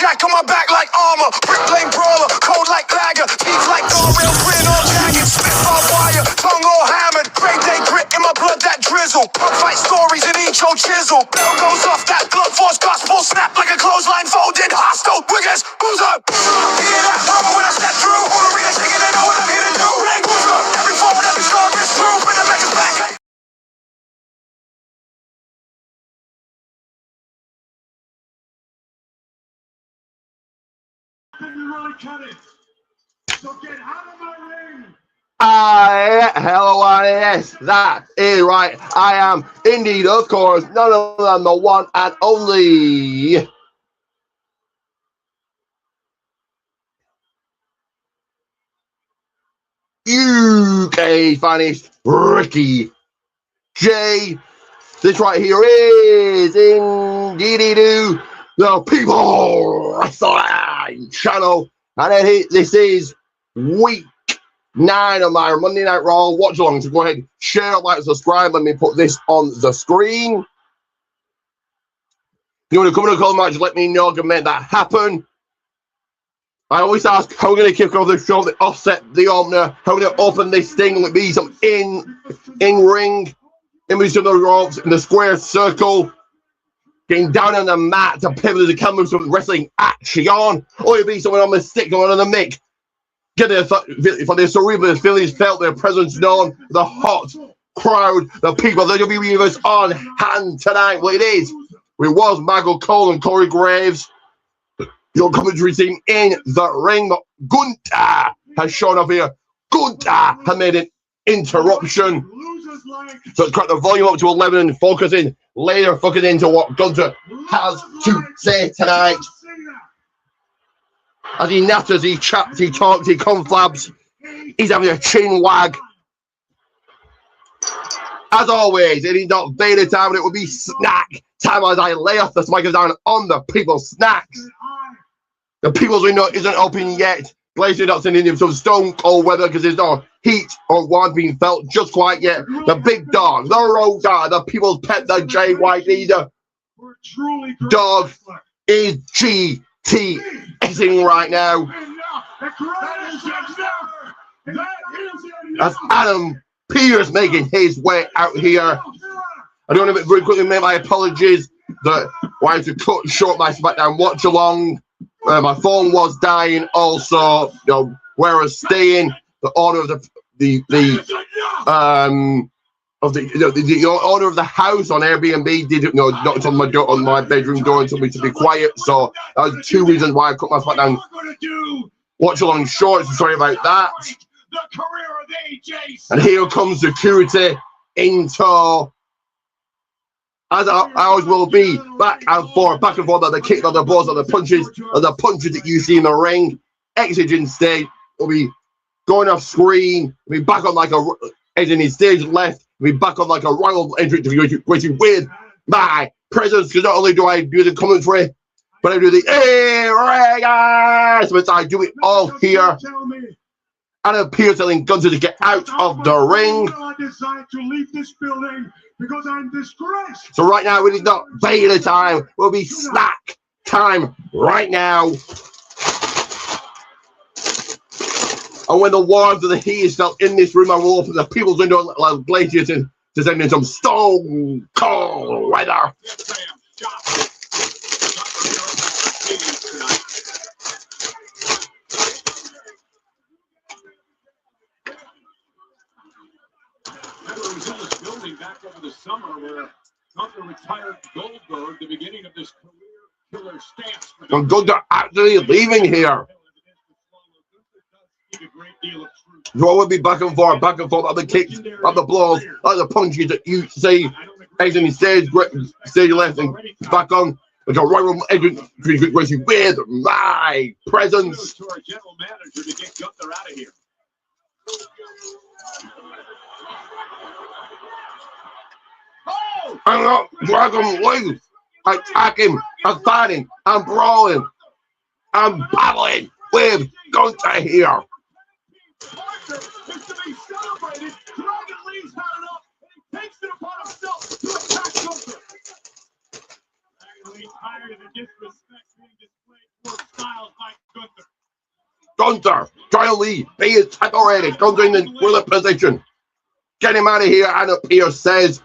jack on my back like armor. Brick lane brawler, cold like lager. Teeth like real grin all jagged. Spit barbed wire, tongue all hammered. Great day grit in my blood that drizzle. Pug fight stories in each old chisel. Bell goes off that blood force gospel. Snap like a clothesline folded. Hostile, wiggers, boozer. Hear that mama when I step through. All arena shaking, they know what I'm here to do. Ring boozer. Every forward, every star is true. When the back is back. Really cut it. So get out of my ring. Hello, yes, that is right. I am indeed, of course, none other than the one and only UK finest Ricky J. This right here is indeed the People Wrestling Channel, and then this is week 9 of my Monday Night Raw watch along. So go ahead, share, like, subscribe. Let me put this on the screen. If you want to come in a call match, let me know. I can make that happen. I always ask how we're going to kick off the show, the offset, the opener, how we're going to open this thing. Will it be some in ring, in between the ropes, in the square circle, getting down on the mat to pivot the camera, some wrestling action on, or it'll be someone on the stick going on the mic. Get there for the cerebral Phillies felt their presence known, the hot crowd, the people, the WWE Universe on hand tonight. Well, it is. It was Michael Cole and Corey Graves, your commentary team in the ring, but Gunther has shown up here. Gunther has made an interruption. So crack the volume up to 11 and focusing into what Gunther has to say tonight. As he natters, he chats, he talks, he conflabs. He's having a chin wag. As always, it is not Vader time, and it will be snack time as I lay off the SmackDown on the People's Snacks. The People's window isn't open yet. Glacier not sending him some stone cold weather because there's no heat or warmth being felt just quite yet. The big dog, the road dog, the People's pet, the JY leader. Dog is GTSing right now. That's Adam Pierce making his way out here. I don't want to very quickly make my apologies that I had to cut short my SmackDown watch along. My phone was dying. Also, you know, where I was staying, the order of the owner of the house on Airbnb didn't knocked on my door, on my bedroom door, and told me to be quiet. So that was 2 reasons why I cut my SmackDown watch along short. So sorry about that. And here comes security into, as I always will be, back and forth at the kick, at the blows, at the punches that you see in the ring. Exiting stage will be going off screen. We'll be back on like a exiting stage left. We'll be back on like a royal entrance with my presence. Because not only do I do the commentary, but I do the but I do it all here. And it appears telling Gunther to get out of the ring. Because I'm disgraced. So right now it is not Vader time. It will be snack time right now. And when the warmth of the heat is felt in this room, I will open the People's window and allow Glacier to send in some stone cold weather. Back over the summer where Gunther retired Goldberg, the beginning of this career killer stance. And Gunther actually leaving here. So I will be back and forth at the kicks, at the blows, at the punches that you see exiting stage left and back on like a rival with my presence. To our general manager to get Gunther out of here. I'm not dragging loose. I attack him, I'm fighting, I'm brawling, I'm battling with Gunther here. Gunther, try to lead. Be his type already. Gunther in the wheeler position. Get him out of here, Anna Pierce says.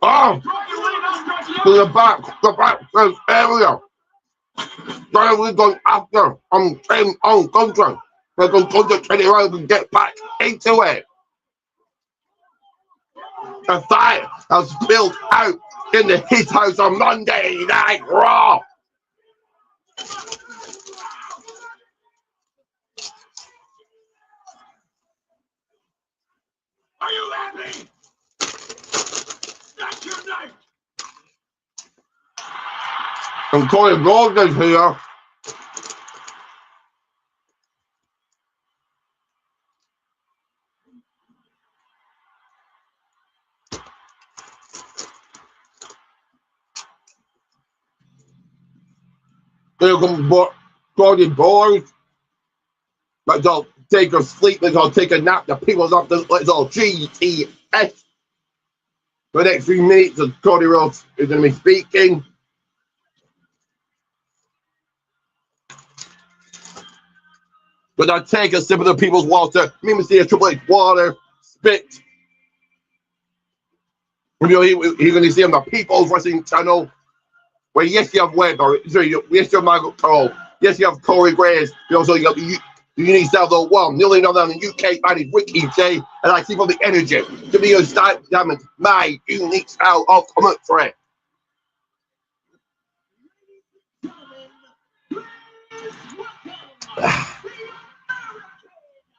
Oh! To the back area. We're going after on Gunther. We're going to turn it around and get back into it. The fire has spilled out in the Hit House on Monday Night Raw. Are you laughing? That's your night. And Cody Rhodes is here. Here comes Cody Rhodes. Let's all take a sleep. Let's all take a nap. The people's off the let's all GTS. For the next few minutes, Cody Rhodes is going to be speaking. But I take a sip of the people's water. Me must see a Triple H water spit. You know, you're going to see on the People's Wrestling Channel, where yes, you have Weber, sorry, yes, you have Margaret Cole, yes, you have Corey Graves, you also got the unique style though one, nearly not down in the UK, man, is Ricky J, and I see from the energy to be a style diamond, my unique style of commentary.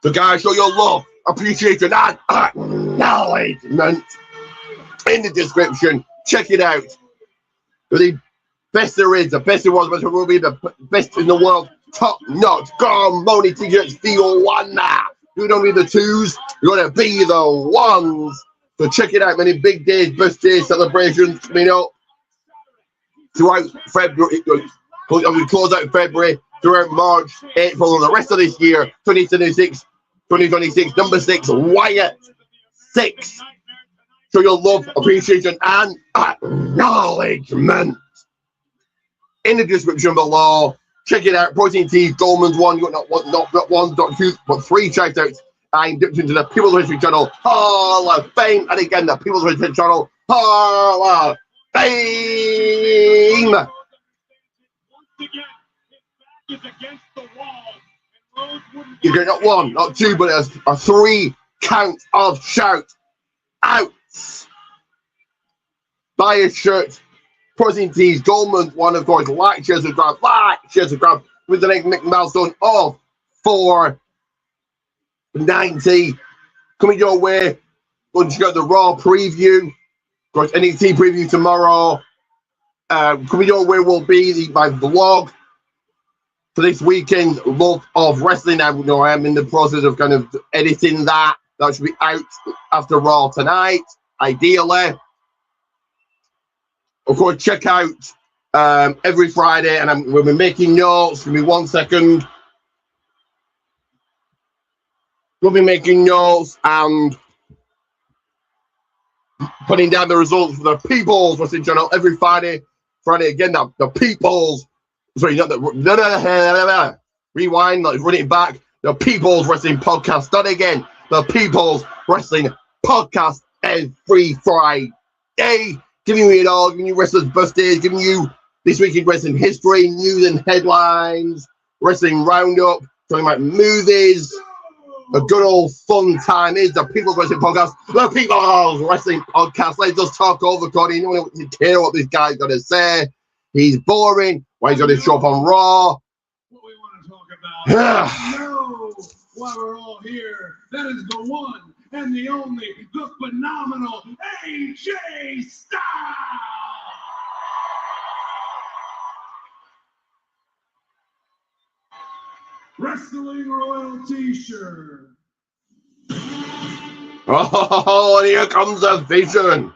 So guys, show your love, appreciation, and acknowledgement in the description. Check it out. The best there is, the best there was, but it will be the best in the world. Top notch, gone, money tickets, deal one now. You don't need the twos, you're gonna be the ones. So check it out, many big days, birthdays, celebrations coming up throughout February. We close out in February, throughout March, April, and the rest of this year, 2026, number 6, Wyatt 6. Show your love, appreciation, and acknowledgement in the description below. Check it out. Protein Teas, Goldman's one. You got not one, not two, but 3 shoutouts. I'm dipped into the People's Wrestling Channel Hall of Fame, and again the People's Wrestling Channel Hall of Fame. You get not 1, not 2, but a 3 count of shout outs. Buy a shirt, Protein Teas, Goldman's one, of course. Like, share, subscribe, with the next milestone of 490 coming your way. Once you got the Raw preview, of course, NXT preview tomorrow. Coming your way will be my vlog for this weekend, Love of Wrestling. I'm in the process of kind of editing that. That should be out after Raw tonight, ideally. Of course, check out every Friday, and we'll be making notes. Give me 1 second. We'll be making notes and putting down the results for the People's Wrestling Channel every Friday. Friday again, the People's. Sorry, not the. Rewind, let's run it back. The People's Wrestling Podcast. That again, the People's Wrestling Podcast every Friday. Giving you it all, giving you wrestlers' birthdays, giving you this week in wrestling history, news and headlines, wrestling roundup, talking about movies. A good old fun time is the People's Wrestling Podcast, the People's Wrestling Podcast. Let's just talk over Cody. You don't care what this guy's got to say. He's boring. Why he's got to show up on Raw? What we want to talk about. No, why we're all here. That is the one and the only, the phenomenal AJ Styles. Wrestling Royalty shirt. Oh, and here comes a vision.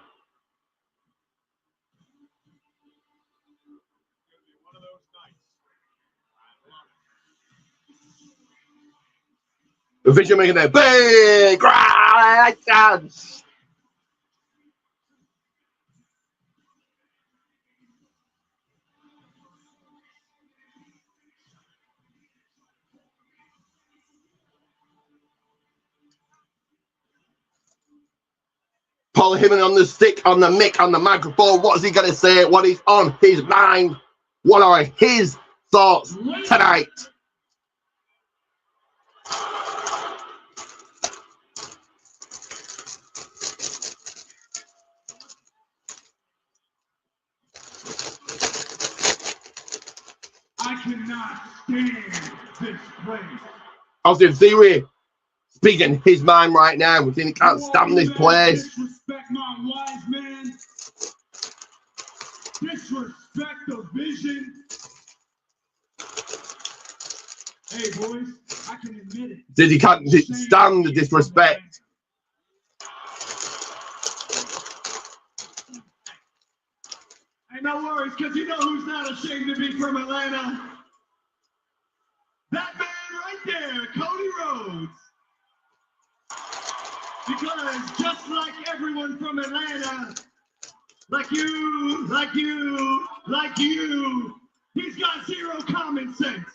The vision making that big right dance. Paul Heyman on the stick, on the mic, on the microphone. What is he going to say? What is on his mind? What are his thoughts tonight? I cannot stand this place. Austin Theory speaking his mind right now. We think he can't stand this place. Disrespect my wise man. Disrespect the vision. Hey boys, I can admit it. Says he can't stand the disrespect. Hey, no worries, because you know who's not ashamed to be from Atlanta? That man right there, Cody Rhodes. Because just like everyone from Atlanta, like you, he's got zero common sense.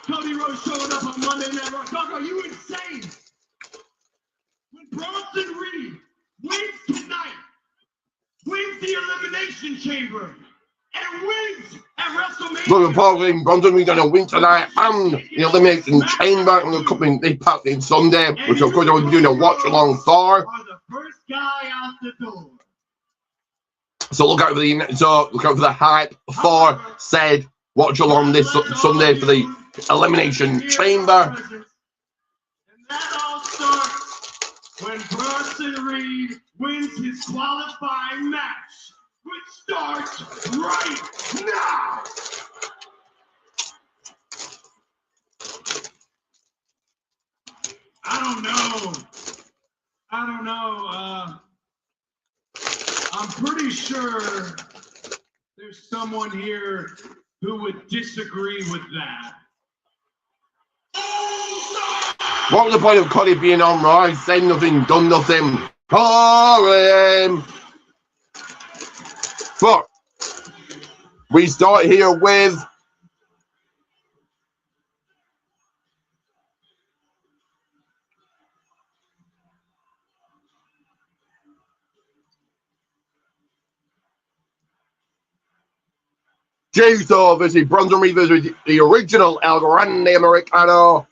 Cody Rhodes showing up on Monday Night Raw. Dog, are you insane? When Bronson Reed wins tonight, wins the Elimination Chamber, and wins at WrestleMania. Looking forward to Bronson Reed going to win tonight and the Elimination Chamber and coming this past Sunday, which of course I was doing a watch along for. Are the first guy out the door. So look out for the hype for said watch along this Sunday for the Elimination Chamber. And that all starts when Bronson Reed wins his qualifying match, which starts right now. I don't know. I'm pretty sure there's someone here who would disagree with that. What was the point of Cody being on Raw? He said nothing, done nothing. Boring. But we start here with Jey Uso versus Bronson Reed versus the original El Grande Americano.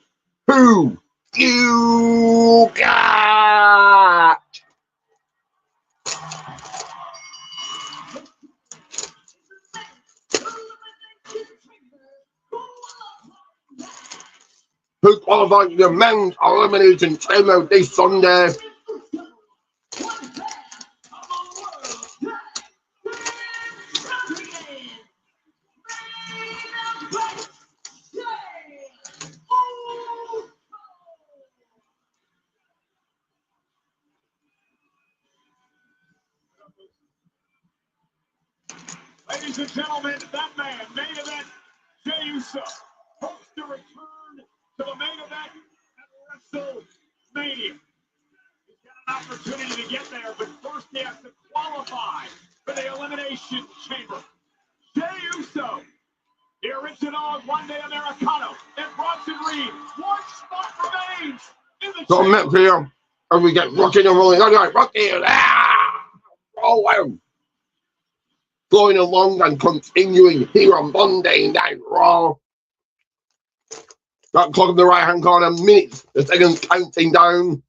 Who you got? Who qualified the men's elimination chamber this Sunday? Ladies and gentlemen, that man, main event, Jey Uso, hopes to return to the main event at WrestleMania. He's got an opportunity to get there, but first he has to qualify for the Elimination Chamber. Jey Uso, the original Grande Americano, and Bronson Reed. One spot remains in the So chamber. next here, and we get rocking and rolling. All right, rocking. Oh wow. Going along and continuing here on Monday Night Raw. That clock in the right hand corner, minutes, the seconds counting down.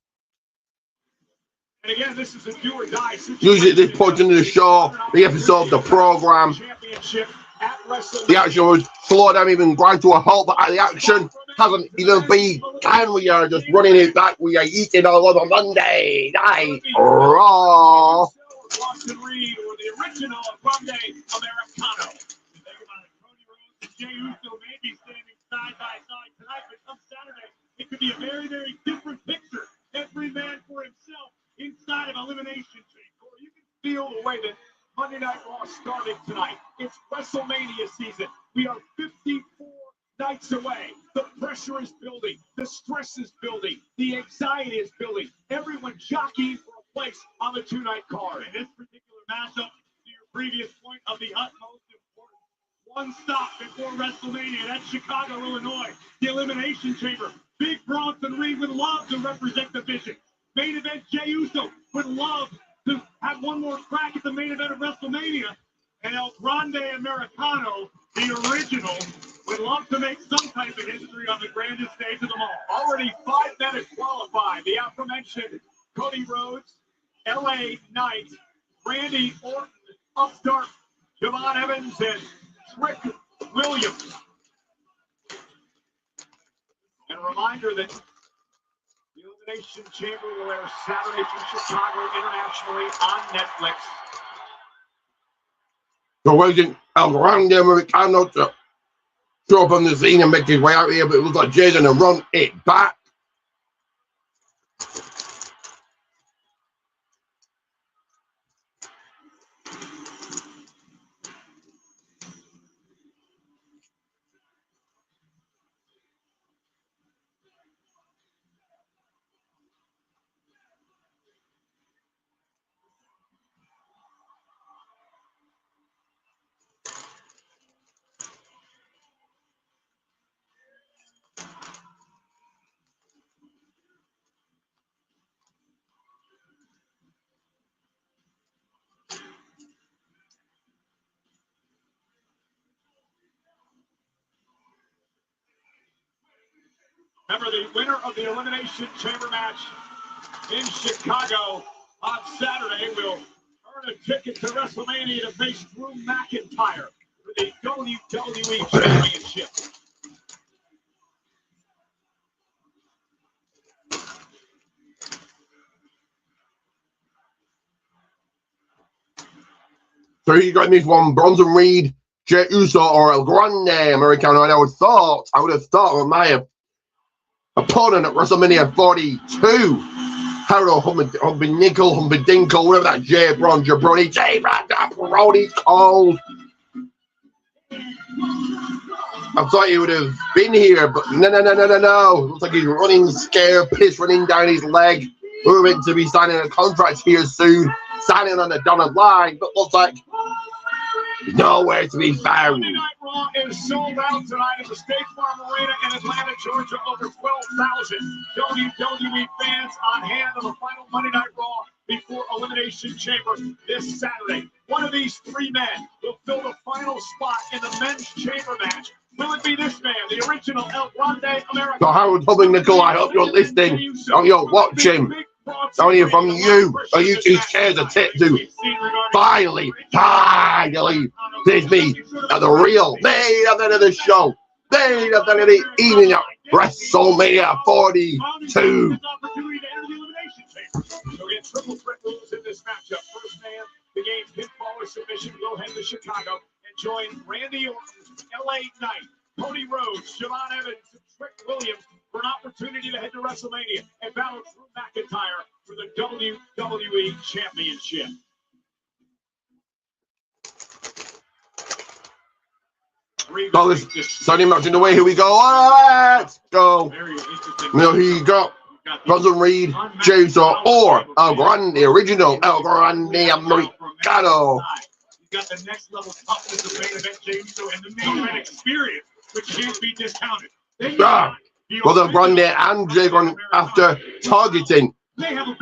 And again, this is a do or die situation. Usually at this point in the show, the episode, the program, the action was slowed down, even grind to a halt, but the action hasn't even begun. We are just running it back. We are eating all over Monday Night Raw. Bronson Reed, or the original Grande Americano. You think about it, Cody Rhodes and Jey Uso may be standing side by side tonight, but come Saturday, it could be a very, very different picture. Every man for himself inside of Elimination Chamber. Or you can feel the way that Monday Night Raw started tonight. It's WrestleMania season. We are 54 nights away. The pressure is building. The stress is building. The anxiety is building. Everyone jockeying for a place on the two-night card. In this particular matchup, to your previous point of the utmost importance, one stop before WrestleMania. That's Chicago, Illinois, the Elimination Chamber. Big Bronson Reed would love to represent the vision. main event Jey Uso would love to have one more crack at the main event of WrestleMania. And El Grande Americano, the original, would love to make some type of history on the grandest stage of them all. Already 5 men have qualified. The aforementioned Cody Rhodes, L.A. Knight, Randy Orton, upstart Javon Evans, and Trick Williams. And a reminder that the Elimination Chamber will air Saturday from Chicago internationally on Netflix. So waiting El Grande Americano to show up on the scene and make his way out here, but it looks like Jay's gonna run it back. Remember, the winner of the Elimination Chamber match in Chicago on Saturday will earn a ticket to WrestleMania to face Drew McIntyre for the WWE Championship. So you got this one, Bronson Reed, Jey Uso, or El Grande Americano. And I would have thought with my opponent at WrestleMania 42, Harold Humbernickel, Humberdinkle, whatever that J. Bron Jabroni, J. Jabroni called. I thought he would have been here, but no. Looks like he's running scared, piss running down his leg. We're meant to be signing a contract here soon, signing on the dotted line, but looks like nowhere to be found. Monday Night Raw is sold out tonight at the State Farm Arena in Atlanta, Georgia. Over 12,000 WWE fans on hand on the final Monday Night Raw before Elimination Chamber this Saturday. One of these 3 men will fill the final spot in the men's chamber match. Will it be this man, the original El Grande Americano? So Harold Humbernickel, I hope you're listening. Oh, you're watching. Don't hear from you. Are you too scared to finally, there's me at the real main event of the show, main event of the evening at WrestleMania 42. You'll get triple threat rules in this matchup. First man to gain pinfall or submission will head to Chicago and join Randy Orton, L.A. Knight, Cody Rhodes, Javon Evans, and Trick Williams for an opportunity to head to WrestleMania and battle Drew McIntyre for the WWE Championship. So this starting match in the way. Here we go. Let's go. Now here you go. Bronson Reed, Jey Uso, or El Grande, original El Grande Americano. You got the next level toughness of main event Jey Uso and the main event experience, which can't be discounted. Well, El Grande and Jey Grande, after targeting,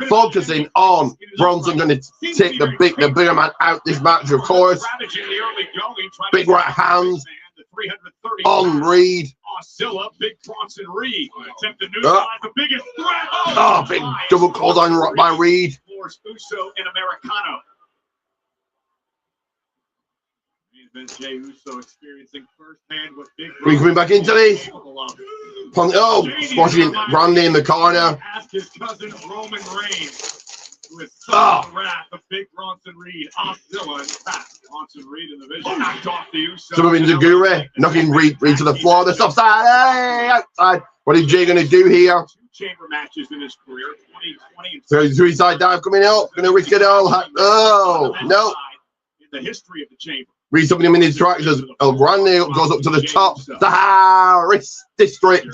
focusing on Bronson, going to take the bigger man out this match, of course. Big right hands on Reed. Big Bronson Reed. The biggest threat. Big double close on by Reed. Uso and Americano. Jey Uso experiencing firsthand what Big We coming back into this. Squashing Grande in the corner. Ask his cousin Roman Reigns, who is the wrath of Big Bronson Reed. Oscilla and fast. Bronson Reed in the vision. Knocked off the Uso. Some of Inzaguri knocking Reed to the floor. The top side. Hey, outside. What is Jey going to do here? 2 chamber matches in his career. 2020 and suicide dive coming out. Going to risk it all. Oh, no. In the history of the chamber. Read something in his tracks as El Grande goes up to the top. The Harris District.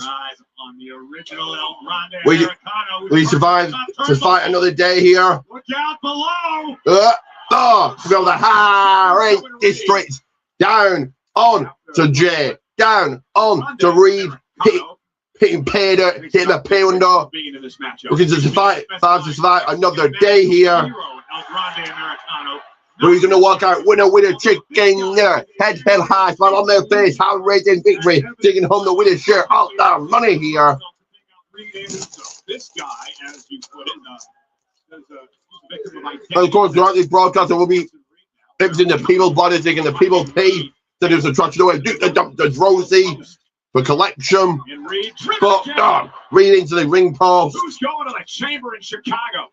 We survived to fight another day here. Look out below. We go the Harris District. Down on to Jey. Down on to Reed. hitting pay dirt, hitting the pay window. Looking to survive another day here. Who's going to walk out winner, chicken, head held high, smile on their face, heart raising victory, taking home the winner's share of the money here. This guy, as you put it, and of course, throughout this broadcast, there will be clips in the people's body, taking the people's pay. So there's a truck away, Duke the Dumpster's Rosie for collection. But Reed into the ring post. Who's going to the chamber in Chicago?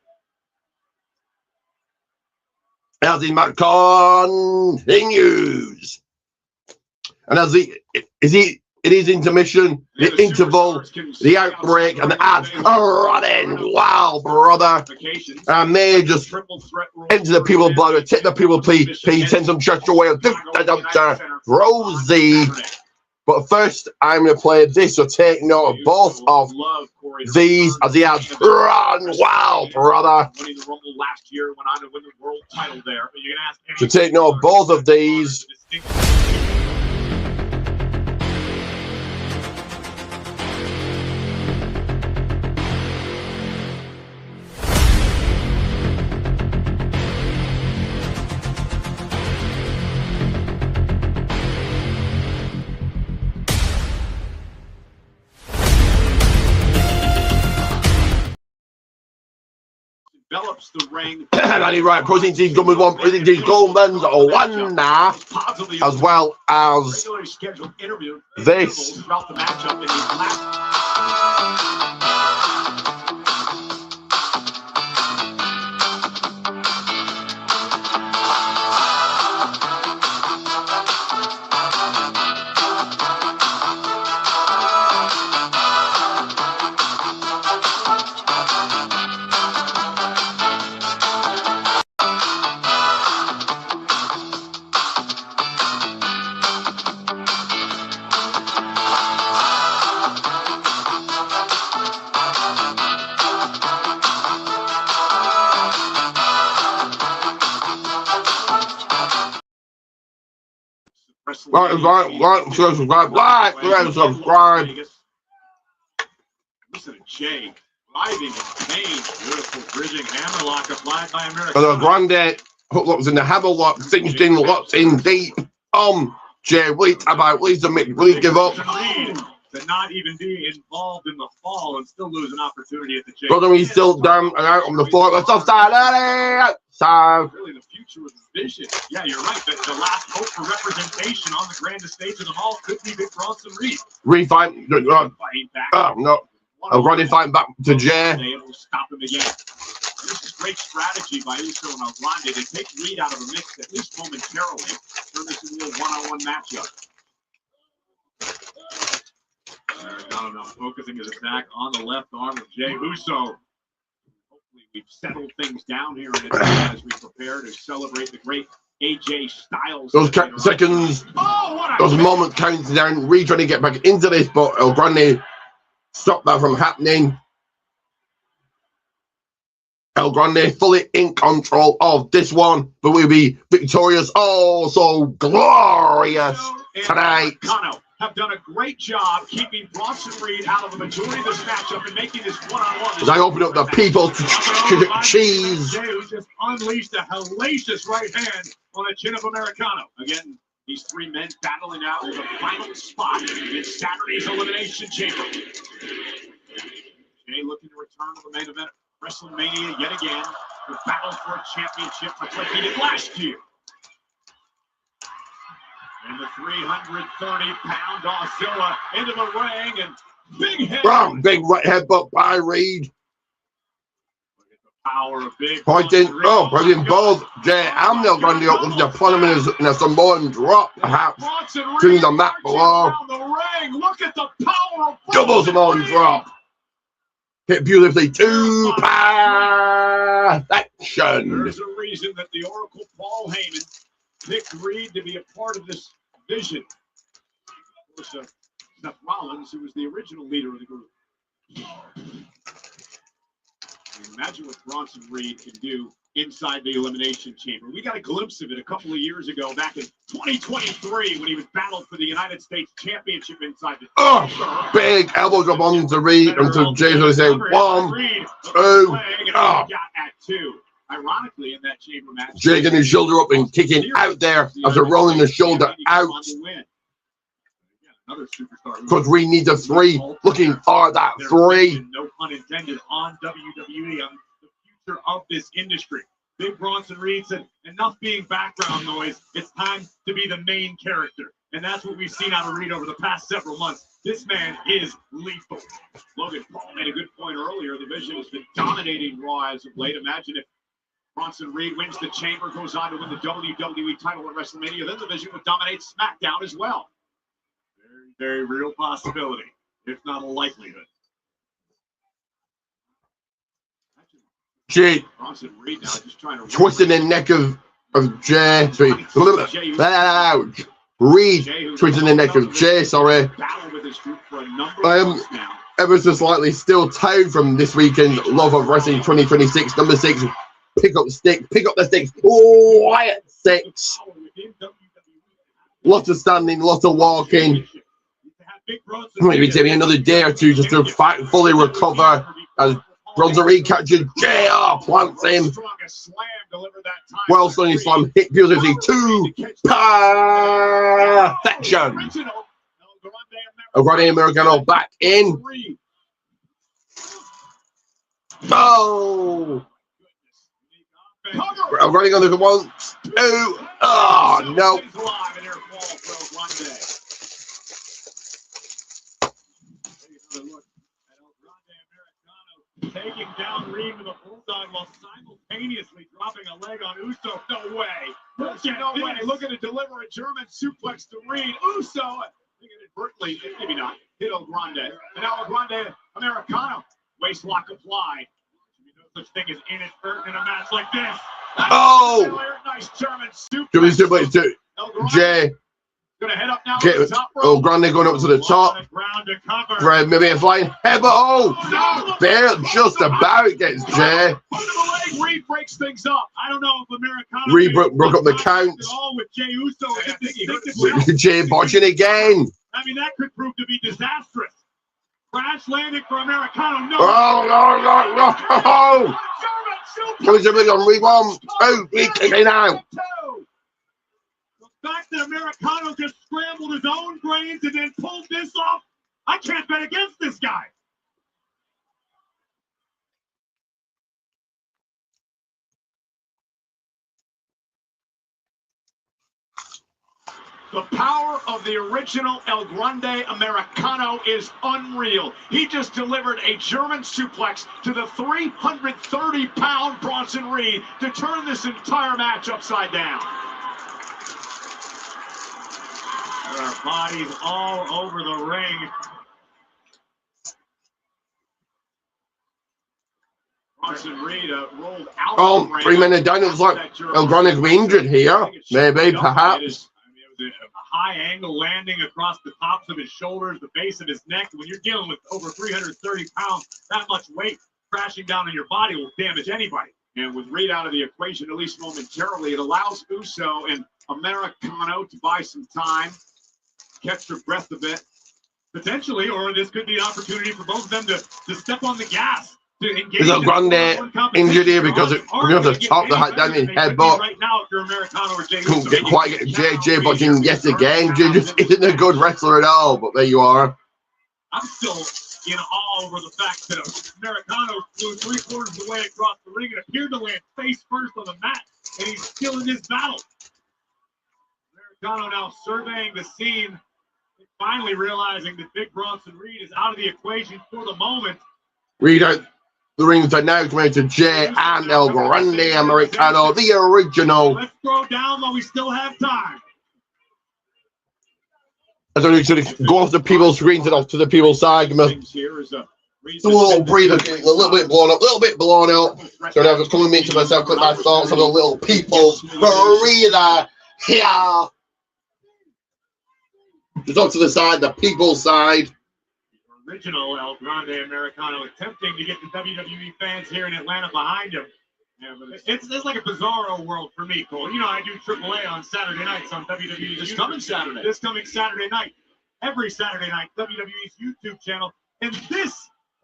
As the match continues. And as it is intermission, the interval, the outbreak, and the ads are running. Wow, brother. And they just enter the people blood, take the people P, send some church away, Rosie. But first, I'm going to play this, so take note of both of these as the ads run. Wow, brother. So take note of both of these. Develops the ring. And right, protein team come with one, protein team Goldman's one now, as well as this. Throughout the matchup in these last subscribe. Listen to Jay driving in pain. Beautiful bridging hammerlock applied by America. The Grande hook locks in the hammerlock, cinched in, locked in deep. Jay, wait about Lisa Mick, will he give up? To not even be involved in the fall and still lose an opportunity at the Jay. Brother, he's still down and out on the floor. Let's offside. So really the future was vision. Yeah, you're right. The last hope for representation on the grandest stage of them all could be Big Bronson Reed. Fighting back. No. I'm running fighting back to Jay. They will stop him again. This is great strategy by Uso and Algrande to take Reed out of the mix, at least momentarily. Turn this into a one-on-one matchup. Gargano focusing his attack on the left arm of Jey Uso. Hopefully we've settled things down here in Atlanta as we prepare to celebrate the great AJ Styles. Those seconds, those moments counting down. Reed trying to get back into this, but El Grande stopped that from happening. El Grande fully in control of this one, but we'll be victorious. Oh, so glorious tonight. Have done a great job keeping Bronson Reed out of the majority of this matchup and making this one-on-one. As I open up the people's cheese. Who just unleashed a hellacious right hand on the chin of Americano. Again, these three men battling out for the final spot in Saturday's Elimination Chamber. Jay looking to return to the main event. WrestleMania yet again. The battle for a championship much like he did last year. And the 330-pound Oscilla into the ring and big head. Big right headbutt by Reed. Look at the power of big. Pointing both Jay and El Grande up looking to put him in a Samoan drop, perhaps. To the mat below. Look at the power of double Samoan drop. Hit beautifully. Perfection. There's a reason that the Oracle Paul Heyman picked Reed to be a part of this vision. Of course, Seth Rollins, who was the original leader of the group. Imagine what Bronson Reed can do inside the Elimination Chamber. We got a glimpse of it a couple of years ago, back in 2023, when he was battled for the United States Championship inside the. Oh, big elbow drop on to Reed until Jay's going to say 1, 2. Oh. Got at 2. Ironically, in that chamber match, Jay getting his shoulder up and kicking out there after rolling the shoulder out. Because Reed needs a 3, looking for that 3. No pun intended on WWE, on the future of this industry. Big Bronson Reed said, enough being background noise, it's time to be the main character. And that's what we've seen out of Reed over the past several months. This man is lethal. Logan Paul made a good point earlier. The Vision has been dominating Raw as of late. Imagine if Bronson Reed wins the chamber, goes on to win the WWE title at WrestleMania, then the Vision would dominate SmackDown as well. Very, very real possibility, if not a likelihood. Jay twisting the neck of Jay. Reed twisting the neck of Jay, sorry. Ever so slightly still tired from this weekend's Love of Wrestling 2026, number 6. Pick up the sticks. Wyatt 6. Lots of standing, lots of walking. Maybe take me another day or two just to fully recover as Bronson Reed catches JR, plants him. Well, Sonny Slam hit feels as 2. Perfection. Grande Americano back in. Oh! I'm running on the 1, 2. Oh, no. Taking down Reed with a bulldog while simultaneously dropping a leg on Uso. No way. No way. Looking to deliver a German suplex to Reed. Uso, inadvertently, maybe not, hit El Grande. And now El Grande Americano. Waist lock applied. No such thing as inadvertent in a match like this. Oh! Nice German suplex. Jay. Gonna head up now. Oh, Grande going up to the top. Right, maybe a flying headbutt. Oh, barely, just about gets Jay. Reed breaks things up. I don't know if Americano Reed broke up the count. Jay botching again. I mean, that could prove to be disastrous. Crash landing for Americano. No. Oh. Coming to me on Reed 1, 2, Reed kicking out. The fact that Americano just scrambled his own brains and then pulled this off, I can't bet against this guy. The power of the original El Grande Americano is unreal. He just delivered a German suplex to the 330-pound Bronson Reed to turn this entire match upside down. There are bodies all over the ring. Bronson Reed rolled out. Oh, 3 minutes down. It was like El Grande could be injured here. Maybe, perhaps. A high angle landing across the tops of his shoulders, the base of his neck. When you're dealing with over 330 pounds, that much weight crashing down on your body will damage anybody. And with Reed out of the equation, at least momentarily, it allows Uso and Americano to buy some time, catch their breath a bit, potentially, or this could be an opportunity for both of them to step on the gas. Is El Grande injured here because of the top the hat down in headbutt? Right now, if you're Americano or Jay, couldn't get quite JJ botching yet again. Jay just isn't a good wrestler at all, but there you are. I'm still in awe over the fact that Americano flew 3/4 of the way across the ring and appeared to land face first on the mat, and he's still in this battle. Americano now surveying the scene, finally realizing that Big Bronson Reed is out of the equation for the moment. Reed out the rings are now coming to Jay and El Grande Americano, the original. Let's throw down while we still have time. I don't need to go off the people's screens and off to the people's side. It's a little breather, a little bit blown up, So now I'm just coming into myself with my thoughts on the little people's breather here. Just off to the side, the people's side. Original El Grande Americano attempting to get the WWE fans here in Atlanta behind him. Yeah, but it's like a bizarro world for me, Cole. You know, I do AAA on Saturday nights on WWE. This coming Saturday night. Every Saturday night, WWE's YouTube channel. And this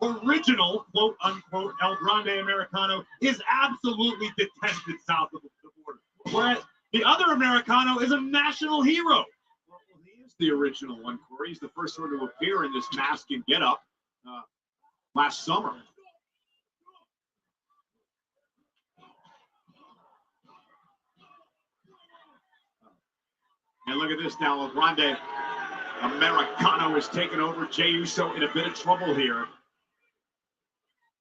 original, quote unquote, El Grande Americano is absolutely detested south of the border. Whereas the other Americano is a national hero. Well, he is the original one, Corey. He's the first one to appear in this mask and getup last summer. And look at this now, El Grande Americano is taking over. Jey Uso in a bit of trouble here.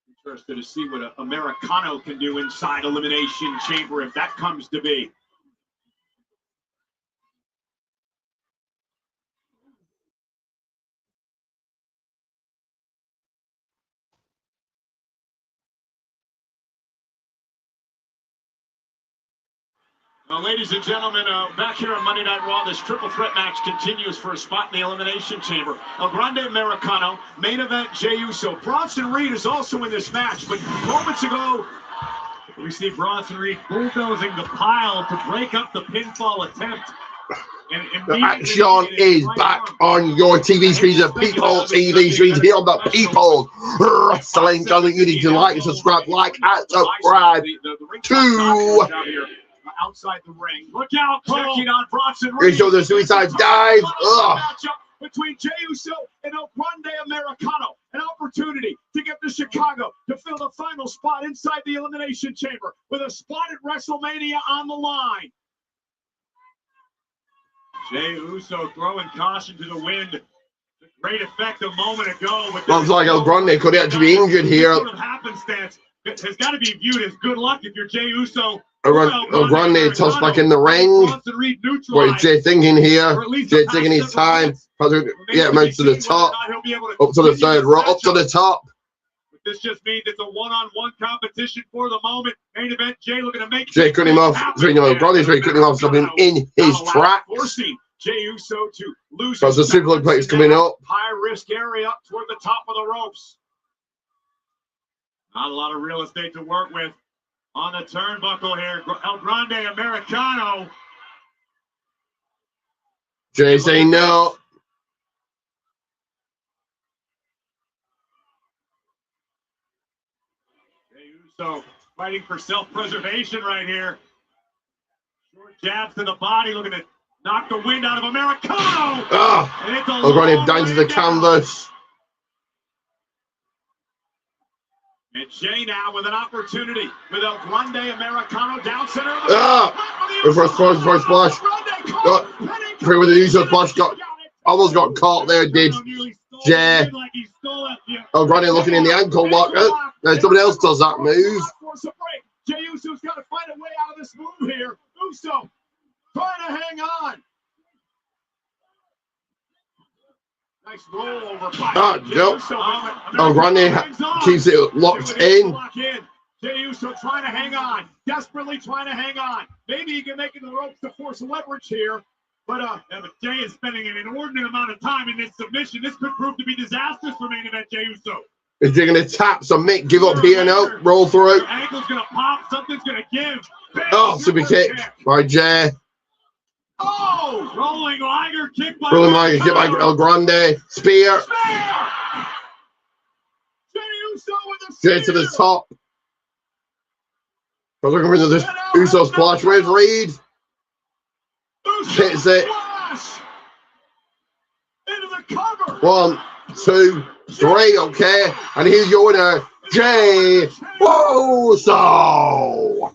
Interested to see what an Americano can do inside Elimination Chamber if that comes to be. Well, ladies and gentlemen, back here on Monday Night Raw, this triple threat match continues for a spot in the Elimination Chamber. El Grande Americano, main event Jey Uso. Bronson Reed is also in this match, but moments ago, we see Bronson Reed bulldozing the pile to break up the pinfall attempt. The action is back on your TV screens, the People TV screens here on the People Wrestling Channel. You need to like, subscribe, and subscribe to outside the ring. Look out, checking on Bronson Reed. Show the suicide dive. Between Jey Uso and El Grande Americano, an opportunity to get to Chicago to fill the final spot inside the Elimination Chamber with a spot at WrestleMania on the line. Jey Uso throwing caution to the wind. Great effect a moment ago. Looks like El Grande could actually be injured here. This sort of happenstance has got to be viewed as good luck if you're Jey Uso. El Grande tossed back in the ring. What is Jey thinking here? Jey taking his time. Yeah, moves to the top. Up to the third row. Up to the top. This just means it's a one-on-one competition for the moment. Main event, Jey looking to make. Jey cutting him off. El Grande's cutting him off something in his tracks. Forcing Jey Uso to lose. Because the superplex is coming up. High risk area up toward the top of the ropes. Not a lot of real estate to work with on the turnbuckle here. El Grande Americano. Jey saying no. Jey Uso fighting for self-preservation right here. Short jabs to the body, looking to knock the wind out of Americano. El Grande down to the canvas. And Jey now with an opportunity with El Grande Americano down center. First splash. Free with the Uso splash. Almost got caught there, did Jey. El Grande looking in the ankle lock. Somebody else does that move. Jey Uso's got to find a way out of this move here. Uso trying to hang on. Nice roll over. Nope. El Grande keeps it locked in. Jey Uso trying to hang on, desperately trying to hang on. Maybe he can make it to the ropes to force leverage here. But Jey is spending an inordinate amount of time in this submission. This could prove to be disastrous for main event Jey Uso. Is he going to tap some Mick? Give up here now. Roll through. Your ankle's going to pop. Something's going to give. Super kick by Jey. Oh, rolling Liger kick by El Grande. Spear. Jey Uso with a spear. Jey to the top. We're looking for this Uso splash. Where's Reed? Hits it. Into the cover. 1, 2, 3. Okay. And here's your winner, Jey Uso.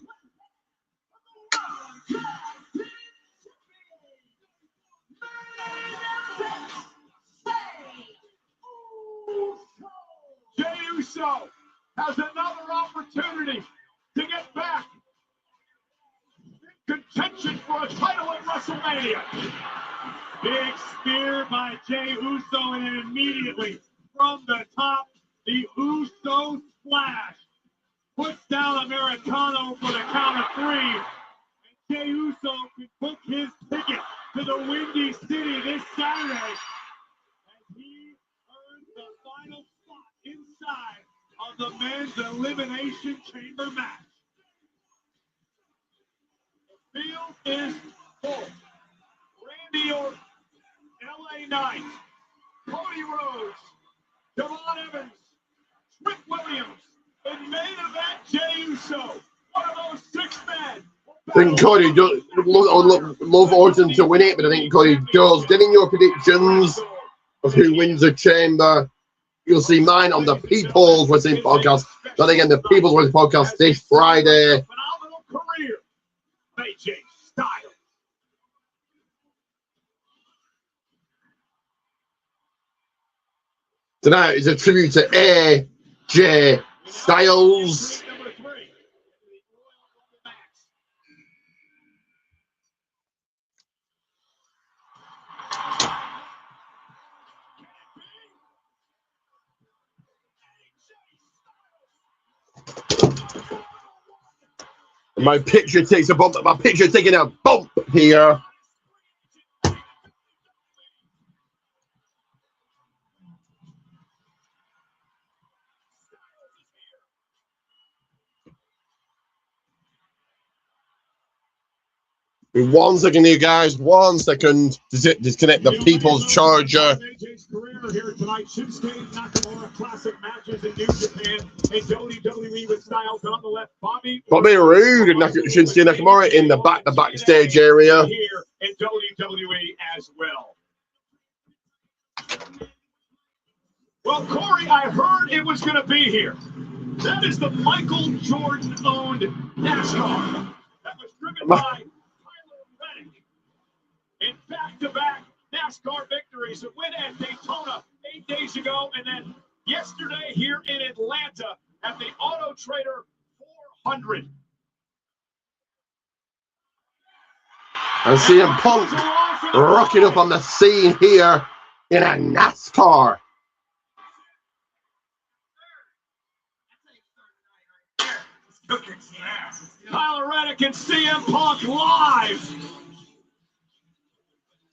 Jey Uso has another opportunity to get back in contention for a title at WrestleMania. Big spear by Jey Uso, and then immediately from the top, the Uso splash puts down Americano for the count of 3. And Jey Uso can book his ticket to the Windy City this Saturday as he earns the final the men's Elimination Chamber match. The field is full. Randy Orton, LA Knight, Cody Rhodes, Devon Evans, Trick Williams, and main event Jey Uso. One of those 6 men. I think Cody does love Orton to win it, but I think Cody does. Getting your predictions of who wins the chamber. You'll see mine on the People's Wrestling Podcast. Then again, the People's Wrestling Podcast this Friday. Phenomenal career, AJ Styles. Tonight is a tribute to AJ Styles. My picture takes a bump. My picture taking a bump here. One second here, guys. 1 second. Disconnect the People's Charger. AJ's career here tonight. Shinsuke Nakamura classic matches in New Japan and WWE with Styles on the left. Bobby Roode and Shinsuke Nakamura in the backstage area. Here in WWE as well. Well, Corey, I heard it was going to be here. That is the Michael Jordan-owned NASCAR that was driven by in back-to-back NASCAR victories. A win at Daytona 8 days ago, and then yesterday here in Atlanta at the Auto Trader 400. And CM Punk rocking up on the scene here in a NASCAR. Tyler Reddick and CM Punk live.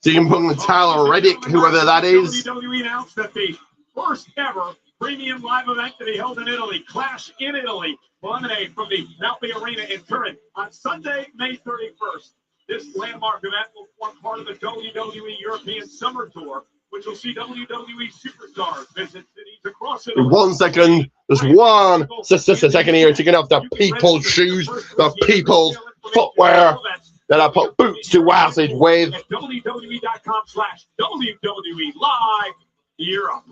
CM Punk and Tyler Reddick, whoever that is. WWE announced that the first ever premium live event to be held in Italy, Clash in Italy, will emanate from the Malfi Arena in Turin on Sunday, May 31st. This landmark event will form part of the WWE European Summer Tour, which will see WWE superstars visit cities across Italy. 1 second. Just just a second here. Taking off the people's shoes, the people's footwear that I put boots to Wowsage with. At WWE.com/WWE Live Europe.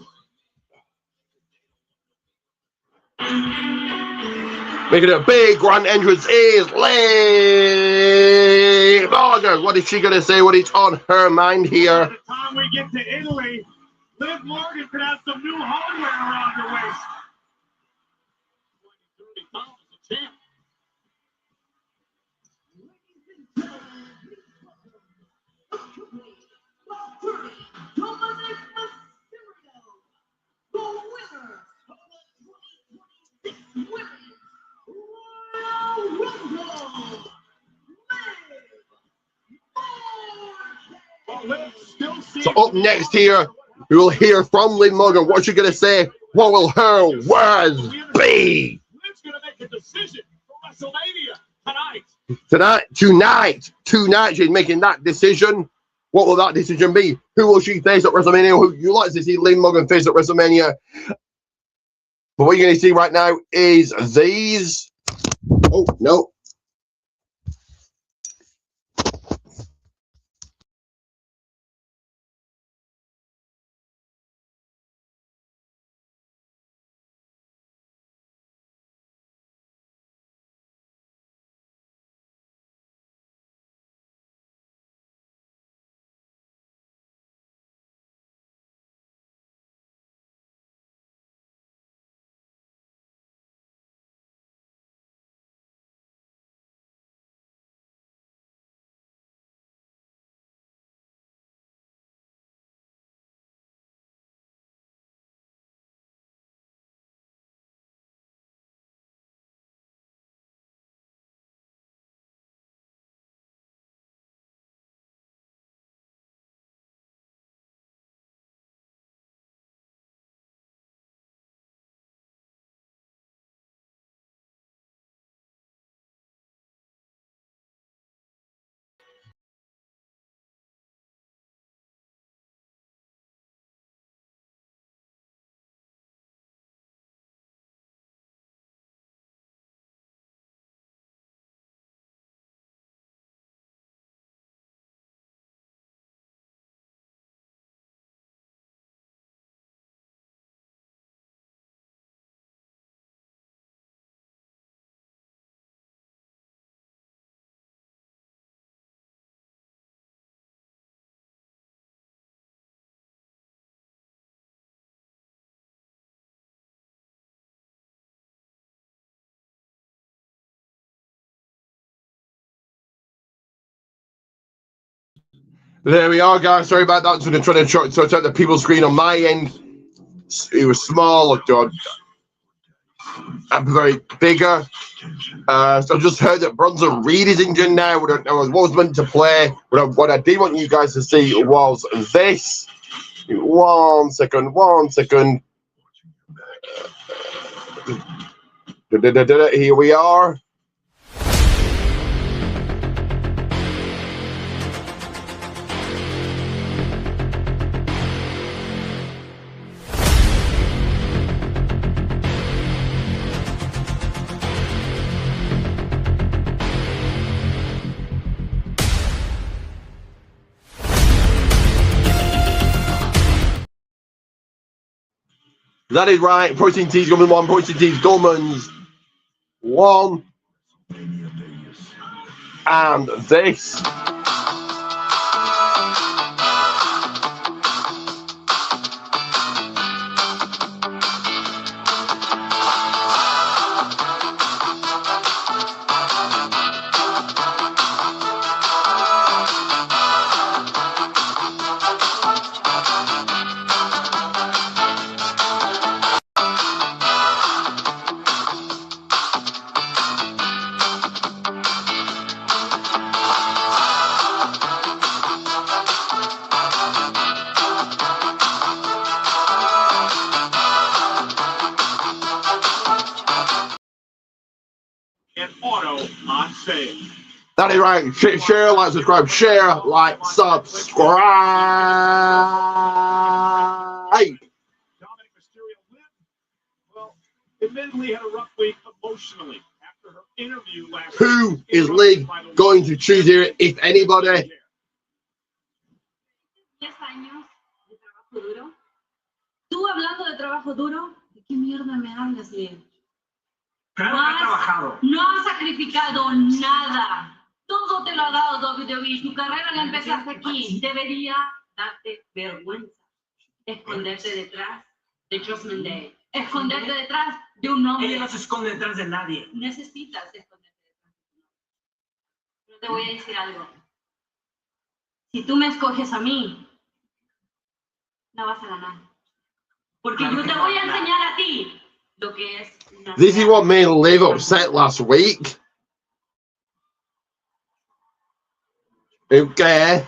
Making a big grand entrance is Liv Morgan. What is she going to say? What is on her mind here? By the time we get to Italy, Liv Morgan could have some new hardware around her waist. 30 pounds as a champ. So up next here, we will hear from Liv Morgan. What's she going to say? What will her words be? Liv's going to make a decision for WrestleMania Tonight, she's making that decision. What will that decision be? Who will she face at WrestleMania? Who you like to see Liv Morgan face at WrestleMania? But what you're going to see right now is these. Oh, no. There we are, guys. Sorry about that. So I'm trying to sort out the people screen on my end. It was small. I'm very bigger. So I just heard that Bronson Reed is injured now. I was meant to play, but what I did want you guys to see was this. 1 second. Here we are. That is right. Protein T's Gummins 1, Protein T's Gummins 1. And this. That is right. Share, like, subscribe. Share, like, subscribe. Dominic Mysterio well, admittedly had a rough week emotionally after her interview last week. Who is Lee going to choose here, if anybody? 10 años de trabajo duro. Tú hablando de trabajo duro, ¿de qué mierda me hablas, Lee? No has sacrificado nada. Todo te lo ha dado WWE. Tu carrera la empezaste aquí. Debería darte vergüenza. Esconderte detrás de Judgment Day. Esconderte detrás de un hombre. Ella no se esconde detrás de nadie. Necesitas esconderte detrás de un hombre. Pero te voy a decir algo. Si tú me escoges a mí, no vas a ganar. Porque yo te voy a enseñar a ti lo que es una... This is what made Liv upset last week. Okay.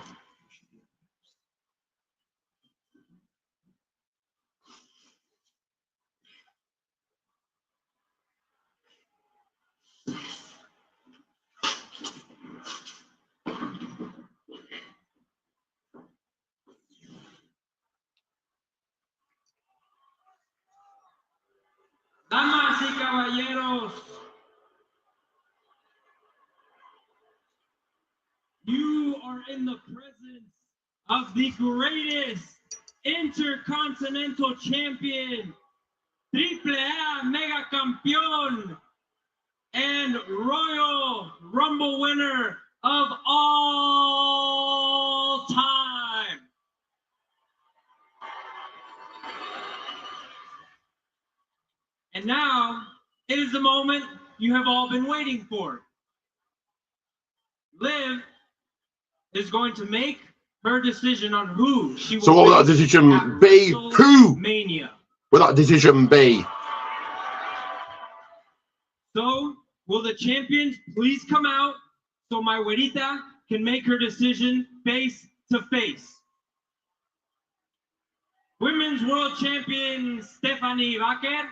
Damas y caballeros, you are in the presence of the greatest intercontinental champion, Triple A Mega Campeón, and Royal Rumble winner of all time. And now, it is the moment you have all been waiting for. Liv is going to make her decision on who she will. So what will that decision be? Who Mania. will that decision be? So, will the champions please come out so my güerita can make her decision face to face? Women's World Champion Stephanie Vaquer.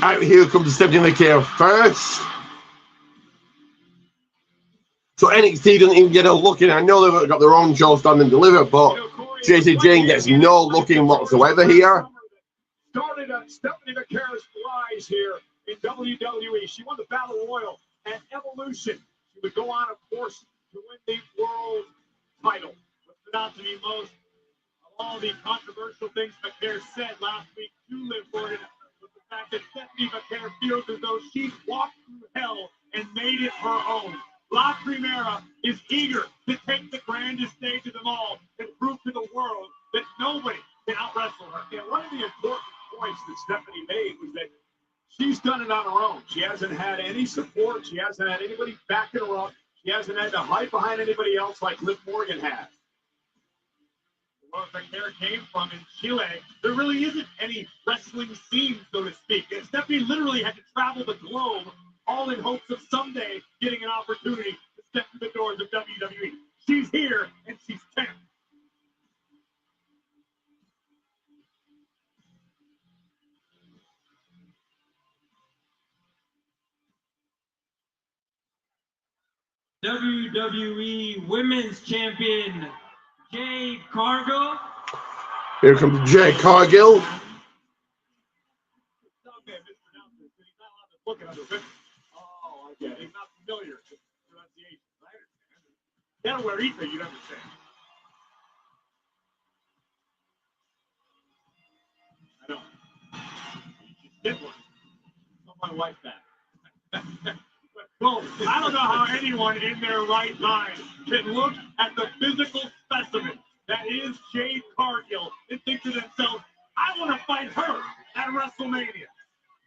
Out here comes Stephanie Vaquer first. So NXT doesn't even get a look in. I know they've got their own show stand and deliver, but JC Jane gets no look in whatsoever here. Started on Stephanie Vaquer's rise here in WWE. She won the Battle Royal and Evolution. She would go on, of course, to win the world title. What stood out to me most of all the controversial things Vaquer said last week to Liv Morgan was the fact that Stephanie Vaquer feels as though she's walked through hell and made it her own. La Primera is eager to take the grandest stage of them all and prove to the world that nobody can out-wrestle her. And one of the important points that Stephanie made was that she's done it on her own. She hasn't had any support. She hasn't had anybody backing her up. She hasn't had to hide behind anybody else like Liv Morgan has. Where the hair came from in Chile, there really isn't any wrestling scene, so to speak. And Stephanie literally had to travel the globe, all in hopes of someday getting an opportunity to step through the doors of WWE. She's here, and she's 10. WWE Women's Champion Jade Cargill. Here comes Jade Cargill. Oh, I get it. He's not familiar with pronunciation. I understand. Delaware Ether, you'd understand. I know. You should get one. Someone like that. Well, I don't know how anyone in their right mind can look at the physical specimen that is Jade Cargill and think to themselves, I want to fight her at WrestleMania.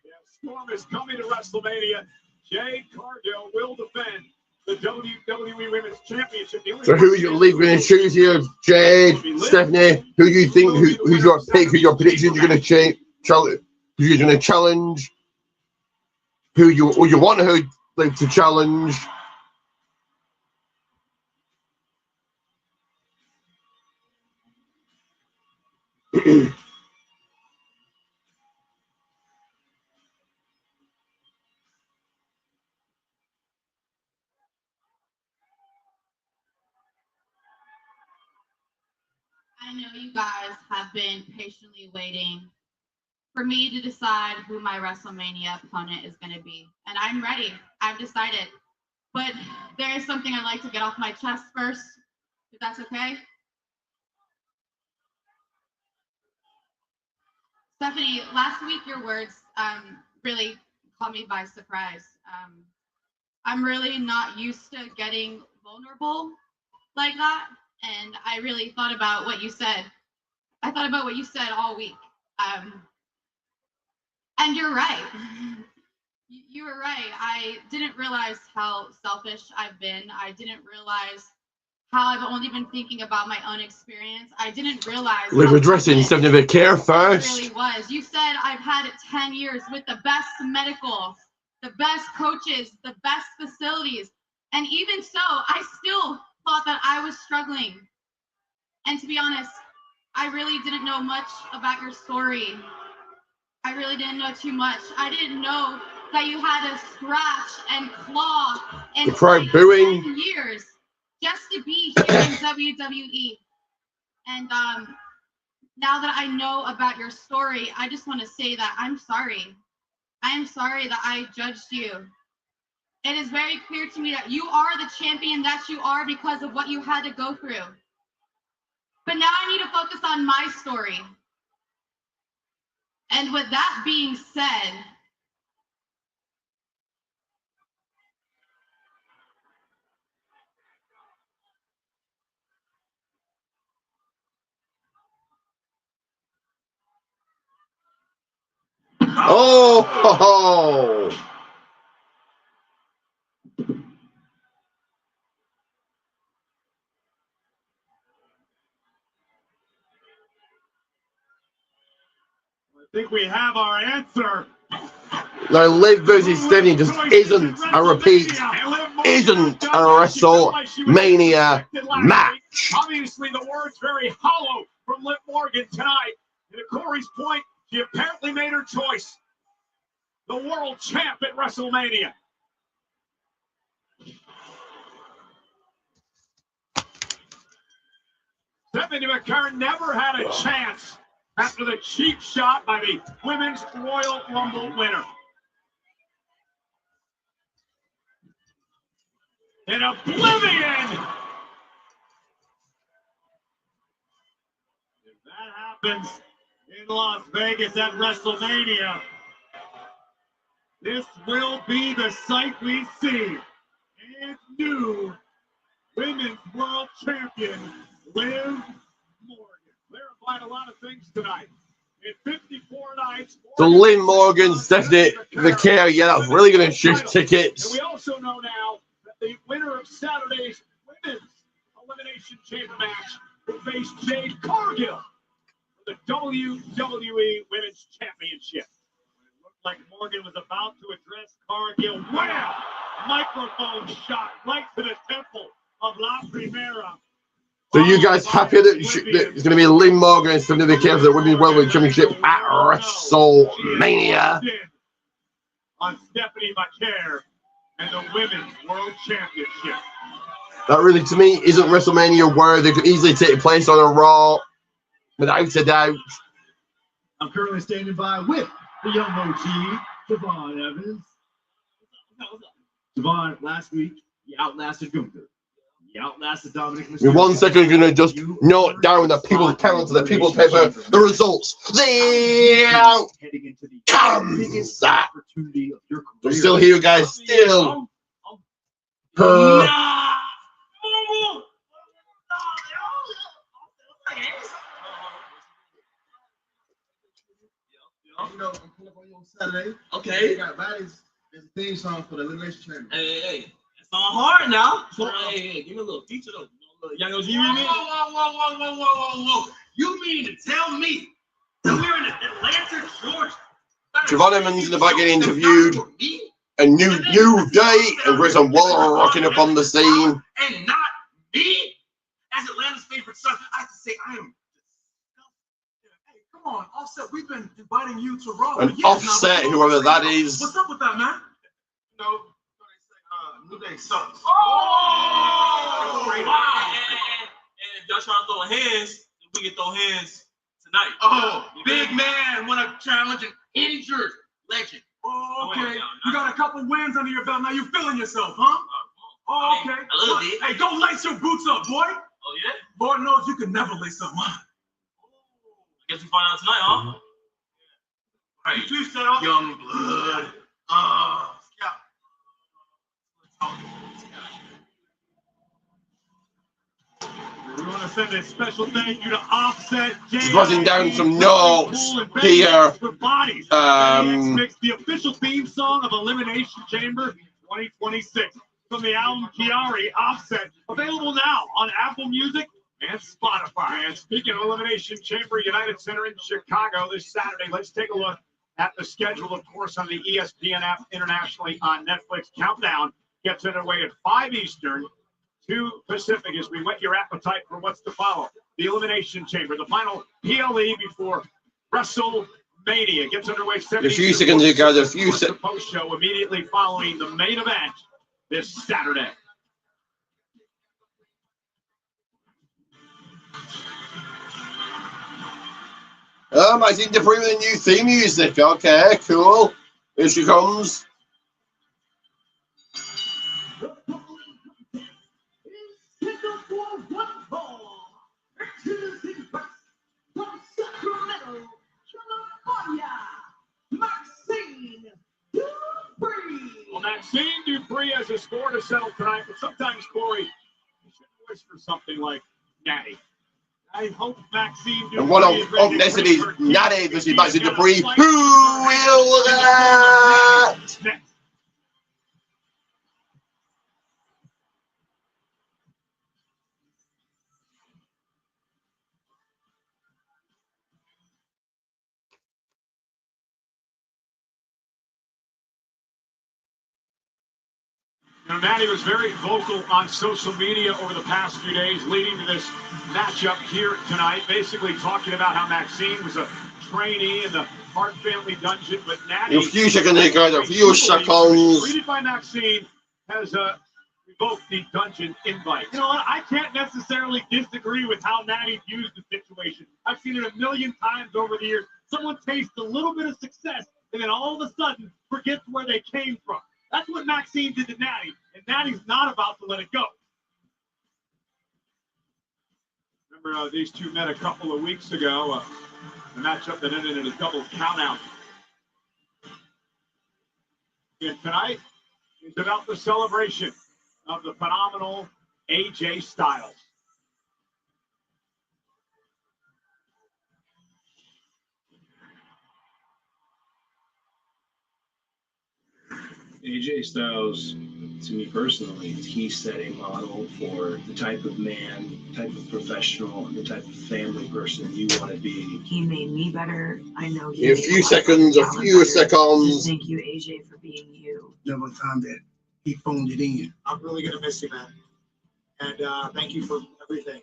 Yeah, Storm is coming to WrestleMania. Jade Cargill will defend the WWE Women's Championship. So who are you going to choose here? Jade, Stephanie? Who do you think? Who's your pick? Who your predictions you're going to change? Who you're going to challenge? Who you want to challenge? I know you guys have been patiently waiting for me to decide who my WrestleMania opponent is going to be. And I'm ready. I've decided. But there is something I'd like to get off my chest first, if that's okay. Stephanie, last week your words really caught me by surprise. I'm really not used to getting vulnerable like that. And I really thought about what you said. I thought about what you said all week. And you're right. You were right. I didn't realize how selfish I've been. I didn't realize how I've only been thinking about my own experience. I didn't realize. We're addressing Stephanie the care first. It really was. You said I've had 10 years with the best medical, the best coaches, the best facilities. And even so, I still thought that I was struggling. And to be honest, I really didn't know much about your story. I really didn't know too much. I didn't know that you had to scratch and claw and the crowd booing 10 years just to be here in WWE. And now that I know about your story, I just want to say that I'm sorry. I am sorry that I judged you. It is very clear to me that you are the champion that you are because of what you had to go through. But now I need to focus on my story. And with that being said, oh. I think we have our answer. Now, Liv versus Stephanie just isn't, I repeat, isn't a WrestleMania match. Obviously, the word's very hollow from Liv Morgan tonight. And to Corey's point, she apparently made her choice. The world champ at WrestleMania. Stephanie McCurran never had a chance after the cheap shot by the Women's Royal Rumble winner. In oblivion! If that happens in Las Vegas at WrestleMania, this will be the sight we see. And new Women's World Champion, Liv Morgan. Clarified a lot of things tonight. In 54 nights. So Liv Morgan, Stephanie the care, yeah, that's really going to shift tickets. And we also know now that the winner of Saturday's Women's Elimination Chamber match will face Jade Cargill for the WWE Women's Championship. It looked like Morgan was about to address Cargill. Wham! Microphone shot right to the temple of La Primera. So you guys happy that it's going to be Lynn Morgan and Stephanie McKay for the Women's World Championship at WrestleMania? On Stephanie McKay and the Women's World Championship. That really, to me, isn't WrestleMania where they could easily take place on a Raw without a doubt. I'm currently standing by with the young OG, Javon Evans. Javon, last week, you outlasted Gunther. You outlasted Dominic Mysterio. In 1 second, you're going to just note down the people's calendar, the people's paper, the results. The comes that. I'm still here, guys. Still. You know, I'm pulling up on you on Saturday. Okay. They got bodies. There's a theme song for the Elimination Chamber. Hey. It's on hard now. So, hey, give me a little feature though. Y'all know you mean? Whoa. You mean to tell me that we're in Atlanta, Georgia? Javon Evans in the back getting interviewed. A new day, and Grayson Waller rocking up on the scene. And not me? As Atlanta's favorite son, I have to say I am. Hey, come on, Offset, we've been inviting you to Raw. And Offset, whoever that is. What's up with that, man? You know, New Day sucks. Oh! Wow. And if y'all trying to throw hands, we can throw hands tonight. Oh, big man want to challenge an injured legend. Oh, okay. You got a couple wins under your belt. Now you feeling yourself, huh? Oh, okay. A little bit. Hey, go lace your boots up, boy. Oh, yeah? Lord knows you can never lace up mine. I guess we find out tonight, huh? Right. You too, set off. Young blood. We want to send a special thank you to Offset. Just writing down some notes here. Mix, the official theme song of Elimination Chamber 2026 from the album Chiari, Offset, available now on Apple Music and Spotify. And speaking of Elimination Chamber, United Center in Chicago this Saturday, let's take a look at the schedule, of course, on the ESPN app internationally on Netflix. Countdown gets underway at 5 Eastern. 2 Pacific as we whet your appetite for what's to follow. The Elimination Chamber, the final PLE before WrestleMania gets underway. A few seconds, you guys. A few seconds. Post show immediately following the main event this Saturday. I think they're bringing the new theme music. Okay, cool. Here she comes. Maxine Dupree has a score to settle tonight, but sometimes, Corey, you should wish for something like Natty. I hope Maxine Dupree. And what up next to these Natty versus Maxine Dupree. Who will that? Now, Natty was very vocal on social media over the past few days leading to this matchup here tonight, basically talking about how Maxine was a trainee in the Hart Family Dungeon, but Natty... A few seconds here, guys. A few seconds. Treated by Maxine has revoked the dungeon invite. You know what? I can't necessarily disagree with how Natty views the situation. I've seen it a million times over the years. Someone tastes a little bit of success and then all of a sudden forgets where they came from. That's what Maxine did to Natty, and Natty's not about to let it go. Remember, these two met a couple of weeks ago, a matchup that ended in a double countout. And tonight is about the celebration of the phenomenal AJ Styles. AJ Styles to me personally, he set a model for the type of man, the type of professional, the type of family person you want to be. He made me better. I know he A made few lot of seconds, a talent few better. seconds. Just thank you, AJ, for being you. Never a time that he phoned it in. I'm really gonna miss you, man. And thank you for everything.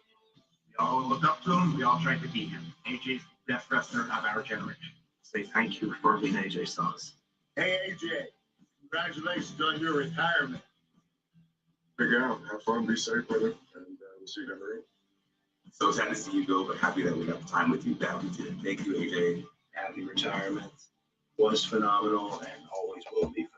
We all look up to him. We all tried to beat him. AJ's the best wrestler of our generation. Say thank you for being AJ Styles. Hey, AJ, congratulations on your retirement. Figure out, have fun, be safe with it, and we'll see you down the road. So sad to see you go, but happy that we got the time with you that we did. Thank you, AJ. Happy retirement. Was phenomenal and always will be phenomenal.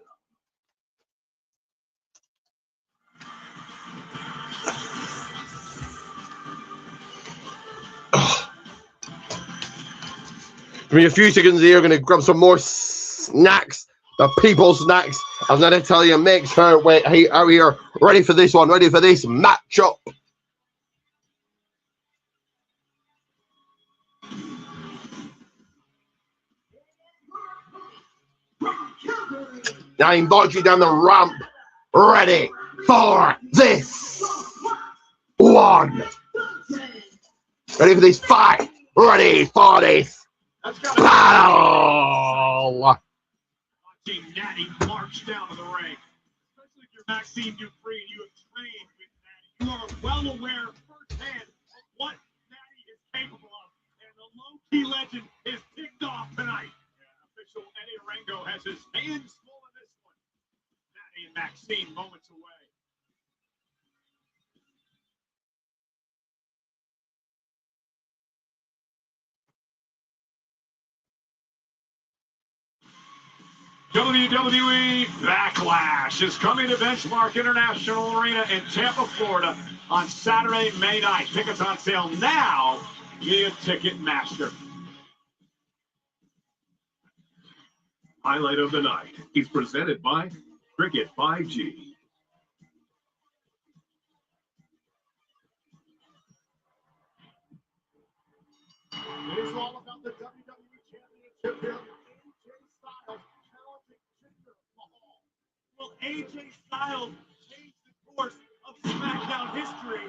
Give me a few seconds here. Going to grab some more snacks. The people snacks. I'm going to tell you, make sure wait out here. Ready for this one. Ready for this matchup. Now I invite you down the ramp. Ready for this one. Ready for this fight. Ready for this battle. Watching Natty march down to the ring. Especially if you're Maxine Dupree, you have trained with Natty. You are well aware firsthand of what Natty is capable of. And the low-key legend is kicked off tonight. Official Eddie Arango has his hands full in this one. Natty and Maxine moments away. WWE Backlash is coming to Benchmark International Arena in Tampa, Florida on Saturday, May 9th. Tickets on sale now via Ticketmaster. Highlight of the night is presented by Cricket 5G. It is all about the WWE Championship here. Will AJ Styles change the course of SmackDown history?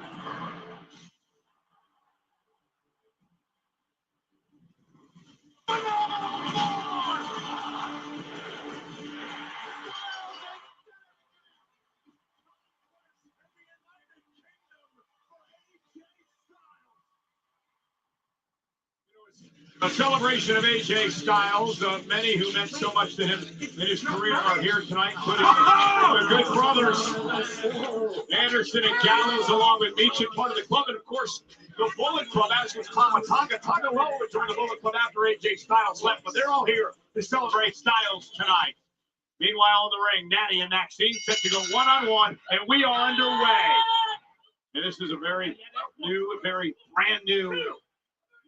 A celebration of AJ Styles. Many who meant so much to him in his career are here tonight, including the good brothers Anderson and Gallows, along with Meach, part of the club, and of course the Bullet Club, as was Tonga. Tonga Lowe joined the Bullet Club after AJ Styles left, but they're all here to celebrate Styles tonight. Meanwhile, in the ring, Natty and Maxine set to go one-on-one, and we are underway. And this is a very new, very brand new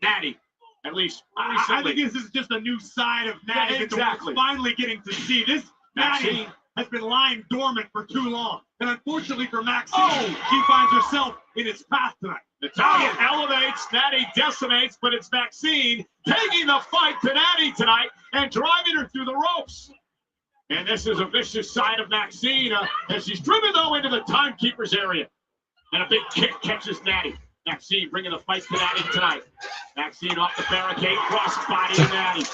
Natty. At least recently. I think this is just a new side of Natty. Yeah, exactly. That we're finally getting to see. This Natty has been lying dormant for too long. And unfortunately for Maxine, she finds herself in its path tonight. Natalya elevates, Natty decimates, but it's Maxine taking the fight to Natty tonight and driving her through the ropes. And this is a vicious side of Maxine as she's driven, though, into the timekeeper's area. And a big kick catches Natty. Maxine bringing the fight to Natty tonight. Maxine off the barricade, cross body to Natty.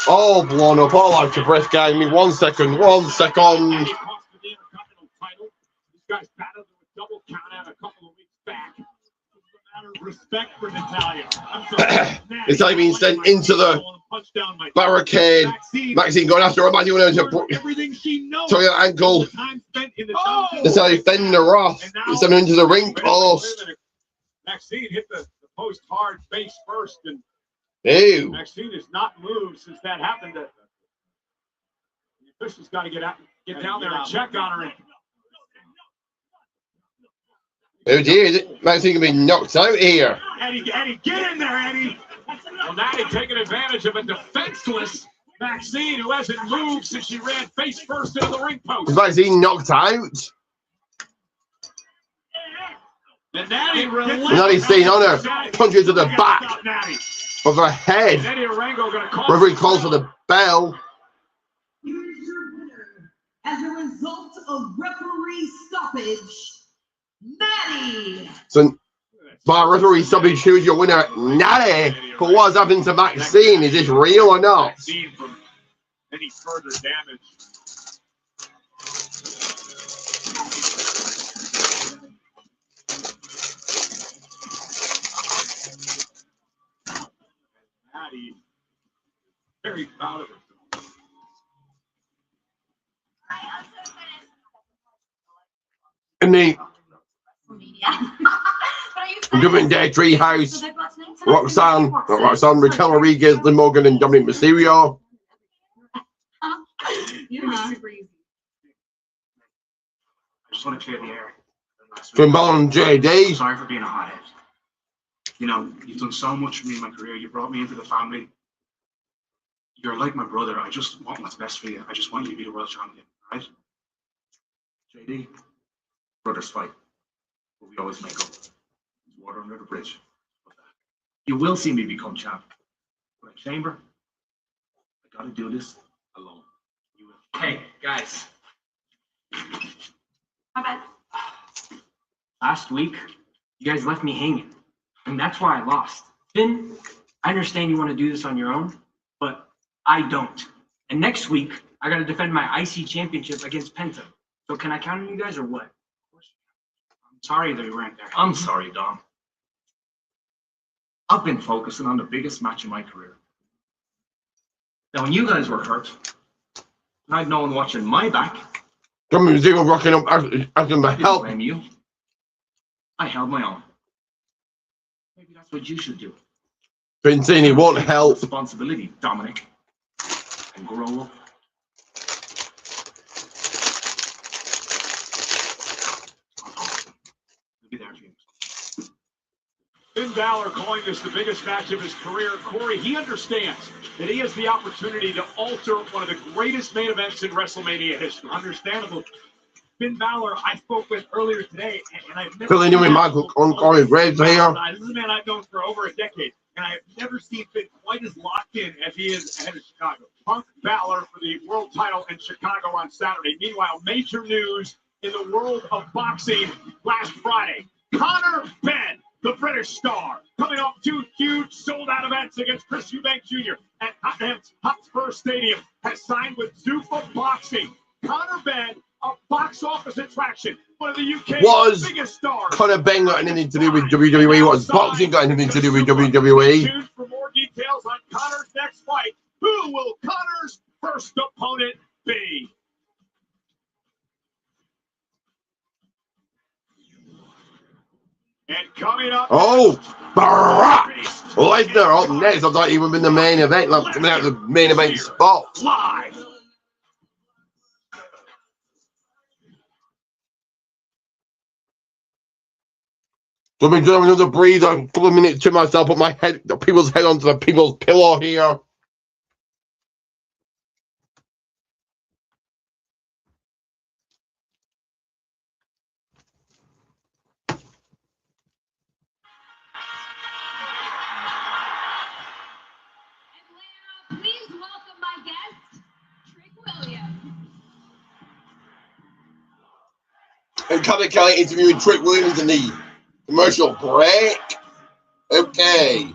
All blown up, all out of breath, guy. Me 1 second, 1 second. Natty cost the Intercontinental title. This guy's battled with double count out a couple of weeks back. It's a matter of respect for Natalya. I'm sorry. It's like being sent into the barricade. Maxine going after her. Imagine when everything she knows. To your ankle. That's how you fend her off. Send her into the ring post. Maxine hit the post hard face first, and Ew. Maxine has not moved since that happened. The officials got to get down there and check on her. Oh dear, Maxine can be knocked out here. Eddie, get in there, Eddie. Well, Natty taking advantage of a defenseless Maxine who hasn't moved since she ran face first into the ring post. Is Maxine knocked out? And Natty Natty's staying on her. Punches to the back of her head. Eddie Arango going to call. Referee calls for the bell. As a result of referee stoppage, Maddie. So, by referee stoppage, who's your winner? Natty. But what's happened to Maxine? Is this real or not? Maxine from any further damage. Maddie, very proud of herself. And the Judgment Day Treehouse, Roxanne, Raquel Rodriguez, Liv Morgan, and Dominic Mysterio. Yeah. I just want to clear the air. Finn Balor and JD. Sorry for being a hothead. You know, you've done so much for me in my career. You brought me into the family. You're like my brother. I just want what's best for you. I just want you to be the world champion, right? JD, brothers fight, but we always make up. There's water under the bridge. You will see me become champ. But at Chamber, I gotta do this alone. You will. Hey, guys. My bad. Last week, you guys left me hanging. And that's why I lost. Finn, I understand you want to do this on your own, but I don't. And next week, I got to defend my IC championship against Penta. So can I count on you guys or what? I'm sorry that you weren't there. I'm sorry, Dom. I've been focusing on the biggest match of my career. Now, when you guys were hurt, and I'd no one watching my back, Coming Zero rocking up, asking for I didn't help. blame you. I held my own. Maybe that's what you should do. Been saying he won't help. Responsibility, Dominic, and grow up. We'll be there, James. Finn Balor calling this the biggest match of his career. Corey, he understands that he has the opportunity to alter one of the greatest main events in WrestleMania history. Understandable. Finn Balor, I spoke with earlier today, and I've never Filling in with Michael on Corey Graves here. This is a man I've known for over a decade, and I've never seen Finn quite as locked in as he is ahead of Chicago. Punk Balor for the world title in Chicago on Saturday. Meanwhile, major news in the world of boxing last Friday. Conor Benn, the British star, coming off two huge sold-out events against Chris Eubank Jr. at Tottenham's Hotspur Stadium, has signed with Zuffa Boxing. Conor Benn, a box office attraction, one of the UK's biggest stars. Conor Benn got anything to do with WWE? Was boxing got anything to do with WWE? Tuned for more details on Conor's next fight. Who will Conor's first opponent be? And coming up. Oh, Brock Lesnar up next. I thought he would have been the main event, like coming out of the main event spot. Live. So I've been doing another breather, a couple of minutes to myself, put my head, the people's head onto the people's pillow here. Please welcome my guest, Trick Williams. And Conor Kelly interviewing Trick Williams in the commercial break. Okay.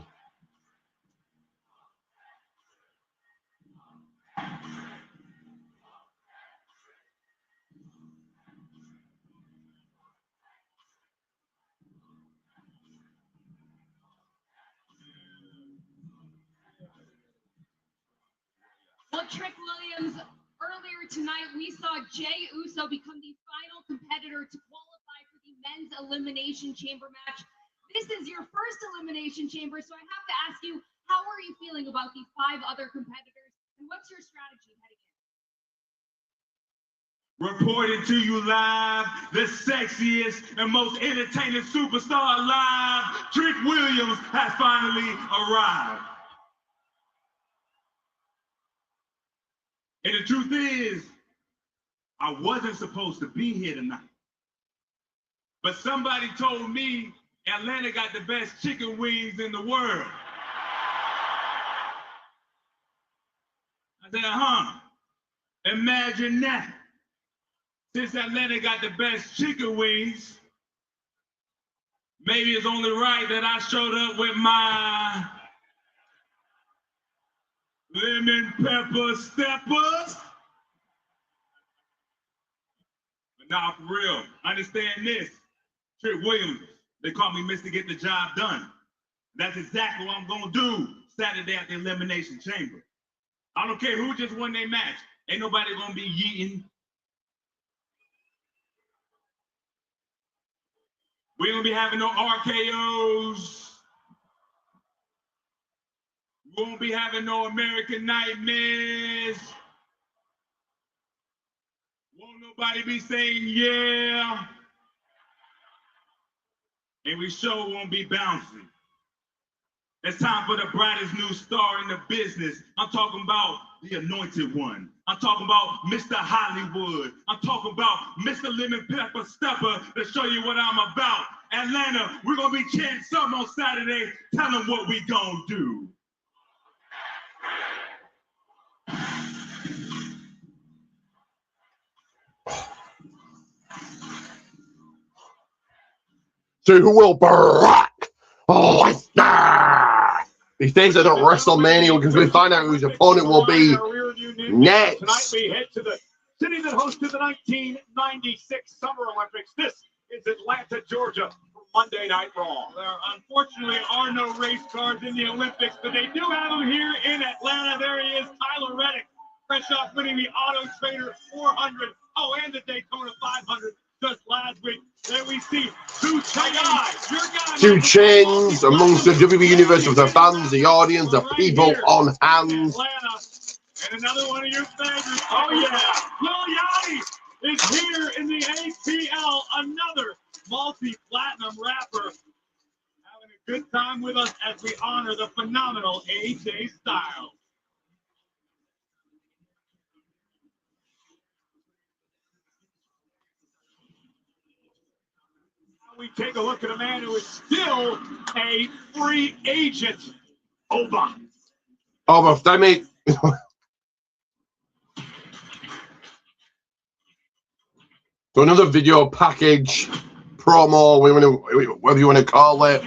Well, Trick Williams, earlier tonight we saw Jey Uso become the final competitor to qualify for the men's Elimination Chamber match. This is your first Elimination Chamber, so I have to ask you, how are you feeling about the 5 other competitors, and what's your strategy heading in? Reporting to you live, the sexiest and most entertaining superstar alive, Trick Williams has finally arrived. And the truth is, I wasn't supposed to be here tonight. But somebody told me Atlanta got the best chicken wings in the world. I said, imagine that. since Atlanta got the best chicken wings, maybe it's only right that I showed up with my lemon pepper steppers. But nah, for real, understand this. Trick Williams, they call me Mr. Get the Job Done. That's exactly what I'm gonna do Saturday at the Elimination Chamber. I don't care who just won their match. Ain't nobody gonna be yeeting. We ain't gonna be having no RKOs. We won't be having no American Nightmares. Won't nobody be saying yeah. And we sure won't be bouncing. It's time for the brightest new star in the business. I'm talking about the anointed one. I'm talking about Mr. Hollywood. I'm talking about Mr. Lemon Pepper Stepper to show you what I'm about. Atlanta, we're gonna be chanting something on Saturday. Tell them what we gonna do. So who will Brock Lesnar? He thinks at WrestleMania because we find out who his opponent will be next. Tonight we head to the city that hosted the 1996 Summer Olympics. This is Atlanta, Georgia, for Monday Night Raw. There unfortunately are no race cars in the Olympics, but they do have them here in Atlanta. There he is, Tyler Reddick, fresh off winning the Auto Trader 400, and the Daytona 500 just last week. There we see two guys, your guys. Two chains amongst the WWE Universe of the fans, the audience, the people on hand. Atlanta. And another one of your favorites. Oh, yeah. Lil Yachty is here in the ATL. Another multi-platinum rapper. Having a good time with us as we honor the phenomenal AJ Styles. We take a look at a man who is still a free agent. Over. Damn it. So another video package, promo, whatever you want to call it.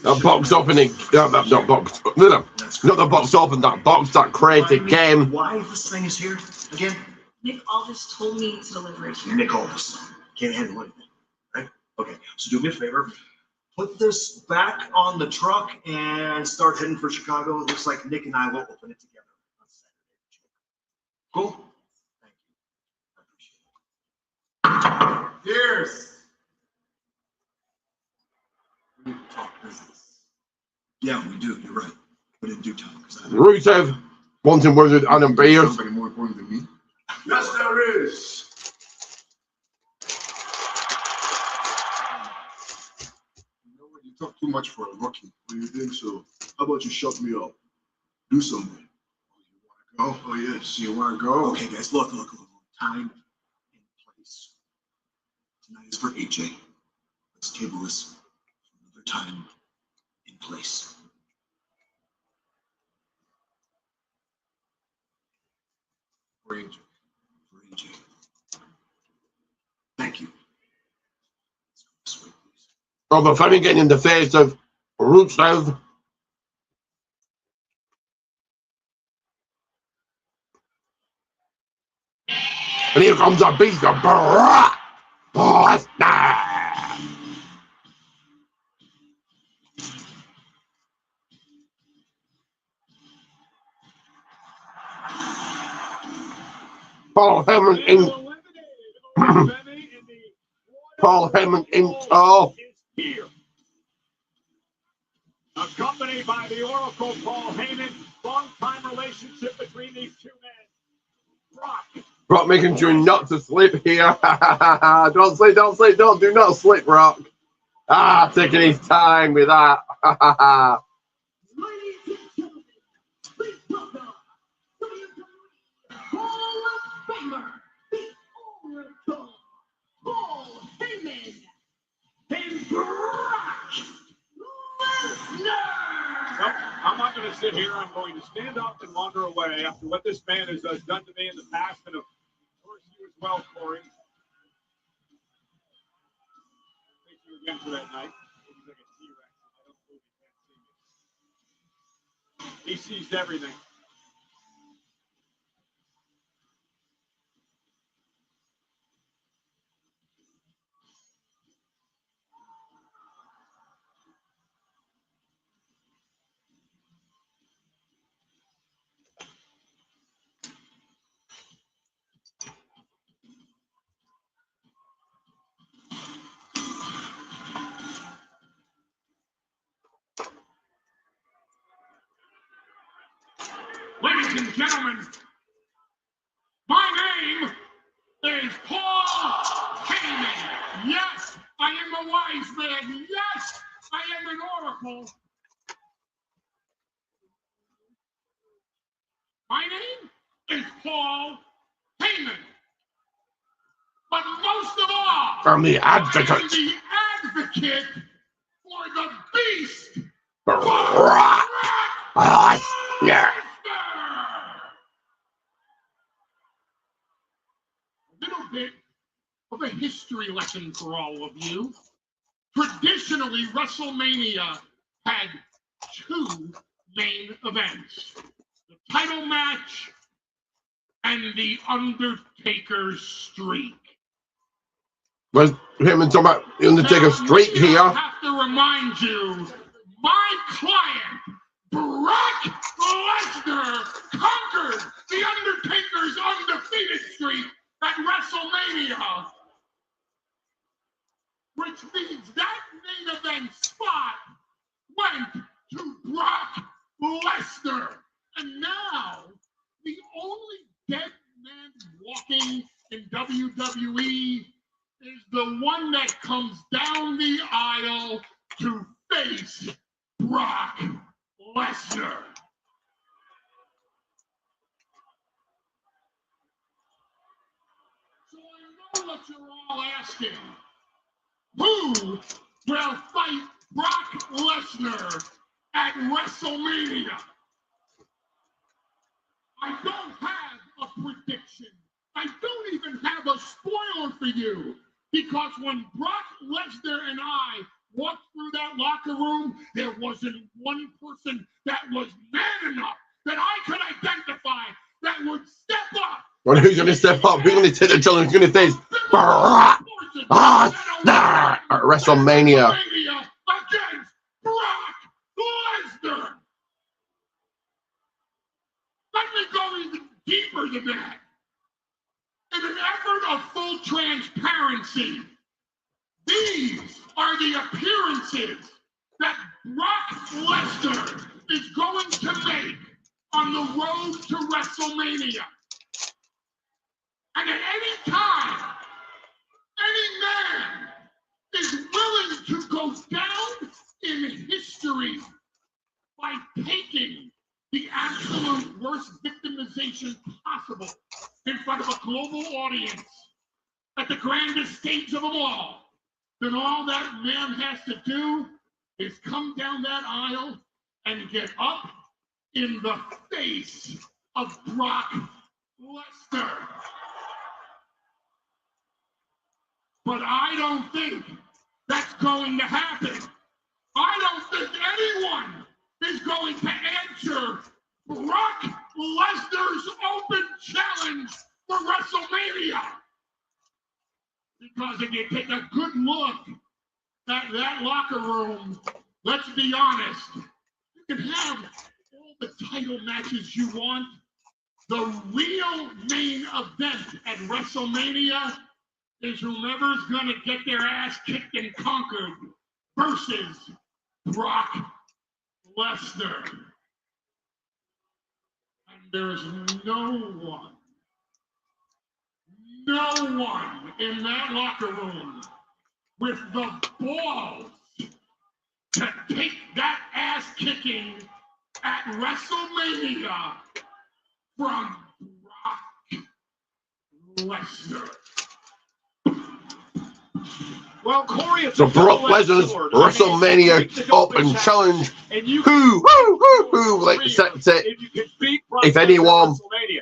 That box opening, not the box open, that box, that created game. Why this thing is here again? Nick Aldis told me to deliver it here. Nick Aldis can't handle anything, right? Okay, so do me a favor. Put this back on the truck and start heading for Chicago. It looks like Nick and I will open it together on Saturday. Cool? Thank you. I appreciate it. Cheers. We need to talk business. Yeah, we do. You're right. But in due time. Rusev wanting words with Adam Beard. Somebody more important than me. Yes, there is. You know what? You talk too much for a rookie. What do you think so? How about you shut me up? Do something. Oh, you want to go? Oh, yes. You want to go? Okay, guys, look. Time and place. Tonight is for AJ. Let's table this for another time and place. For AJ. For AJ. Thank you. Let's go this way, please. Robert Fleming getting in the face of Rusev. And here comes a beast of Brock Lesnar. Paul Heyman in Paul Heyman in Here. Accompanied by the Oracle Paul Heyman long-time relationship between these two men. Brock making sure not to slip here. Don't sleep, don't sleep, do not slip, Brock. Taking his time with that. Ladies and gentlemen, please welcome Hall of Famer, the Oracle, Paul Heyman, and Brock Lesnar. Nope, I'm not going to sit here. I'm going to stand up and wander away after what this man has done to me in the past, and of course you as well, Corey. Thank you again for that night. He's like a T-Rex. I don't believe he can't see me. He sees everything. Ladies and gentlemen, my name is Paul Heyman. Yes, I am a wise man. Yes, I am an oracle. My name is Paul Heyman. But most of all, I'm the I advocate. am the advocate for the beast. Brock Lesnar. A little bit of a history lesson for all of you. Traditionally, WrestleMania had two main events: the title match and the Undertaker's streak. Where's him and talking about the Undertaker streak now, here? I have to remind you, my client, Brock Lesnar, conquered the Undertaker's undefeated streak at WrestleMania, which means that main event spot went to Brock Lesnar. And now, the only dead man walking in WWE is the one that comes down the aisle to face Brock Lesnar. So I know what you're all asking. Who will fight Brock Lesnar at WrestleMania? I don't have a prediction. I don't even have a spoiler for you, because when Brock Lesnar and I walked through that locker room, there wasn't one person that was man enough that I could identify that would step up. Well, who's going to step up? Who's going to take the challenge? Who's going to face Brock Lesnar at WrestleMania? Against Brock Lesnar. Let me go even deeper than that. In an effort of full transparency, these are the appearances that Brock Lesnar is going to make on the road to WrestleMania. And at any time, any man is willing to go down in history by taking the absolute worst victimization possible in front of a global audience at the grandest stage of them all, then all that man has to do is come down that aisle and get up in the face of Brock Lesnar. But I don't think that's going to happen. I don't think anyone is going to answer Brock Lesnar's open challenge for WrestleMania. Because if you take a good look at that locker room, let's be honest, you can have all the title matches you want. The real main event at WrestleMania is whomever's gonna get their ass kicked and conquered versus Brock Lesnar. There's no one in that locker room with the balls to take that ass kicking at WrestleMania from Brock Lesnar. Well, Corey, it's So a Brock double-edged Lesnar's sword. WrestleMania Open Challenge. Who accepts it? If you can beat Brock If Lesnar anyone. at WrestleMania.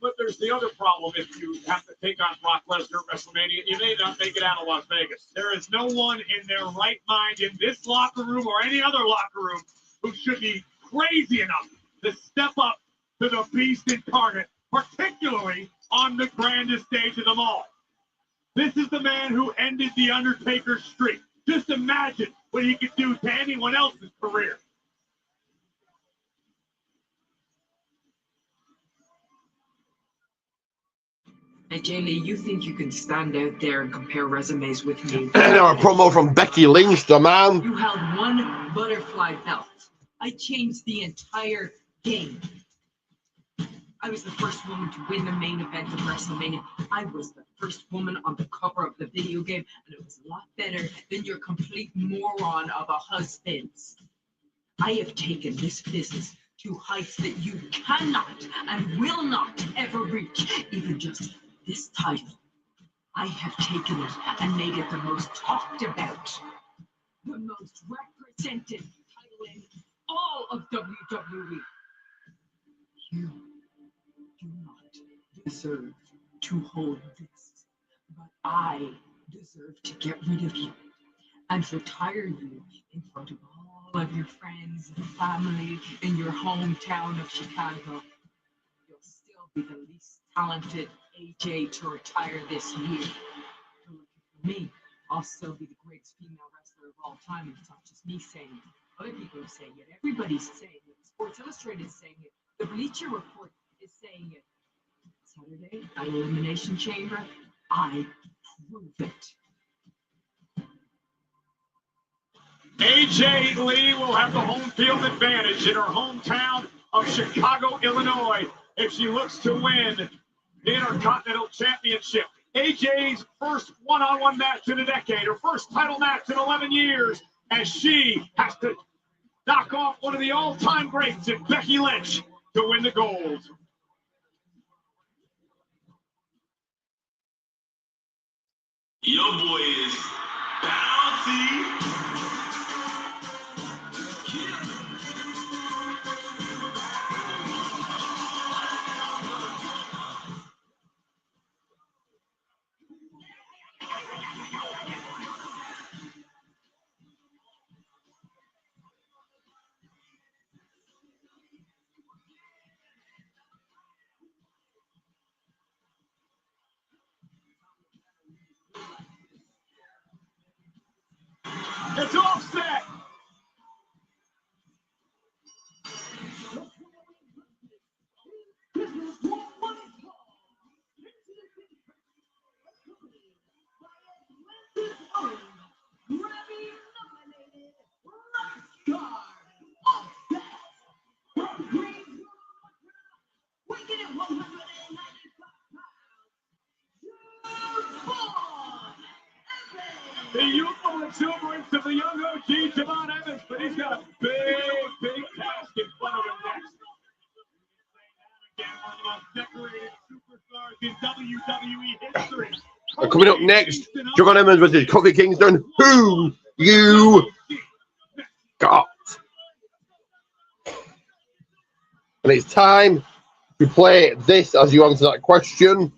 But there's the other problem. If you have to take on Brock Lesnar at WrestleMania, you may not make it out of Las Vegas. There is no one in their right mind in this locker room or any other locker room who should be crazy enough to step up to the beast incarnate, particularly on the grandest stage of them all. This is the man who ended The Undertaker's streak. Just imagine what he could do to anyone else's career. Hey, Jamie, you think you can stand out there and compare resumes with me? And our promo from Becky Lynch, the man. You held one butterfly belt. I changed the entire game. I was the first woman to win the main event of WrestleMania. I was the first woman on the cover of the video game, and it was a lot better than your complete moron of a husband. I have taken this business to heights that you cannot and will not ever reach, even just this title. I have taken it and made it the most talked about, the most represented title in all of WWE. You do not deserve to hold this, but I deserve to get rid of you and retire you in front of all of your friends and family in your hometown of Chicago. You'll still be the least talented AJ to retire this year. For me, I'll still be the greatest female wrestler of all time, and it's not just me saying it. Other people are saying it. Everybody's saying it. Sports Illustrated is saying it. The Bleacher Report is saying it. Saturday at Elimination Chamber, I prove it. AJ Lee will have the home field advantage in her hometown of Chicago, Illinois, if she looks to win the Intercontinental Championship. AJ's first one-on-one match in a decade, her first title match in 11 years, as she has to knock off one of the all-time greats in Becky Lynch to win the gold. Your boy is bouncy. It's offset. The youthful exuberance of the young OG, Javon Evans, but he's got a big task in front of him next. Again, one of the most decorated superstars in WWE history. Coming up next, Javon Evans versus Kofi Kingston. Who you got? And it's time to play this as you answer that question.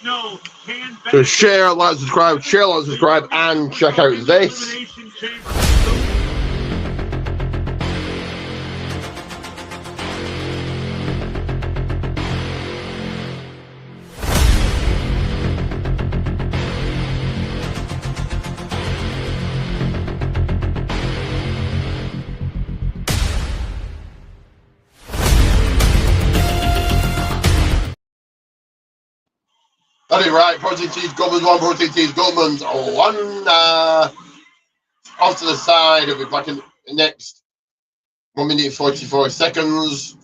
no can So share, like, subscribe, and check out this. Elimination Chamber. That is right. Protein Tees, Goldman's 1, Protein Tees, Goldman's 1. Off to the side. I'll be back in the next 1 minute 44 seconds.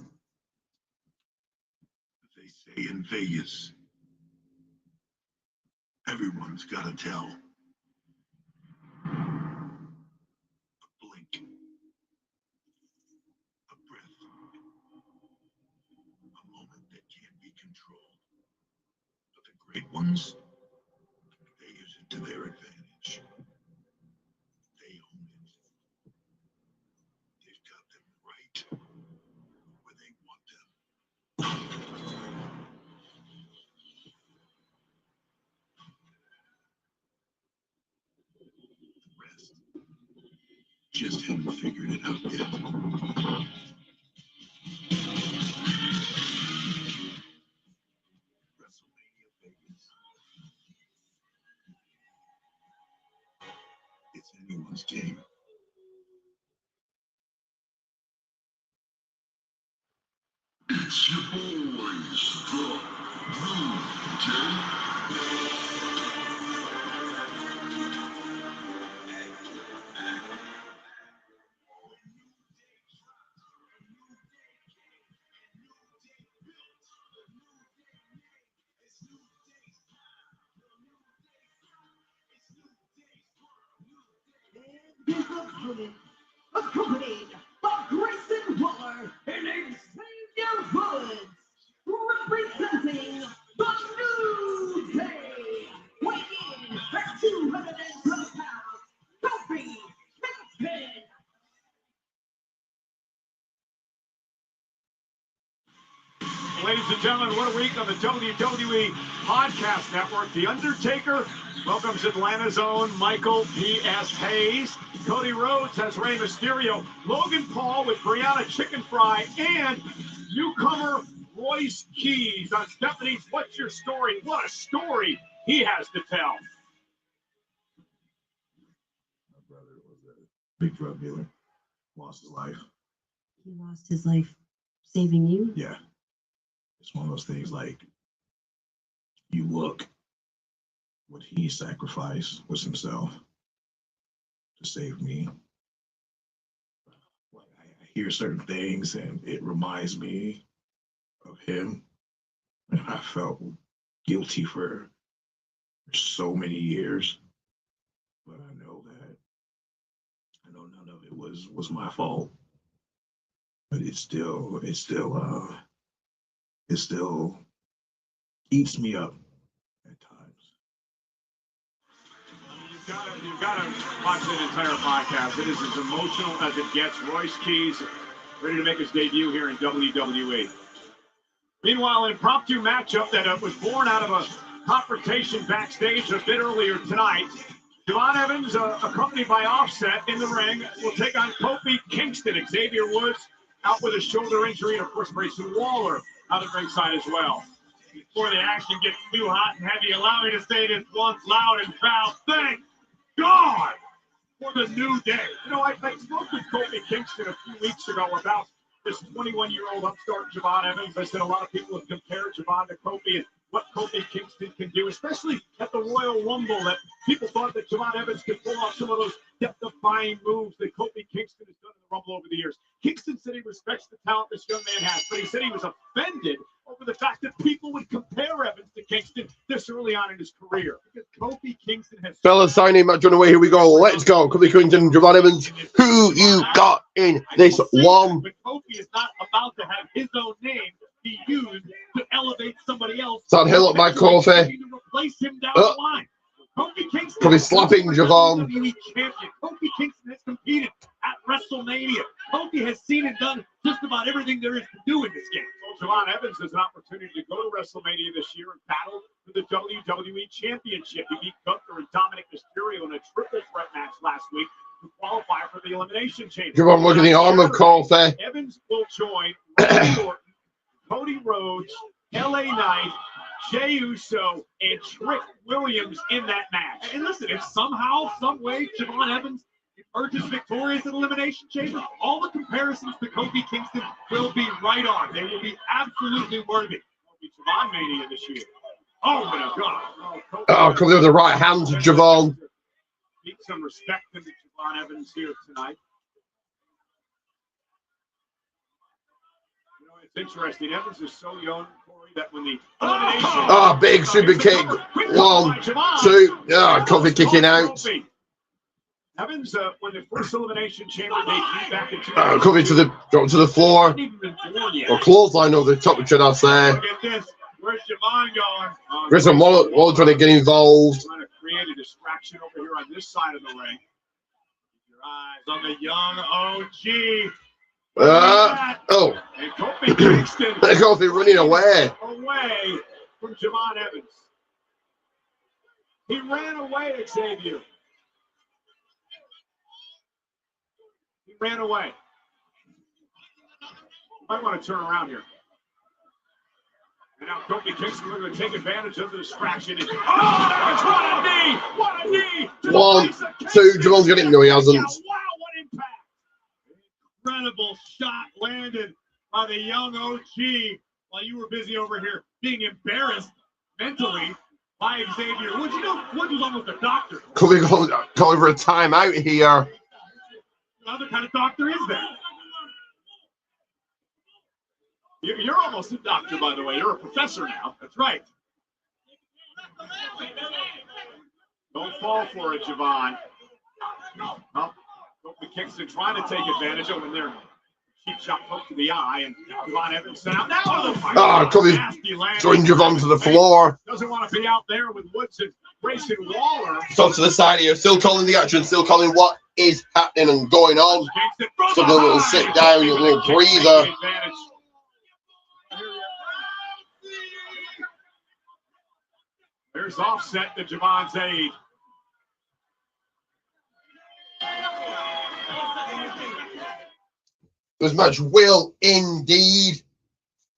They say in Vegas, everyone's got to tell. A blink, a breath, a moment that can't be controlled. But the great ones, they use it to their advantage. They own it. They've got them right where they want them. The rest just haven't figured it out yet. WrestleMania Vegas. It's anyone's game. It's your boys from Blue Jay. His opponent, accompanied by Grayson Waller and Xavier Woods, representing the New Day, weighing in at 212 pounds, Kofi Kingston. Ladies and gentlemen, what a week on the WWE Podcast Network. The Undertaker welcomes Atlanta's own Michael P.S. Hayes. Cody Rhodes has Rey Mysterio. Logan Paul with Brianna Chicken Fry. And newcomer Royce Keys on Stephanie's What's Your Story? What a story he has to tell. My brother was a big drug dealer. Lost his life. He lost his life saving you? Yeah. It's one of those things like you look, what he sacrificed was himself to save me. Like I hear certain things and it reminds me of him. And I felt guilty for so many years. But I know none of it was my fault. But it still eats me up at times. You've got to watch that entire podcast. It is as emotional as it gets. Royce Keys ready to make his debut here in WWE. Meanwhile, an impromptu matchup that was born out of a confrontation backstage a bit earlier tonight. Javon Evans, accompanied by Offset in the ring, will take on Kofi Kingston. Xavier Woods out with a shoulder injury, and of course Grayson Waller out at ringside as well. Before the action gets too hot and heavy, allow me to say this once loud and proud. Thank God for the New Day. You know, I spoke with Kofi Kingston a few weeks ago about this 21-year-old upstart Javon Evans. I said a lot of people have compared Javon to Kofi and what Kofi Kingston can do, especially at the Royal Rumble, that people thought that Javon Evans could pull off some of those death-defying moves that Kofi Kingston has done in the Rumble over the years. Kingston said he respects the talent this young man has, but he said he was offended over the fact that people would compare Evans to Kingston this early on in his career. Because Kofi Kingston has... Fellas, signing match on the way. Here we go. Let's go. Kofi Kingston, Javon Evans. Who you got in this one? But Kofi is not about to have his own name be used to elevate somebody else. Sad hill up by Kofi. Replace him down the line. Kofi Kingston, Probably slapping Javon. WWE champion. Kofi Kingston has competed at WrestleMania. Kofi has seen and done just about everything there is to do in this game. Javon Evans has an opportunity to go to WrestleMania this year and battle for the WWE Championship. He beat Gunther and Dominic Mysterio in a triple threat match last week to qualify for the Elimination Chamber. Give on, look at the arm of Kofi. Evans will join Randy Orton, Cody Rhodes, LA Knight, Jey Uso, and Trick Williams in that match. And listen, if somehow, some way, Javon Evans emerges victorious in Elimination Chamber, all the comparisons to Kofi Kingston will be right on. They will be absolutely worthy. It will be Javon Mania this year. Oh my God! Oh, coming with the right hand to Javon. Need some respect into Javon Evans here tonight. You know, it's interesting. Evans is so young, Corey, that when the elimination Big super kick. 1, 2. Kofi kicking out. Evans, when the first Elimination Chamber debuted back in Kofi to the drop to the floor. Or clothesline over the top, should I say? Look at this. Where's Javon going? Grayson Waller trying to get involved. Trying to create a distraction over here on this side of the ring. Keep your eyes on the young OG. And Kofi Kingston. Kofi running away. Away from Javon Evans. He ran away, Xavier. He ran away. Might want to turn around here. And now Kofi Kingston looking to take advantage of the distraction. What a knee! What a knee! 1, 2. Javon's got it. No, he hasn't. Wow, what impact! Incredible shot landed by the young OG while you were busy over here being embarrassed mentally by Xavier Woods. You know, Woods was almost a doctor. Kofi calling for a timeout here. What other kind of doctor is that? You're almost a doctor, by the way. You're a professor now. That's right. Don't fall for it, Javon. Oh, Kofi Kingston trying to take advantage of when they're cheap shot poke to the eye, and Javon Evans sent out. Now Kofi throwing Javon to the floor. Doesn't want to be out there with Woods and Grayson Waller. So to the side here, still calling the action, still calling what is happening and going on. So the little sit down, your little breather. There's Offset to Javon's aid. This match will indeed,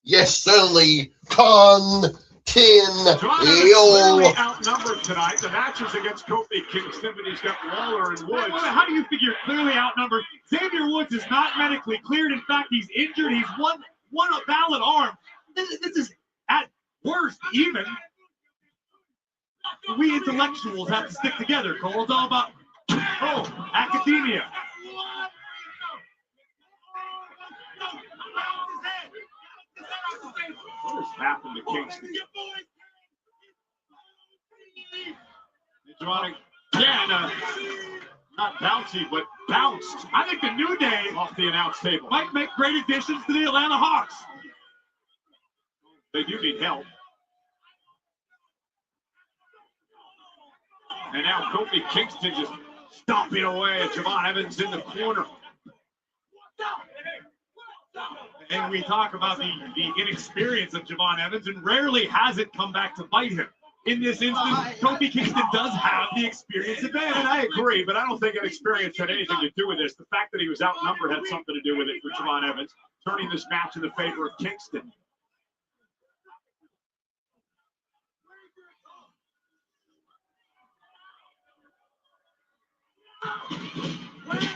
yes, certainly, continue. Clearly outnumbered tonight. The match is against Kofi Kingston, but he's got Waller and Woods. How do you figure clearly outnumbered? Xavier Woods is not medically cleared. In fact, he's injured. He's won a valid arm. This is at worst even. We intellectuals have to stick together, Cole. It's all about academia. What has happened to Kingston? Javon again, not bouncy, but bounced. I think the New Day off the announce table might make great additions to the Atlanta Hawks. They do need help. And now Kofi Kingston just stomping away at Javon Evans in the corner. And we talk about the inexperience of Javon Evans, and rarely has it come back to bite him. In this instance, Kofi Kingston does have the experience advantage. And I agree, but I don't think an experience had anything to do with this. The fact that he was outnumbered had something to do with it for Javon Evans, turning this match in the favor of Kingston.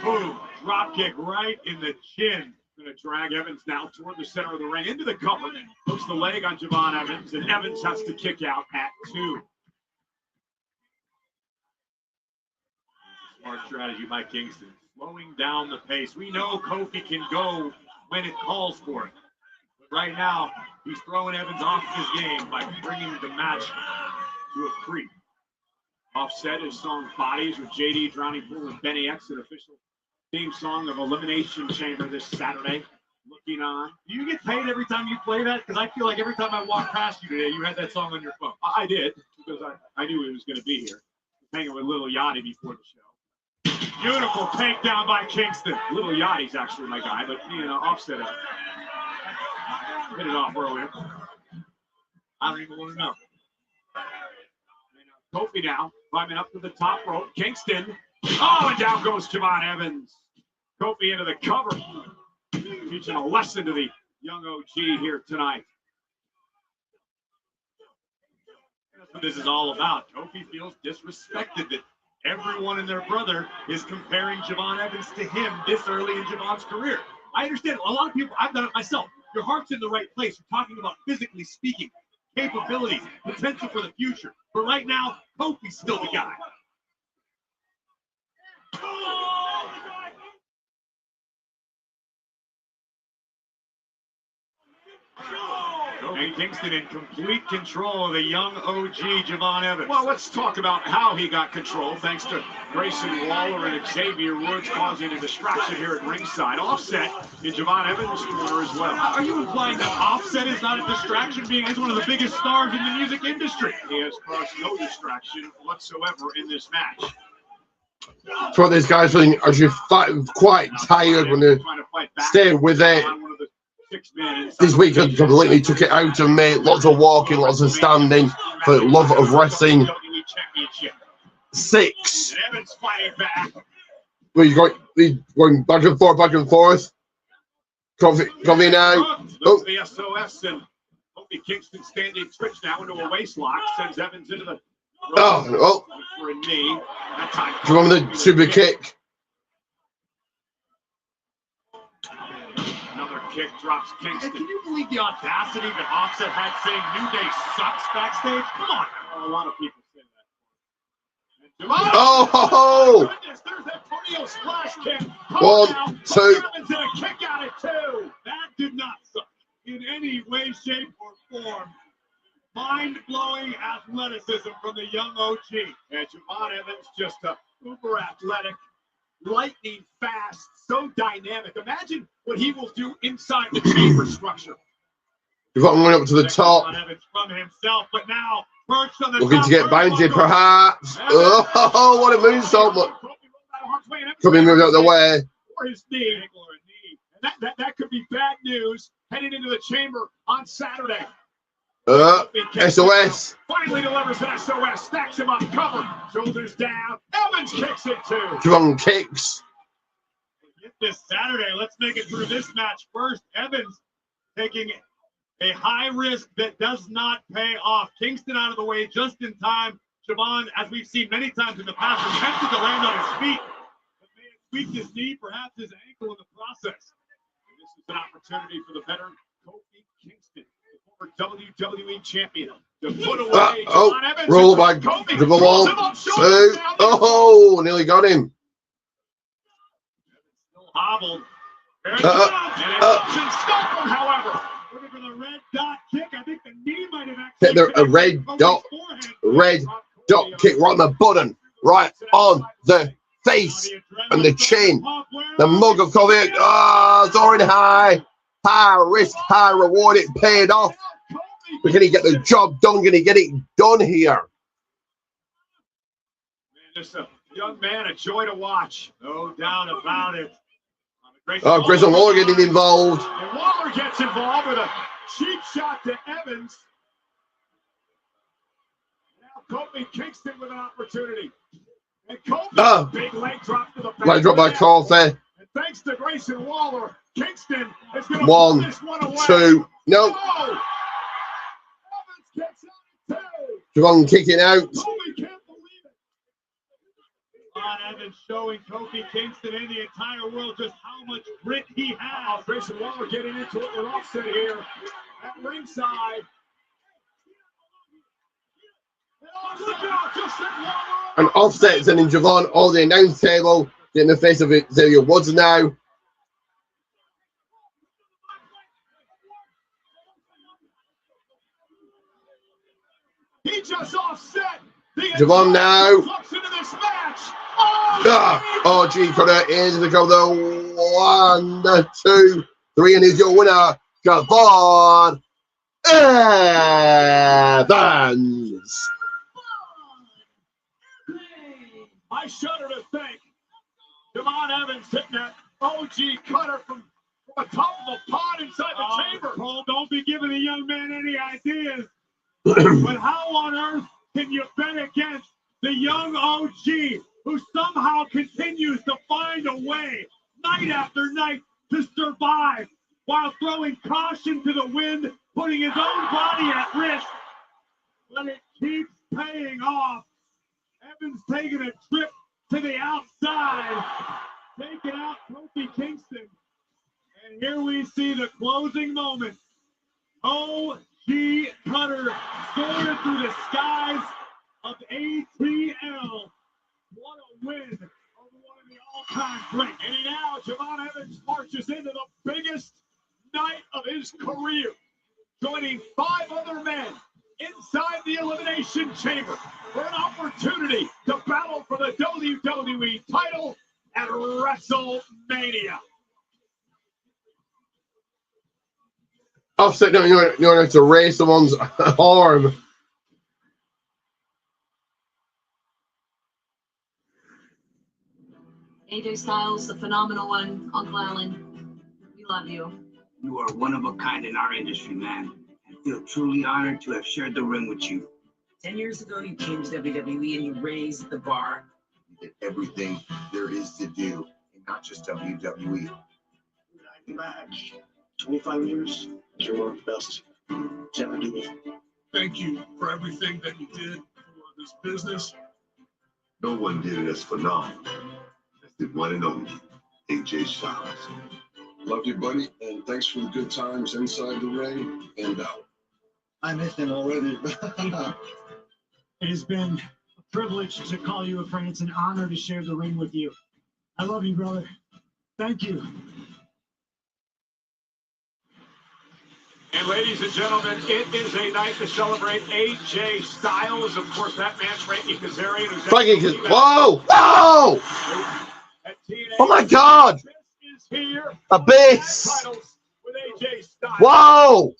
Boom, drop kick right in the chin. Going to drag Evans now toward the center of the ring into the cover. Hooks the leg on Javon Evans, and Evans has to kick out at 2. Smart strategy by Kingston, slowing down the pace. We know Kofi can go when it calls for it. But right now, he's throwing Evans off his game by bringing the match to a creep. Offset his song Bodies with JD, Drowning Pool, and Benny X, an official theme song of Elimination Chamber this Saturday. Looking on. Do you get paid every time you play that? Because I feel like every time I walked past you today, you had that song on your phone. I did, because I knew he was going to be here. Hanging with Little Yachty before the show. Beautiful takedown by Kingston. Little Yachty's actually my guy, but, Offset it. Hit it off earlier. I don't even want to know. Kofi now climbing up to the top rope. Kingston. Oh, and down goes Javon Evans. Kofi into the cover. Teaching a lesson to the young OG here tonight. That's what this is all about. Kofi feels disrespected that everyone and their brother is comparing Javon Evans to him this early in Javon's career. I understand. A lot of people, I've done it myself. Your heart's in the right place. You're talking about physically speaking, capabilities, potential for the future. But right now, Kofi's still the guy. And Kingston in complete control of the young OG Javon Evans. Well, let's talk about how he got control, thanks to Grayson Waller and Xavier Woods causing a distraction here at ringside. Offset in Javon Evans' corner as well. Are you implying that Offset is not a distraction, being he's one of the biggest stars in the music industry? He has caused no distraction whatsoever in this match. That's what these guys are actually quite tired when they stay with it. This weekend completely took it out of me. Lots of walking, lots of standing for the love of wrestling. 6. Well, you're going back and forth. Coffee now. Oh. The SOS and Kofi Kingston standing switch now into a waist lock. Sends Evans into the for a knee. That time. Come on, the super kick. Kick drops Kingston. Can you believe the audacity that Offset had saying New Day sucks backstage? Come on. A lot of people say that. Oh! Goodness, there's that tornado splash kick. 1, 2. Evans and a kick out at 2. That did not suck in any way, shape, or form. Mind-blowing athleticism from the young OG. And Javon Evans just uber athletic. Lightning fast, so dynamic. Imagine what he will do inside the chamber structure. You've got one up to the top. From himself, but now perched on the looking to get bounded, perhaps. Oh, what a moonsault! Coming moved out of the way. Or his knee. And that could be bad news heading into the chamber on Saturday. SOS. Finally delivers an SOS, stacks him up, cover, shoulders down. Evans kicks it too. Javon kicks. Get this Saturday. Let's make it through this match first. Evans taking a high risk that does not pay off. Kingston out of the way just in time. Javon, as we've seen many times in the past, attempted to land on his feet, but may have tweaked his knee, perhaps his ankle in the process. And this is an opportunity for the veteran Kofi Kingston, the former WWE champion, to put away Javon Evans. Roll back, dribble ball. 2. Oh, nearly got him. Still hobbled. And it doesn't stop him, however. Looking for the red dot kick. I think the knee might have actually hit a red dot kick right on the button, right on the face and the chin. The mug of Kofi. Soaring high. High risk, high reward. It paid off. But can he get the job done? Can he get it done here? Man, just a young man, a joy to watch. No doubt about it. Grayson Waller getting involved. And Waller gets involved with a cheap shot to Evans. Now Kofi Kingston with an opportunity. And Kofi, big leg drop to the back. Leg drop by Kofi. And thanks to Grayson Waller, Kingston is going to put this one away. 2. No. Oh! Evans gets out at 2. Javon kicking out. Kofi can't believe it. Evans showing Kofi Kingston and the entire world just how much grit he has. Grayson Waller getting into it with Offset here at ringside. And Offset sending Javon on the announce table, getting the face of it. Xavier Woods now. He just offset. Javon now. Into this match. OG Cutter is the go. 1, 2, 3, and he's your winner, Javon Evans. I shudder to think Javon Evans hitting that OG Cutter from from the top of a pod inside the chamber. Cole, don't be giving the young man any ideas. But how on earth can you bet against the young OG who somehow continues to find a way night after night to survive while throwing caution to the wind, putting his own body at risk? But it keeps paying off. Evans taking a trip to the outside, taking out Kofi Kingston. And here we see the closing moment. O.G. Cutter soared through the skies of ATL. What a win over one of the all-time greats. And now Javon Evans marches into the biggest night of his career, joining 5 other men inside the Elimination Chamber for an opportunity to battle for the WWE title at WrestleMania. Offset, you know, to raise someone's arm. AJ Styles, the phenomenal one, Uncle Alan, we love you. You are one of a kind in our industry, man. I feel truly honored to have shared the ring with you. 10 years ago, you came to WWE and you raised the bar. You did everything there is to do, and not just WWE. Match. 25 years. You're one of the best to ever do it. Thank you for everything that you did for this business. No one did it as phenomenal as the one and only AJ Styles. Love you, buddy, and thanks for the good times inside the ring and out. I missed him already. It has been a privilege to call you a friend. It's an honor to share the ring with you. I love you, brother. Thank you. And ladies and gentlemen, it is a night to celebrate AJ Styles. Of course, that man, Frankie Kazarian, who's Whoa! Whoa! Oh my God! is here. Abyss! With AJ Styles. Whoa!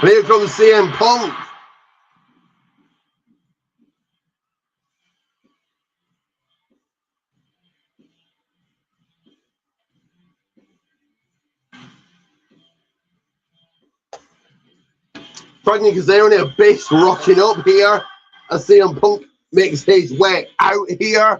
And here comes CM Punk. Frankie Kazarian, Abyss rocking up here as CM Punk makes his way out here.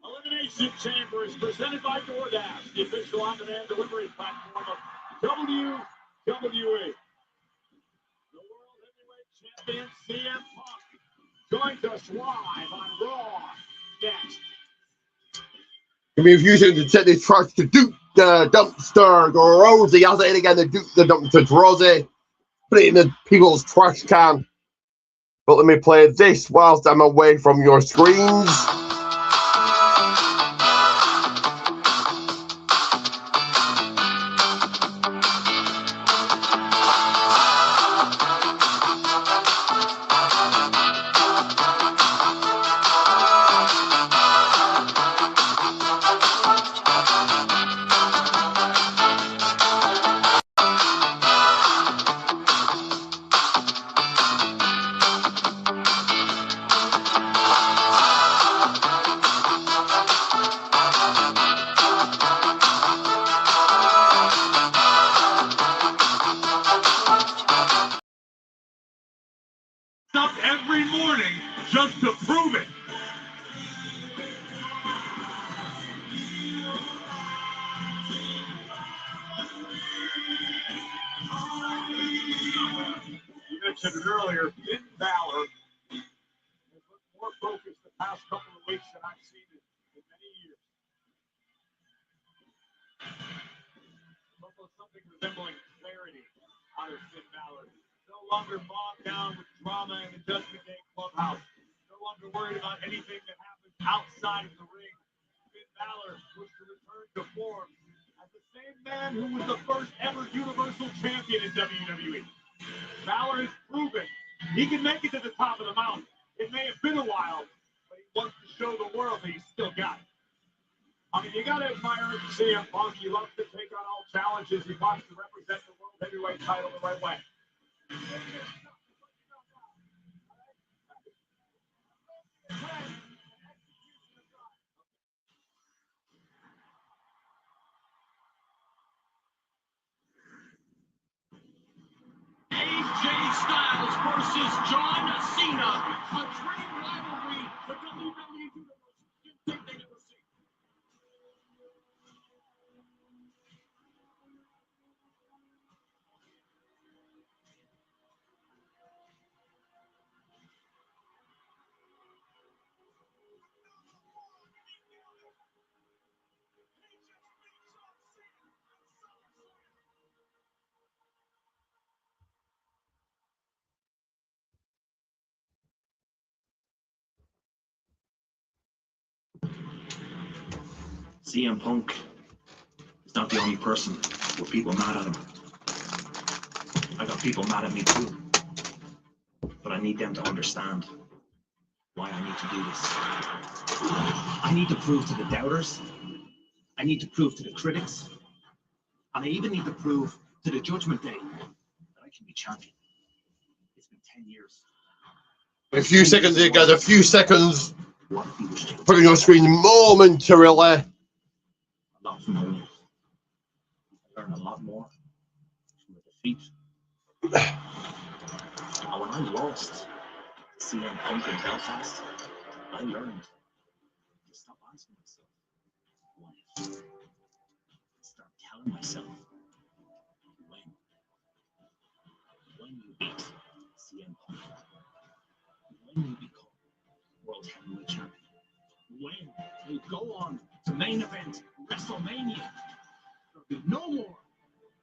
Elimination Chamber is presented by DoorDash, the official on-demand delivery platform of WWE. The World Heavyweight Champion CM Punk joins us live on Raw next. Can be refusing to take this trash to Duke the dumpster. Rosie has it again, the Duke the dumpster. Rosie, put it in the people's trash can. But let me play this whilst I'm away from your screens. it earlier, Finn Balor has looked more focused the past couple of weeks than I've seen in many years. Almost something resembling clarity out of Finn Balor. No longer bogged down with drama in the Judgment Day clubhouse. No longer worried about anything that happens outside of the ring. Finn Balor was to return to form as the same man who was the first ever Universal Champion in WWE. Balor has proven he can make it to the top of the mountain. It may have been a while, but he wants to show the world that he's still got it. I mean, you got to admire CM Punk. He loves to take on all challenges. He wants to represent the World Heavyweight title the right way. AJ Styles versus John Cena. A dream rivalry the WWE Universe didn't think they'd ever see. CM Punk is not the only person with people mad at him. I got people mad at me too. But I need them to understand why I need to do this. I need to prove to the doubters, I need to prove to the critics, and I even need to prove to the Judgment Day that I can be champion. It's been 10 years. A few seconds here, guys. A few seconds. Put on your screen momentarily. A lot from home. I learned a lot more from the defeat. And when I lost CM Punk in Belfast, I learned to stop asking myself, what if? Start telling myself, when? When you beat CM Punk? When you become World Heavyweight Champion? When you go on to main event WrestleMania? There'll be no more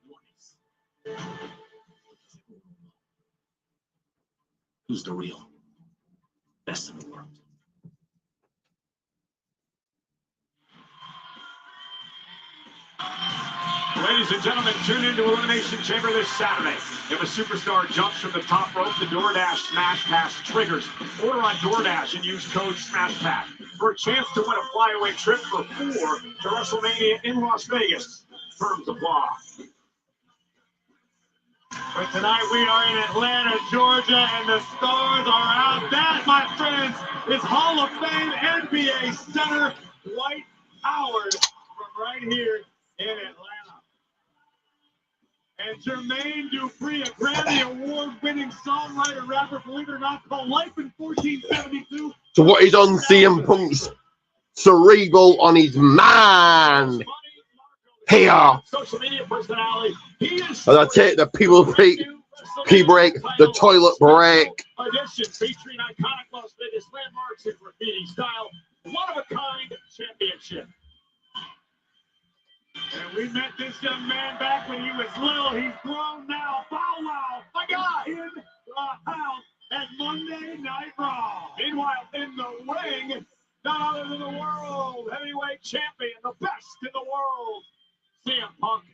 what ifs. Who's the real best in the world? Ladies and gentlemen, tune into Elimination Chamber this Saturday. If a superstar jumps from the top rope, the DoorDash Smash Pass triggers. Order on DoorDash and use code SMASHPASS for a chance to win a flyaway trip for 4 to WrestleMania in Las Vegas. Terms apply. But tonight we are in Atlanta, Georgia, and the stars are out. That, my friends, is Hall of Fame NBA center Dwight Howard from right here in Atlanta. And Jermaine Dupri, a Grammy Award-winning songwriter, rapper, believe it or not, called Life in 1472. So what is on CM Punk's cerebral on his man? Here. Social media personality. And I take the people pee break, the toilet break. Edition featuring iconic Las Vegas landmarks and graffiti style. One-of-a-kind championship. And we met this young man back when he was little. He's grown now. Bow Wow, my guy, in the house at Monday Night Raw. Meanwhile, in the ring, none other than the world heavyweight champion, the best in the world, CM Punk.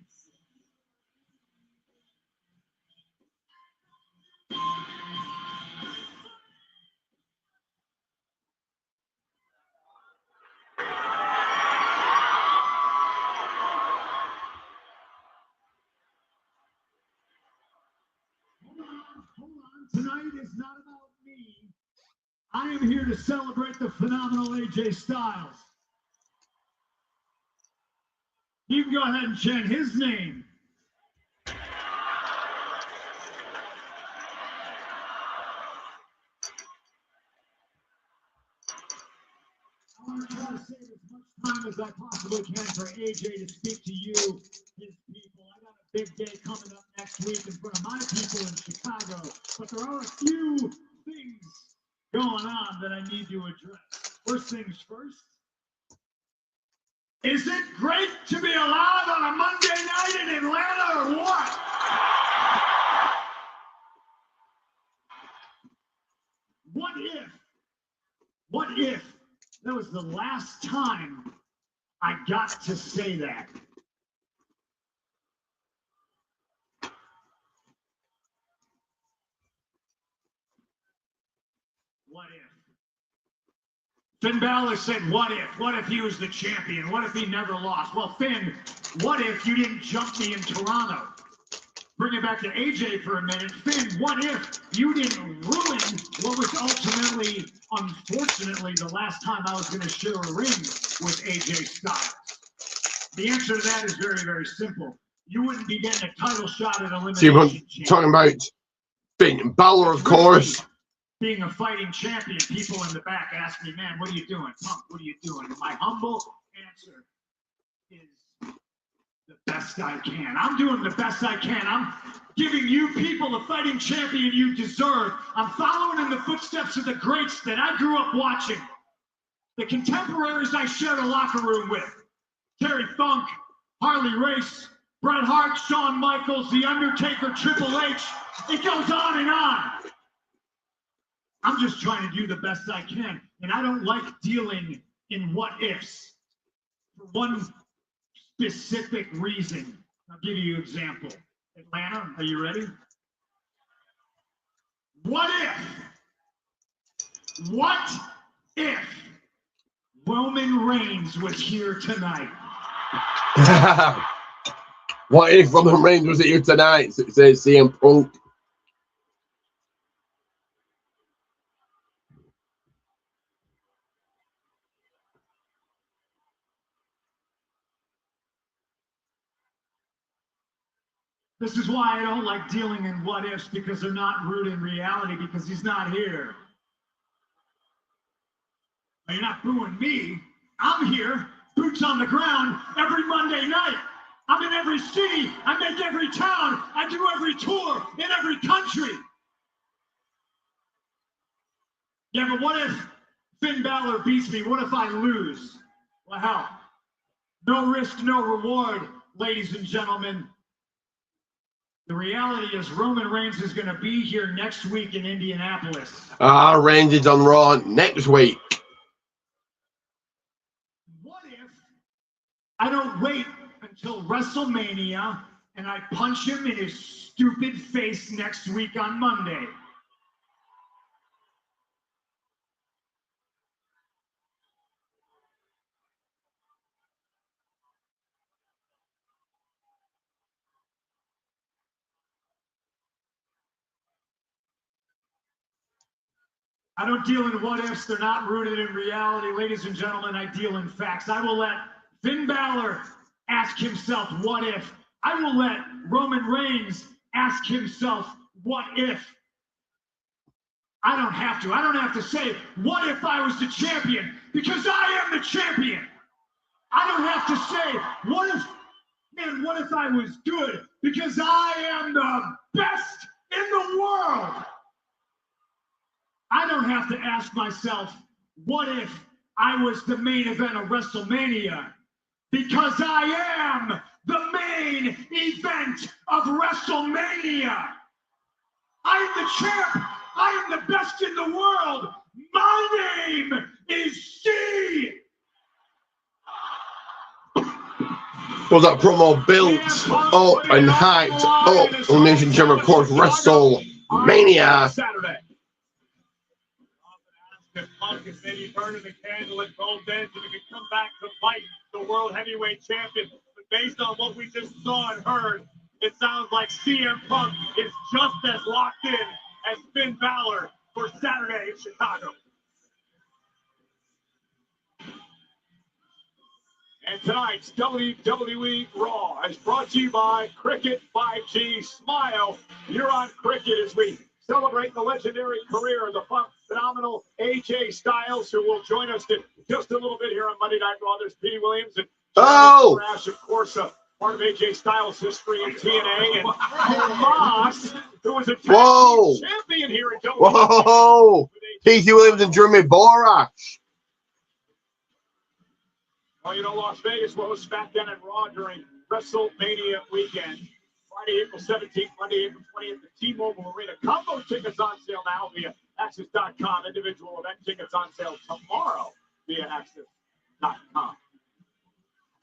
Tonight is not about me. I am here to celebrate the phenomenal AJ Styles. You can go ahead and chant his name. I want to try to save as much time as I possibly can for AJ to speak to you, his people. I got a big day coming up next week in front of my people in Chicago. But there are a few things going on that I need to address. First things first. Is it great to be alive on a Monday night in Atlanta or what? What if that was the last time I got to say that? What if? Finn Balor said, what if? What if he was the champion? What if he never lost? Well, Finn, what if you didn't jump me in Toronto? Bring it back to AJ for a minute. Finn, what if you didn't ruin what was ultimately, unfortunately, the last time I was going to share a ring with AJ Styles? The answer to that is very, very simple. You wouldn't be getting a title shot at Elimination. See, talking about Finn Balor, of course. Being a fighting champion, people in the back ask me, man, what are you doing? Punk, what are you doing? And my humble answer is the best I can. I'm doing the best I can. I'm giving you people the fighting champion you deserve. I'm following in the footsteps of the greats that I grew up watching. The contemporaries I shared a locker room with. Terry Funk, Harley Race, Bret Hart, Shawn Michaels, The Undertaker, Triple H. It goes on and on. I'm just trying to do the best I can. And I don't like dealing in what ifs for one specific reason. I'll give you an example. Atlanta, are you ready? What if Roman Reigns was here tonight? What if Roman Reigns was here tonight? It says CM Punk. This is why I don't like dealing in what ifs, because they're not rooted in reality, because he's not here. You're not booing me. I'm here, boots on the ground, every Monday night. I'm in every city. I make every town. I do every tour in every country. Yeah, but what if Finn Balor beats me? What if I lose? Well, hell, no risk, no reward, ladies and gentlemen. The reality is Roman Reigns is going to be here next week in Indianapolis. Reigns is on Raw next week. What if I don't wait until WrestleMania and I punch him in his stupid face next week on Monday? I don't deal in what ifs. They're not rooted in reality. Ladies and gentlemen, I deal in facts. I will let Finn Balor ask himself, what if? I will let Roman Reigns ask himself, what if? I don't have to. I don't have to say, what if I was the champion? Because I am the champion. I don't have to say, what if I was good? Because I am the best in the world. I don't have to ask myself, what if I was the main event of WrestleMania? Because I am the main event of WrestleMania. I am the champ. I am the best in the world. My name is C. Was that promo built up and hyped up? Elimination Chamber, of course, WrestleMania. Saturday. Punk is maybe burning the candle at both ends and he can come back to fight the World Heavyweight Champion. But based on what we just saw and heard, it sounds like CM Punk is just as locked in as Finn Balor for Saturday in Chicago. And tonight's WWE Raw is brought to you by Cricket 5G Smile. You're on Cricket as we celebrate the legendary career of the phenomenal AJ Styles, who will join us in just a little bit here on Monday Night Raw. There's Petey Williams and Crash, of course, part of AJ Styles' history in TNA, and Moss, who was a tag Whoa. team champion here in WWE. Whoa! P.T. Williams and Jeremy Borash. Well, you know, Las Vegas will host SmackDown and Raw during WrestleMania weekend. Friday, April 17th, Monday, April 20th, the T-Mobile Arena. Combo tickets on sale now via Access.com. Individual event tickets on sale tomorrow via Access.com.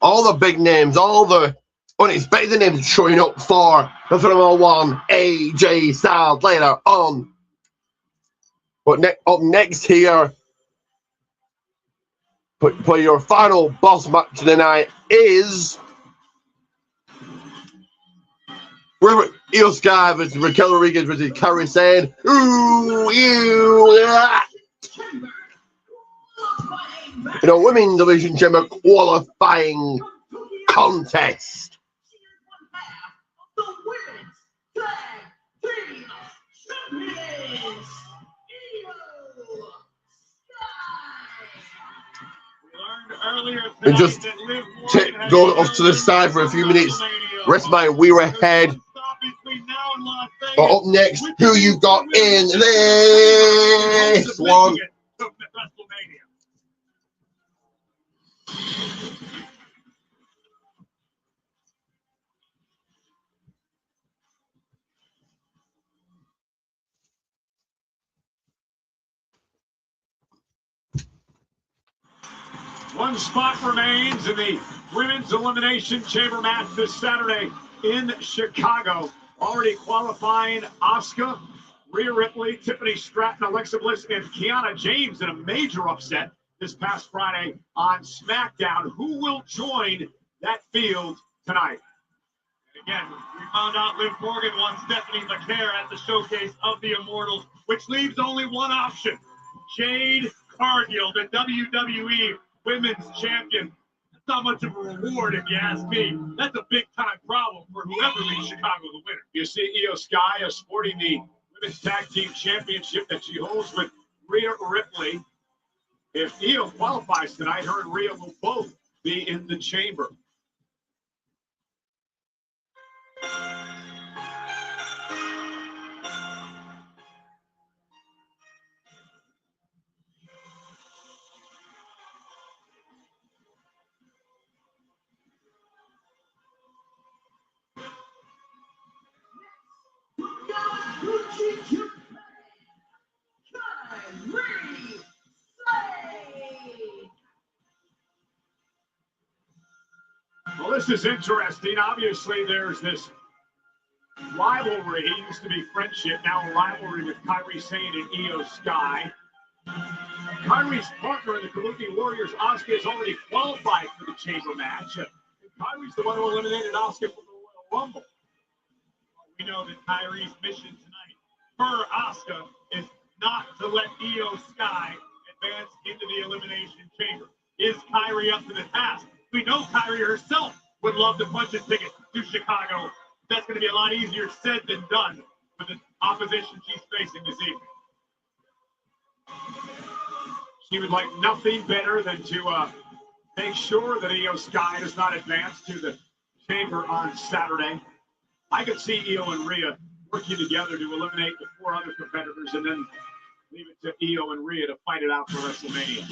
All the big names, all the unexpected names showing up for the Phenomenal One, AJ Styles later on. But up next here, for your final boss match of the night is Io Sky versus Raquel Rodriguez versus Kairi Sane. Ooh, ew, ah. In a women's division chamber qualifying contest. The women's tag team champions, And just go off to the side for a few minutes. Rest my weary head. But up next, who you got in this one? One spot remains in the Women's Elimination Chamber match this Saturday in Chicago. Already qualifying Asuka, Rhea Ripley, Tiffany Stratton, Alexa Bliss, and Kiana James in a major upset this past Friday on SmackDown. Who will join that field tonight? Again, we found out Liv Morgan wants Stephanie McNair at the Showcase of the Immortals, which leaves only one option. Jade Cargill, the WWE Women's Champion. That's not much of a reward, if you ask me. That's a big-time problem for whoever leaves Chicago the winner. You see Io Sky is sporting the Women's Tag Team Championship that she holds with Rhea Ripley. If Io qualifies tonight, her and Rhea will both be in the chamber. Well, this is interesting. Obviously, there's this rivalry. It used to be friendship, now a rivalry with Kairi Sane and Io Sky. Kairi's partner in the Kabuki Warriors, Asuka, is already qualified for the chamber match. And Kairi's the one who eliminated Asuka from the Royal Rumble. We know that Kairi's mission tonight for Asuka is not to let Io Sky advance into the Elimination Chamber. Is Kairi up to the task? We know Kairi herself would love to punch a ticket to Chicago. That's going to be a lot easier said than done with the opposition she's facing this evening. She would like nothing better than to make sure that Io Sky does not advance to the chamber on Saturday. I could see Io and Rhea working together to eliminate the 4 other competitors and then leave it to Io and Rhea to fight it out for WrestleMania.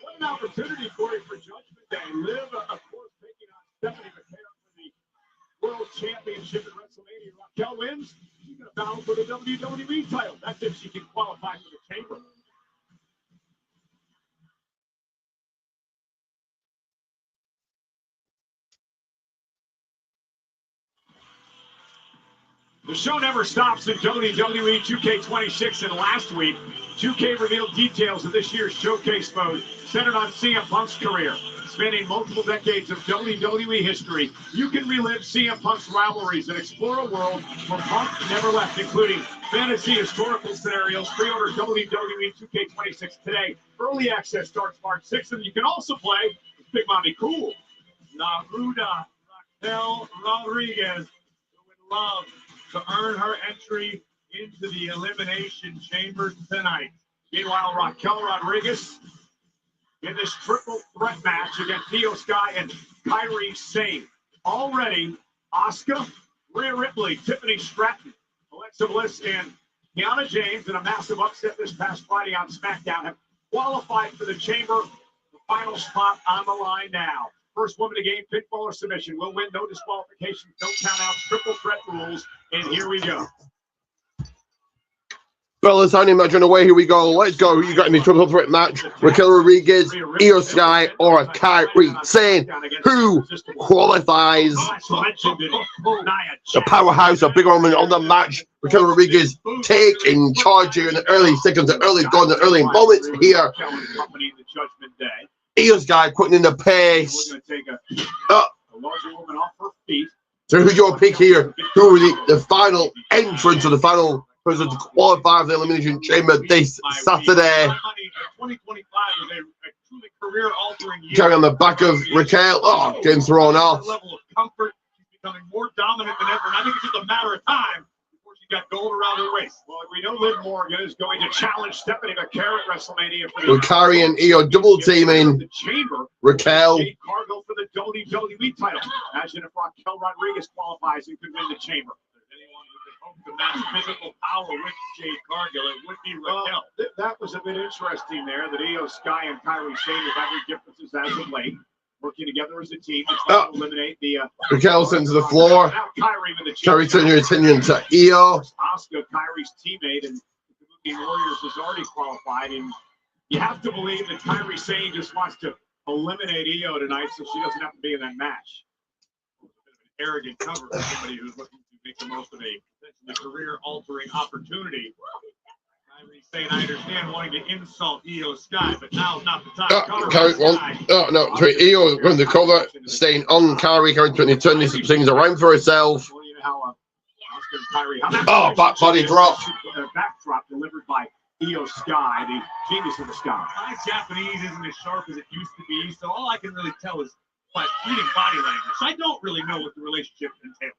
What an opportunity, Corey, for Judgment Day. Liv, of course, taking on Stephanie McNair for the World Championship at WrestleMania. Raquel wins. She's going to battle for the WWE title. That's if she can qualify for the chamber. The show never stops in WWE 2K26, and last week, 2K revealed details of this year's showcase mode centered on CM Punk's career. Spanning multiple decades of WWE history, you can relive CM Punk's rivalries and explore a world where Punk never left, including fantasy historical scenarios. Pre-order WWE 2K26 today. Early access starts March 6th, and you can also play with Big Mommy Cool. La Ruda Raquel Rodriguez, who would love to earn her entry into the Elimination Chamber tonight. Meanwhile, Raquel Rodriguez in this triple threat match against Io Sky and Kairi Sane. Already, Asuka, Rhea Ripley, Tiffany Stratton, Alexa Bliss, and Kiana James in a massive upset this past Friday on SmackDown have qualified for the Chamber. The final spot on the line now. First woman to gain pinfall or submission will win, no disqualifications, no countouts, triple threat rules, and here we go. Fellas, only match on the way. Here we go. Let's go. Who you got in the triple threat match? Raquel Rodriguez, Io Sky, or Kairi Sane? Who qualifies? The powerhouse, a big woman on the match. Raquel Rodriguez taking charge here in the early seconds, the early going, the early moments here. Io Sky putting in the pace. So who's your pick here? Who are the final entrance or the final person to qualify for the Elimination Chamber this Saturday? 2025 is a truly career-altering year. Carry on the back of Raquel. Oh, getting thrown off. Level of comfort. She's becoming more dominant than ever, and I think it's just a matter of time before she got gold around her waist. Well, we know Liv Morgan is going to challenge Stephanie McCarron at WrestleMania for With Kairi and Io double teaming the Chamber. Raquel. Jade Cargill for the WWE title. Imagine if Raquel Rodriguez qualifies and could win the Chamber. To match physical power with Jade Cargill, it would be Raquel. That was a bit interesting there, that Io Sky and Kairi Sane have had their differences as of late, working together as a team to try to eliminate the Raquel sent to the floor. Now Kairi with the Kairi turning her attention to Io. Asuka, Kairi's teammate, and the Kabuki Warriors has already qualified, and you have to believe that Kairi Sane just wants to eliminate Io tonight so she doesn't have to be in that match. A bit of an arrogant cover for somebody who's looking to make the most of a career-altering opportunity. Kairi Sane, I understand wanting to insult Io Sky, but now's not the time. Sorry, Io going to cover, staying on Kairi, trying to turn these things around for herself. Well, you know how Asuka and Kairi. Oh, back body drop. Backdrop delivered by Io Sky, the genius of the sky. My Japanese isn't as sharp as it used to be, so all I can really tell is by reading body language. I don't really know what the relationship entails.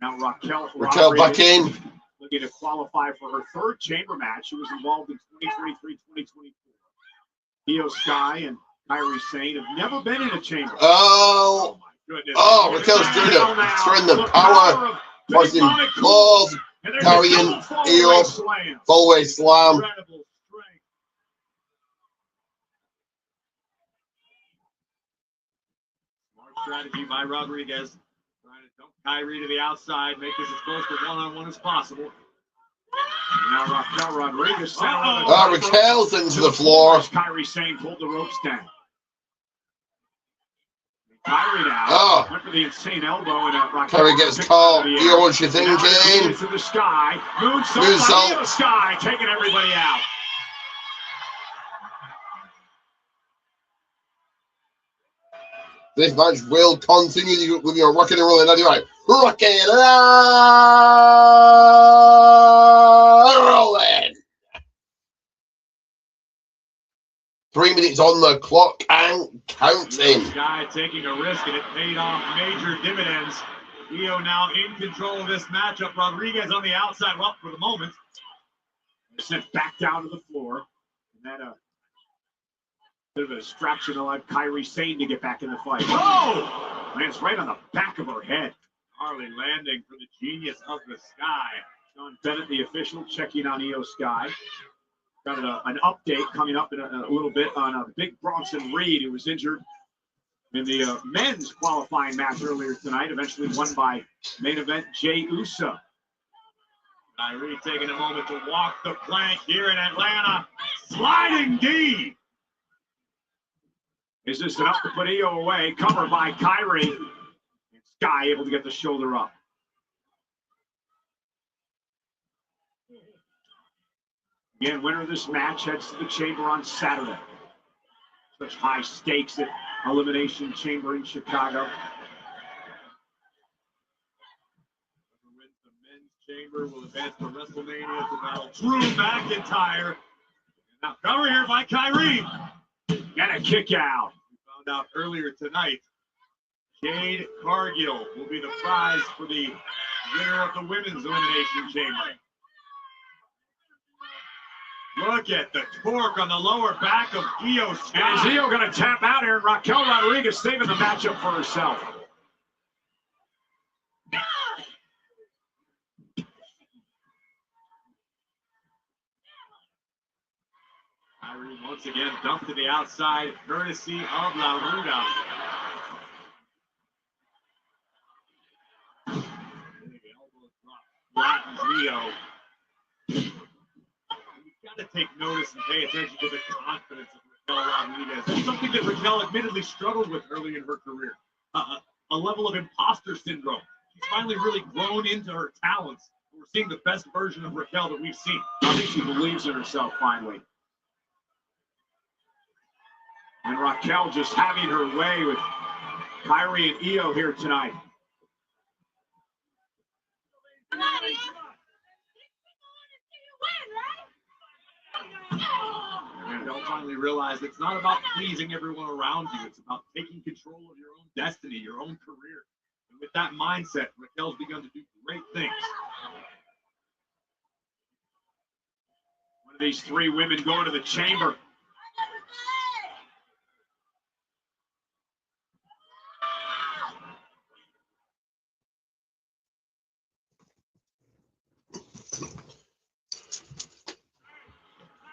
Now Raquel back in. Looking to qualify for her third chamber match. She was involved in 2023-2024. Io Sky and Kairi Sane have never been in a chamber. Oh, my goodness. Oh, Raquel's doing the power. Busting balls. Carrying Io. Full-way slam. Smart strategy by Rodriguez. Kairi to the outside, make this as close to one-on-one as possible. And now Raquel Rodriguez. Raquel's into the floor. Kairi Sane pulled the ropes down. Kairi now went for the insane elbow, and Kairi gets caught. Io, what's she thinking? To the sky. Moonsault. Io Sky taking everybody out. This match will continue with your rocking and rolling. Right, rocking and rolling. 3 minutes on the clock and counting. Guy taking a risk, and it paid off major dividends. Io now in control of this matchup. Rodriguez on the outside. Well, for the moment, sent back down to the floor. And that bit of a distraction allowed Kairi Sane to get back in the fight. Oh! Lands right on the back of her head. Harley landing for the genius of the sky. Sean Bennett, the official, checking on Io Sky. Got an update coming up in a little bit on Big Bronson Reed, who was injured in the men's qualifying match earlier tonight, eventually won by main event Jey Uso. Kairi taking a moment to walk the plank here in Atlanta. Sliding D. Is this enough to put Io away? Covered by Kairi. And Sky able to get the shoulder up. Again, winner of this match heads to the chamber on Saturday. Such high stakes at Elimination Chamber in Chicago. Wins the men's Chamber will advance to WrestleMania to battle Drew McIntyre. Now cover here by Kyrie. And a kick out. We found out earlier tonight, Jade Cargill will be the prize for the winner of the Women's Elimination Chamber. Look at the torque on the lower back of Io Sky. And is Io going to tap out here? And Raquel Rodriguez saving the matchup for herself. Kyrie once again dumped to the outside, courtesy of La Ruda. Flattens Io. You've got to take notice and pay attention to the confidence of Raquel Rodriguez. That's something that Raquel admittedly struggled with early in her career. A level of imposter syndrome. She's finally really grown into her talents. We're seeing the best version of Raquel that we've seen. I think she believes in herself finally. And Raquel just having her way with Kyrie and Io here tonight. And they'll finally realize it's not about pleasing everyone around you. It's about taking control of your own destiny, your own career. And with that mindset, Raquel's begun to do great things. One of these three women going to the chamber.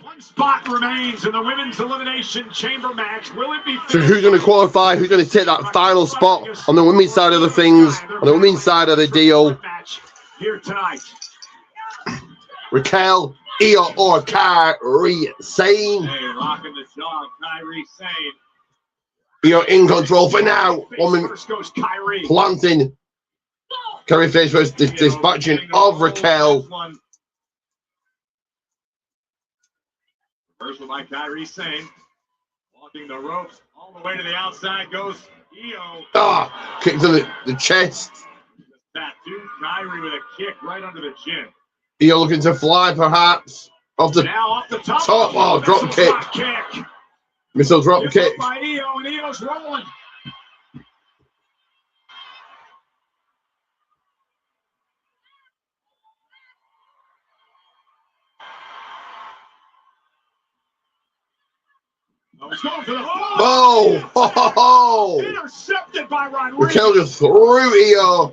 One spot remains in the Women's Elimination Chamber match. Will it be? So who's going to qualify? Who's going to take that final spot on the women's side of the things, on the women's side of the deal? Here tonight. Raquel, Io, or Kyrie Sane? Hey, rocking the jaw, Kyrie Sane. Io in control for now. Woman planting. Kyrie face first, dispatching of Raquel. Reversal by Kyrie Sane. Walking the ropes all the way to the outside goes Io. Ah, kick to the chest. Tattoo Kyrie with a kick right under the chin. Io looking to fly perhaps. Off the top. Oh, drop kick. Missile drop kick. By Io, and Io's rolling. Oh! Intercepted by Rodriguez. Raquel just threw Io.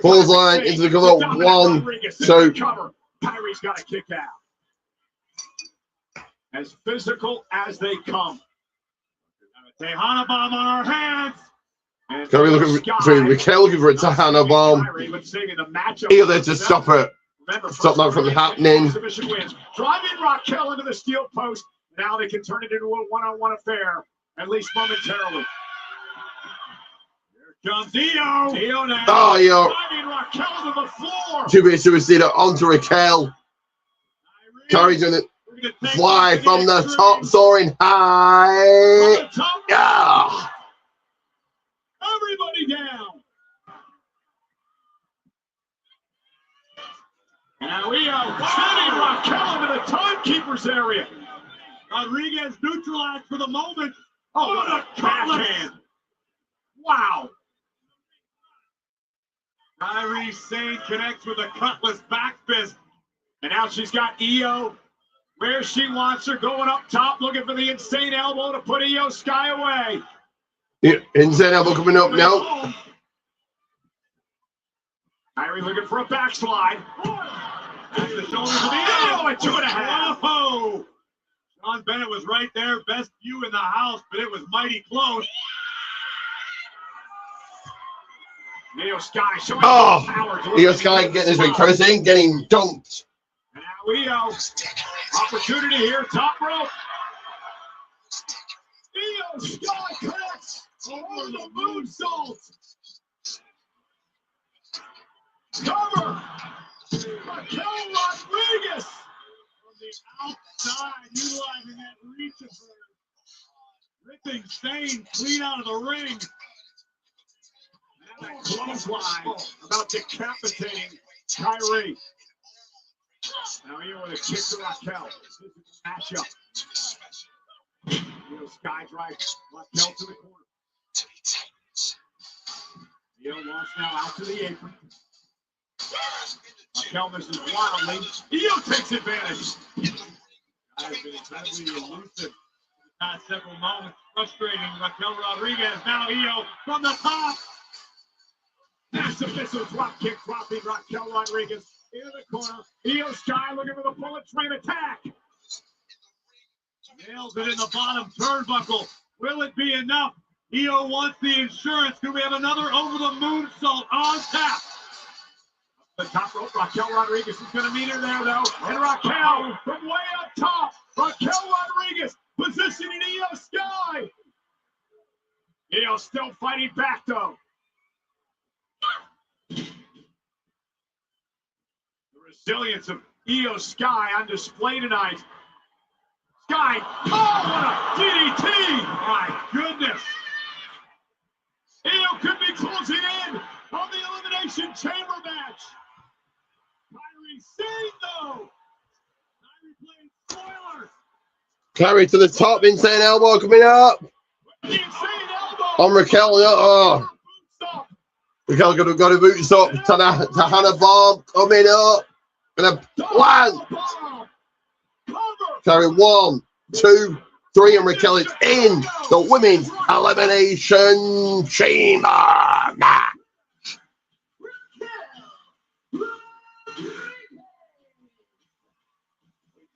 Clothesline into the cover. 1, 2. Kyrie's got a kick out. As physical as they come. Tejana bomb on our hands. Kyrie looking for Raquel looking for a Tejana bomb. Io there to stop it. Stop that from happening. Driving Raquel into the steel post. Now they can turn it into a one-on-one affair, at least momentarily. Here comes Io. Io now. Oh, Io. Driving Raquel to the floor. Two-bit superstar onto Raquel. Kyrie's going to fly from the top, soaring high. Yeah. Everybody down. Now Io sending Raquel into the timekeeper's area. Rodriguez neutralized for the moment. Oh, what a backhand. Wow. Kyrie Sane connects with a cutlass back fist. And now she's got Io where she wants her, going up top, looking for the insane elbow to put Io Sky away. Yeah, insane elbow coming up now. Kyrie looking for a backslide. Back to the shoulders of Io at 2.5. Whoa! Sean Bennett was right there, best view in the house, but it was mighty close. Io Sky showing power. Io Sky getting his recursing, getting dumped. And now Io, opportunity here, top rope. Io Sky connects over the moonsault. Cover. Raquel Rodriguez from the outside, utilizing that reach of her. Ripping Sane clean out of the ring. And that clothesline about decapitating Kyrie. Now here with a kick to Raquel. Matchup. Sky drives Raquel to the corner. Launch now out to the apron. Raquel misses wildly. Io takes advantage. Guy's been incredibly elusive the past several moments. Frustrating Raquel Rodriguez. Now Io from the top. Massive missile drop kick, dropping Raquel Rodriguez into the corner. Io Sky looking for the bullet train attack. Nails it in the bottom turnbuckle. Will it be enough? Io wants the insurance. Do we have another over the moonsault on tap? The top rope, Raquel Rodriguez is going to meet her there, though. And Raquel from way up top. Raquel Rodriguez positioning Io Sky. Io still fighting back, though. The resilience of Io Sky on display tonight. Sky, oh, what a DDT! My goodness. Io could be closing in on the Elimination Chamber match. Kyrie saying though. Kyrie playing spoiler. Kyrie to the top, insane elbow coming up. The insane elbow. On Raquel, oh. Raquel got a boot stop to Hannah Bomb coming up. And a one. Kyrie 1, 2, 3, and Raquel is in the Women's Elimination Chamber match.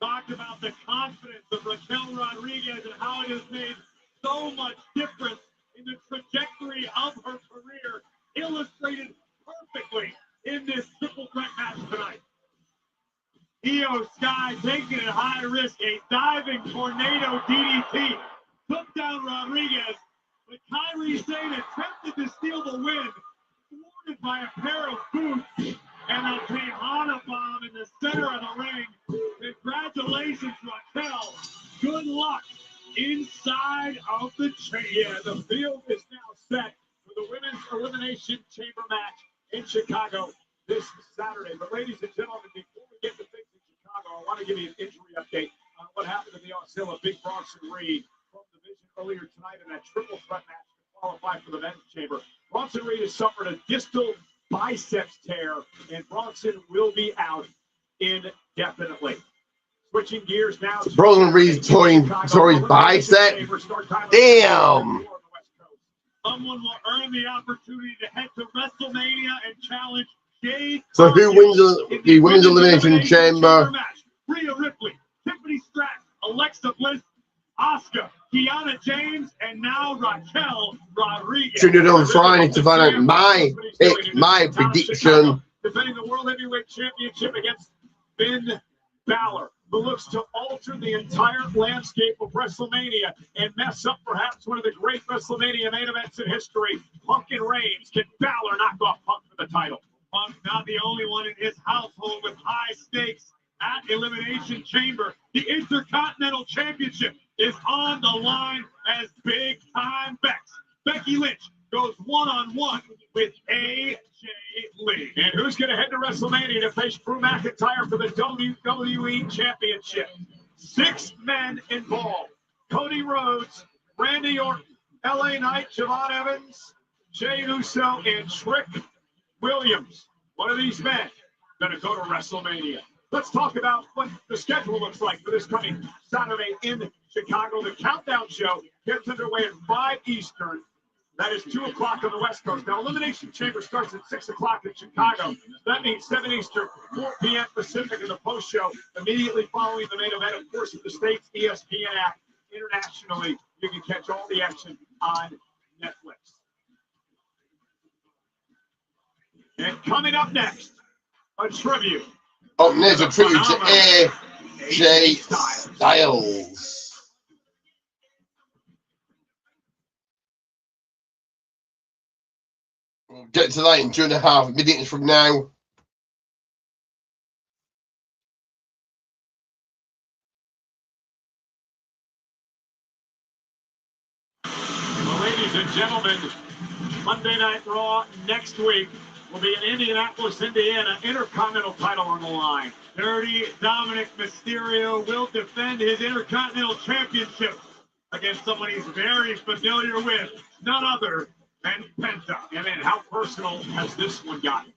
Talked about the confidence of Raquel Rodriguez and how it has made so much difference in the trajectory of her career, illustrated perfectly in this triple threat match tonight. Io Sky taking it high risk, a diving tornado DDT, took down Rodriguez, but Kyrie Sane attempted to steal the win, thwarted by a pair of boots and a Tejana bomb in the center of the ring. Congratulations, Raquel. Good luck inside of the chamber. Yeah, the field is now set for the Women's Elimination Chamber match in Chicago this Saturday. But ladies and gentlemen, before we get to things in Chicago, I want to give you an injury update on what happened to the Auxilla Big Bronson Reed from the Division earlier tonight in that triple threat match to qualify for the men's chamber. Bronson Reed has suffered a distal biceps tear, and Bronson will be out indefinitely. Switching gears now. Bronson Reed's torn his bicep. Damn. Someone will earn the opportunity to head to WrestleMania and challenge Jade. So who wins the Women's Elimination Chamber? Rhea Ripley, Tiffany Stratton, Alexa Bliss, Asuka, Kiana James, and now Raquel Rodriguez. Tune in on Friday to find out my prediction. Defending the World Heavyweight Championship against Finn Balor, who looks to alter the entire landscape of WrestleMania and mess up perhaps one of the great WrestleMania main events in history. Punk and Reigns. Can Balor knock off Punk for the title? Punk not the only one in his household with high stakes at Elimination Chamber. The Intercontinental Championship is on the line as big-time Becky Lynch goes one-on-one with AJ Lee. And who's going to head to WrestleMania to face Drew McIntyre for the WWE Championship? 6 men involved. Cody Rhodes, Randy Orton, LA Knight, Javon Evans, Jey Uso, and Trick Williams. One of these men going to go to WrestleMania. Let's talk about what the schedule looks like for this coming Saturday in Chicago. The Countdown Show gets underway at 5 Eastern. That is 2 o'clock on the West Coast. Now, Elimination Chamber starts at 6 o'clock in Chicago. That means 7 Eastern, 4 p.m. Pacific in the post-show, immediately following the main event. Of course, in the States, ESPN app. Internationally, you can catch all the action on Netflix. And coming up next, a tribute. Up next, a tribute to AJ Styles. We'll get to that in 2.5 minutes from now. Well, ladies and gentlemen, Monday Night Raw next week will be in Indianapolis, Indiana. Intercontinental title on the line. Dirty Dominic Mysterio will defend his Intercontinental Championship against someone he's very familiar with, none other than Penta. And then how personal has this one gotten?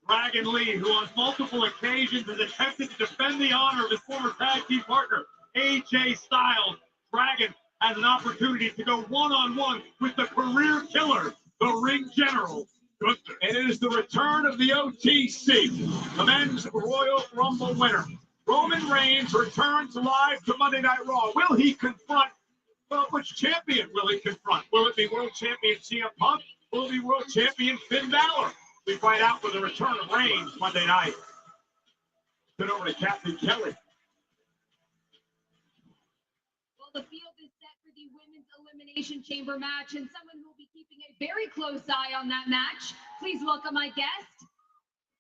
Dragon Lee, who on multiple occasions has attempted to defend the honor of his former tag team partner, AJ Styles. Dragon has an opportunity to go one-on-one with the career killer, the Ring General, Gunther. And it is the return of the OTC, the Men's Royal Rumble winner. Roman Reigns returns live to Monday Night Raw. Will he confront, well, which champion will he confront? Will it be World Champion CM Punk? Will it be World Champion Finn Balor? We find out with the return of Reigns Monday night. Turn over to Captain Kelly. Well, the field is set for the Women's Elimination Chamber match, and someone who will be keeping a very close eye on that match. Please welcome my guest,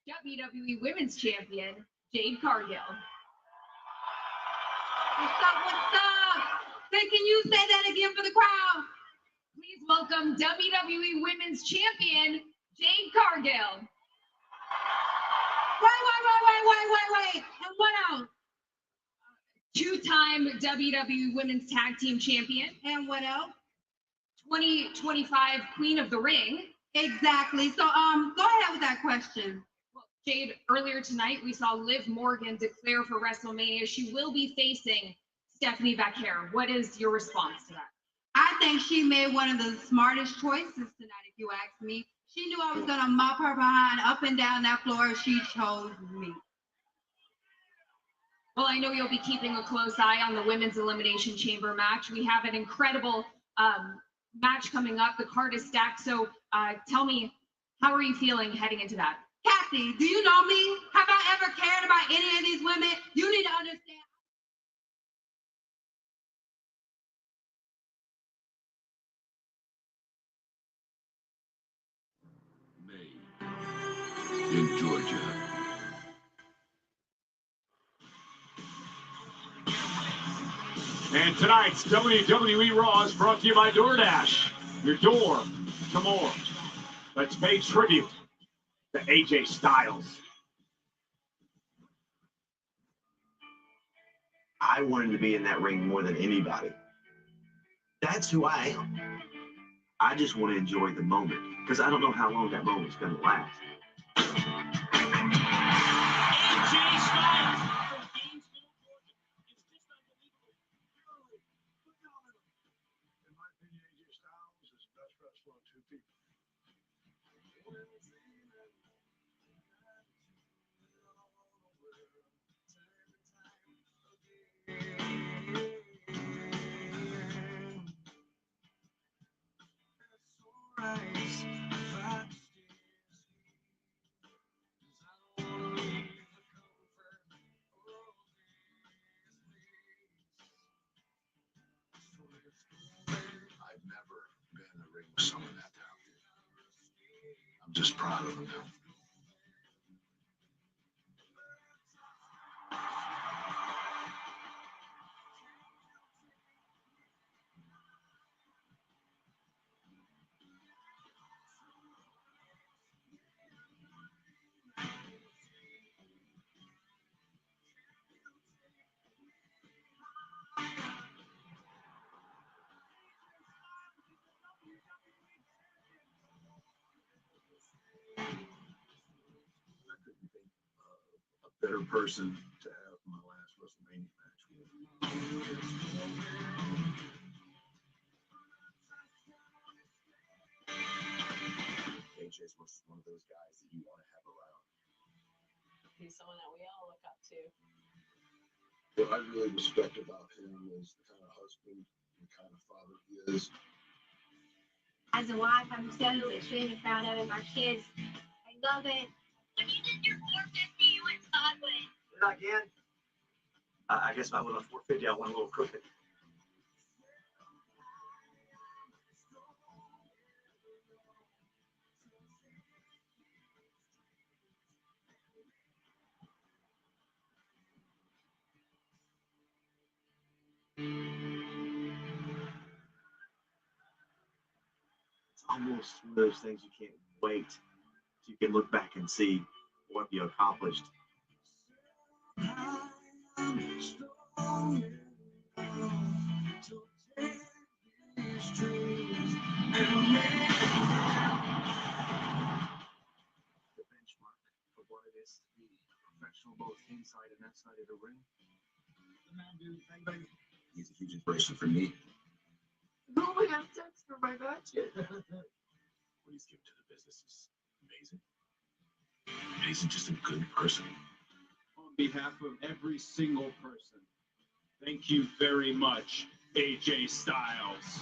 WWE Women's Champion, Jade Cargill. What's up? What's up? Hey, can you say that again for the crowd? Please welcome WWE Women's Champion, Jade Cargill. Wait. And what else? Two-time WWE Women's Tag Team Champion. And what else? 2025 Queen of the Ring. Exactly. So, go ahead with that question. Well, Jade, earlier tonight, we saw Liv Morgan declare for WrestleMania she will be facing Stephanie Becker. What is your response to that? I think she made one of the smartest choices tonight, if you ask me. She knew I was going to mop her behind up and down that floor. She chose me. Well, I know you'll be keeping a close eye on the Women's Elimination Chamber match. We have an incredible match coming up. The card is stacked. So tell me, how are you feeling heading into that? Kathy, do you know me? Have I ever cared about any of these women? You need to understand. In Georgia. And tonight's WWE Raw is brought to you by DoorDash. Your door to more. Let's pay tribute to AJ Styles. I wanted to be in that ring more than anybody. That's who I am. I just want to enjoy the moment because I don't know how long that moment's going to last. AJ Styles from Gainesville, Georgia. It's just unbelievable. Purely phenomenal. In my opinion, AJ Styles is the best wrestler on two feet. I've never been in the ring with someone that talented. I'm just proud of him now. Better person to have my last WrestleMania match with. AJ's one of those guys that you want to have around. He's someone that we all look up to. What I really respect about him is the kind of husband and kind of father he is. As a wife, I'm so extremely proud of him. Our kids, I love it. When you did your 450, you went sideways. Did I again? I guess my little 450, I went a little crooked. It's almost one of those things you can't wait so you can look back and see what you accomplished. The benchmark of what it is to be professional both inside and outside of the ring. He's a huge inspiration for me. Oh, I got a text for my matches. What he's given to the business is amazing. And he's just a good person. On behalf of every single person, thank you very much, AJ Styles.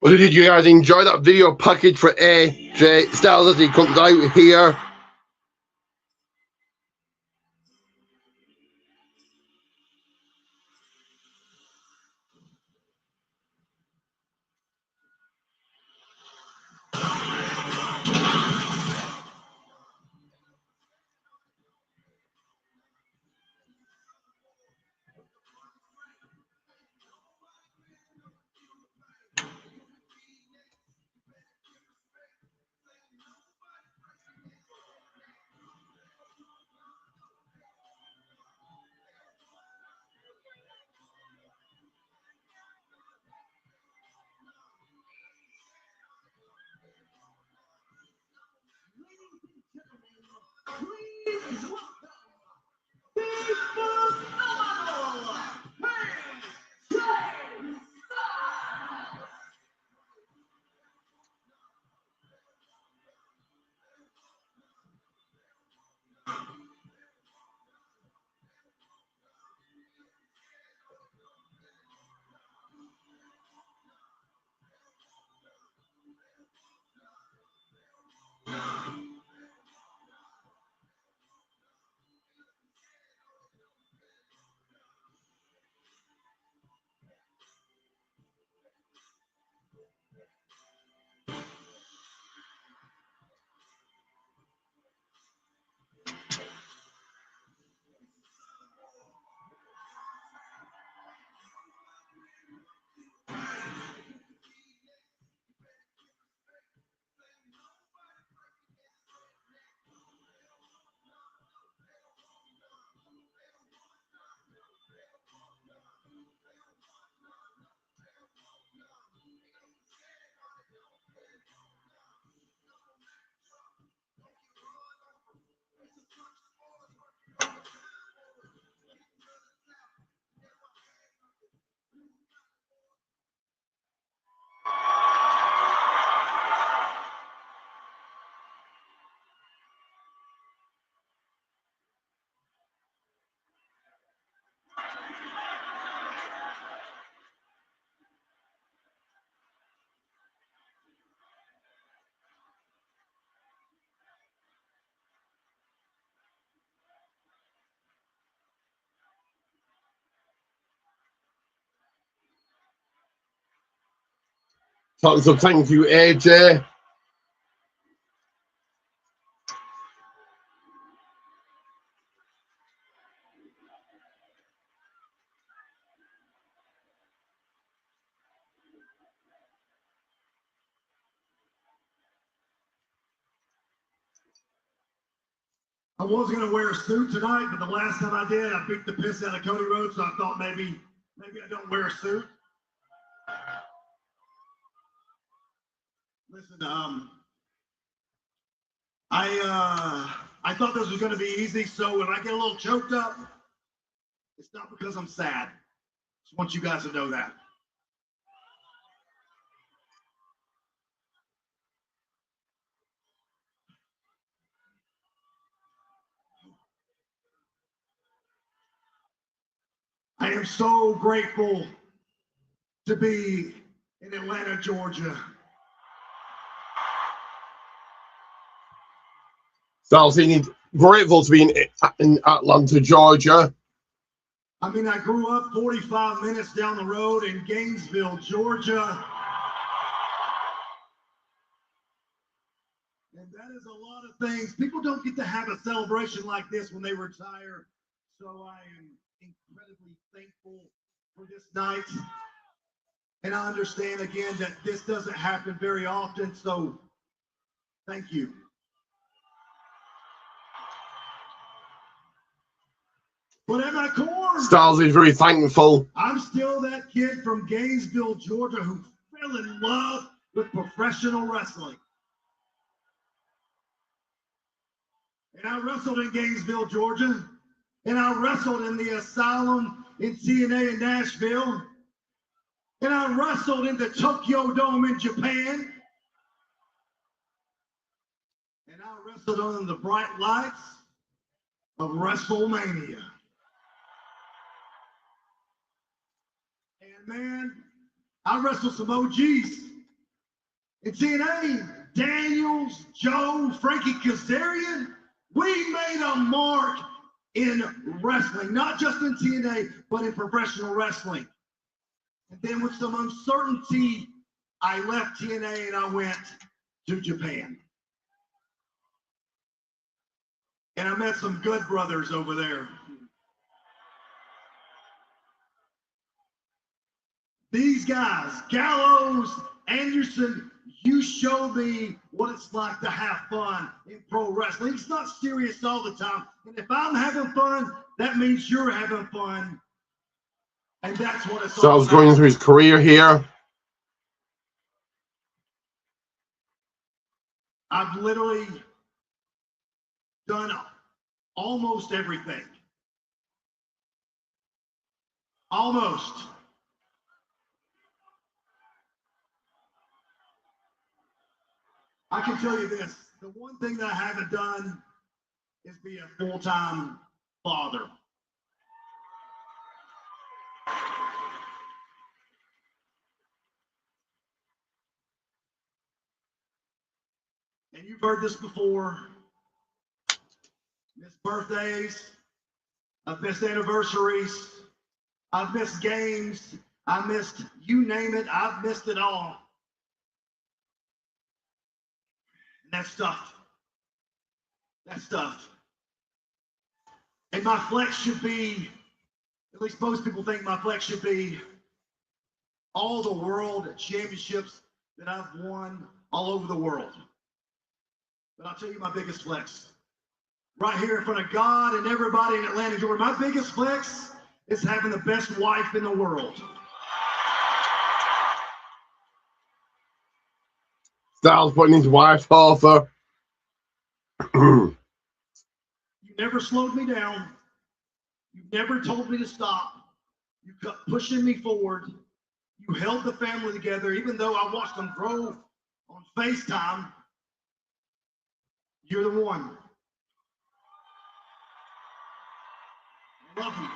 Well, did you guys enjoy that video package for AJ Styles as he comes out here? So thank you, AJ. I was gonna wear a suit tonight, but the last time I did, I beat the piss out of Cody Rhodes, so I thought maybe I don't wear a suit. Listen, I thought this was gonna be easy, so when I get a little choked up, it's not because I'm sad. Just want you guys to know that. I am so grateful to be in Atlanta, Georgia. Styles, grateful to be in Atlanta, Georgia. I mean, I grew up 45 minutes down the road in Gainesville, Georgia. And that is a lot of things. People don't get to have a celebration like this when they retire. So I am incredibly thankful for this night. And I understand again that this doesn't happen very often. So thank you. But at my core, Styles is very thankful. I'm still that kid from Gainesville, Georgia, who fell in love with professional wrestling. And I wrestled in Gainesville, Georgia. And I wrestled in the Asylum in TNA in Nashville. And I wrestled in the Tokyo Dome in Japan. And I wrestled under the bright lights of WrestleMania. And man, I wrestled some OGs in TNA. Daniels, Joe, Frankie Kazarian. We made a mark in wrestling, not just in TNA, but in professional wrestling. And then with some uncertainty, I left TNA and I went to Japan. And I met some good brothers over there. These guys, Gallows, Anderson, you show me what it's like to have fun in pro wrestling. It's not serious all the time. And if I'm having fun, that means you're having fun. And that's what it's all Styles about. going through his career here. I've literally done almost everything. Almost. I can tell you this, the one thing that I haven't done is be a full-time father. And you've heard this before. Missed birthdays, I've missed anniversaries, I've missed games, I missed, you name it, I've missed it all. And that's tough. That's tough. And my flex should be, at least most people think my flex should be all the world championships that I've won all over the world. But I'll tell you my biggest flex. Right here in front of God and everybody in Atlanta, Georgia, my biggest flex is having the best wife in the world. Styles putting his wife over. You never slowed me down. You never told me to stop. You kept pushing me forward. You held the family together, even though I watched them grow on FaceTime. You're the one. I love you.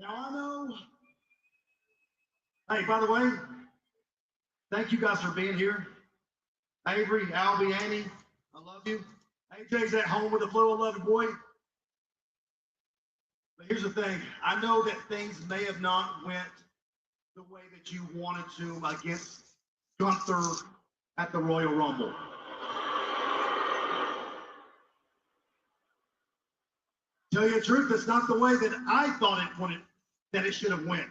Now I know. Hey, by the way, thank you guys for being here. Avery, Albie, Annie, I love you. AJ's at home with the flu. I love you, boy. But here's the thing. I know that things may have not went the way that you wanted to against Gunther at the Royal Rumble. Tell you the truth, it's not the way that I thought it should have went.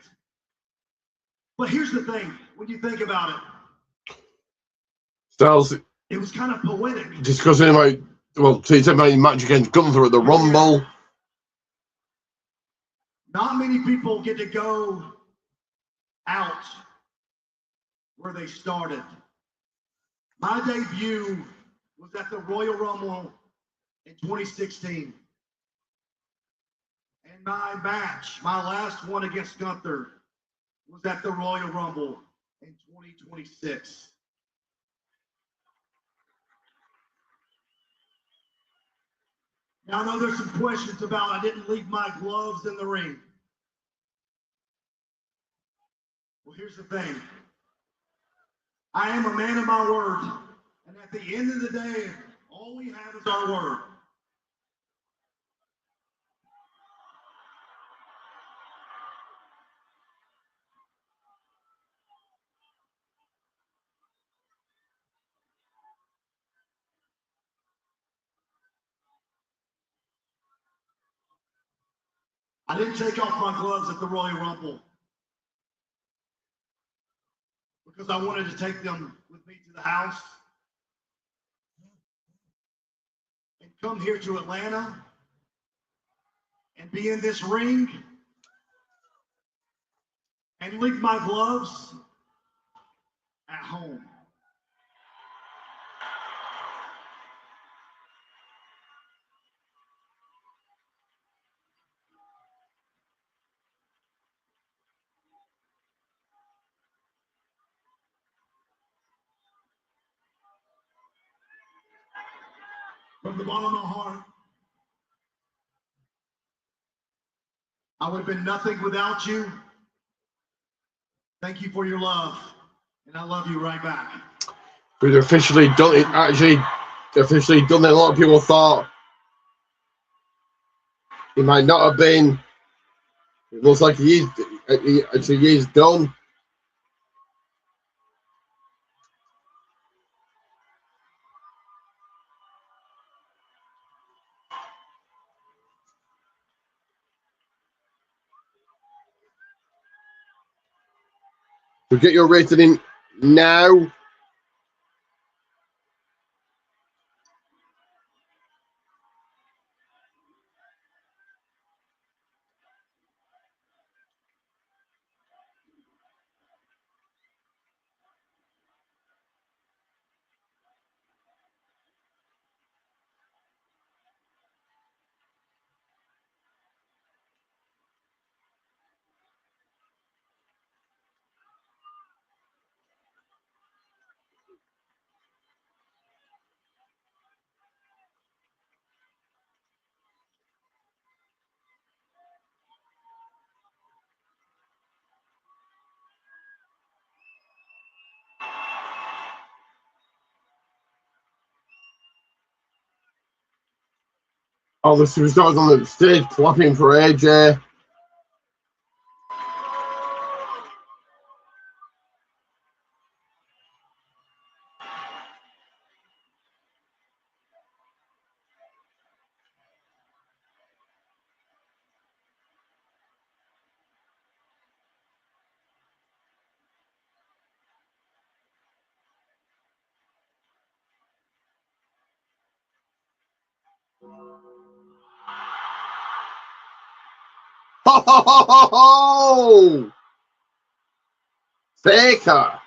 But here's the thing, when you think about it, Styles, it was kind of poetic. discussing about, well, he's about his match against Gunther at the Rumble. Not many people get to go out where they started. My debut was at the Royal Rumble in 2016. And my match, my last one against Gunther, was at the Royal Rumble in 2026. Now I know there's some questions about I didn't leave my gloves in the ring. Well, here's the thing. I am a man of my word. And at the end of the day, all we have is our word. I didn't take off my gloves at the Royal Rumble because I wanted to take them with me to the house and come here to Atlanta and be in this ring and leave my gloves at home. From the bottom of my heart, I would have been nothing without you. Thank you for your love, and I love you right back. We've officially done it, actually officially done it. A lot of people thought he might not have been. It looks like he actually is done. So get your rating in now. All the superstars on the stage clapping for AJ. Ho ho ho ho ho! Faker.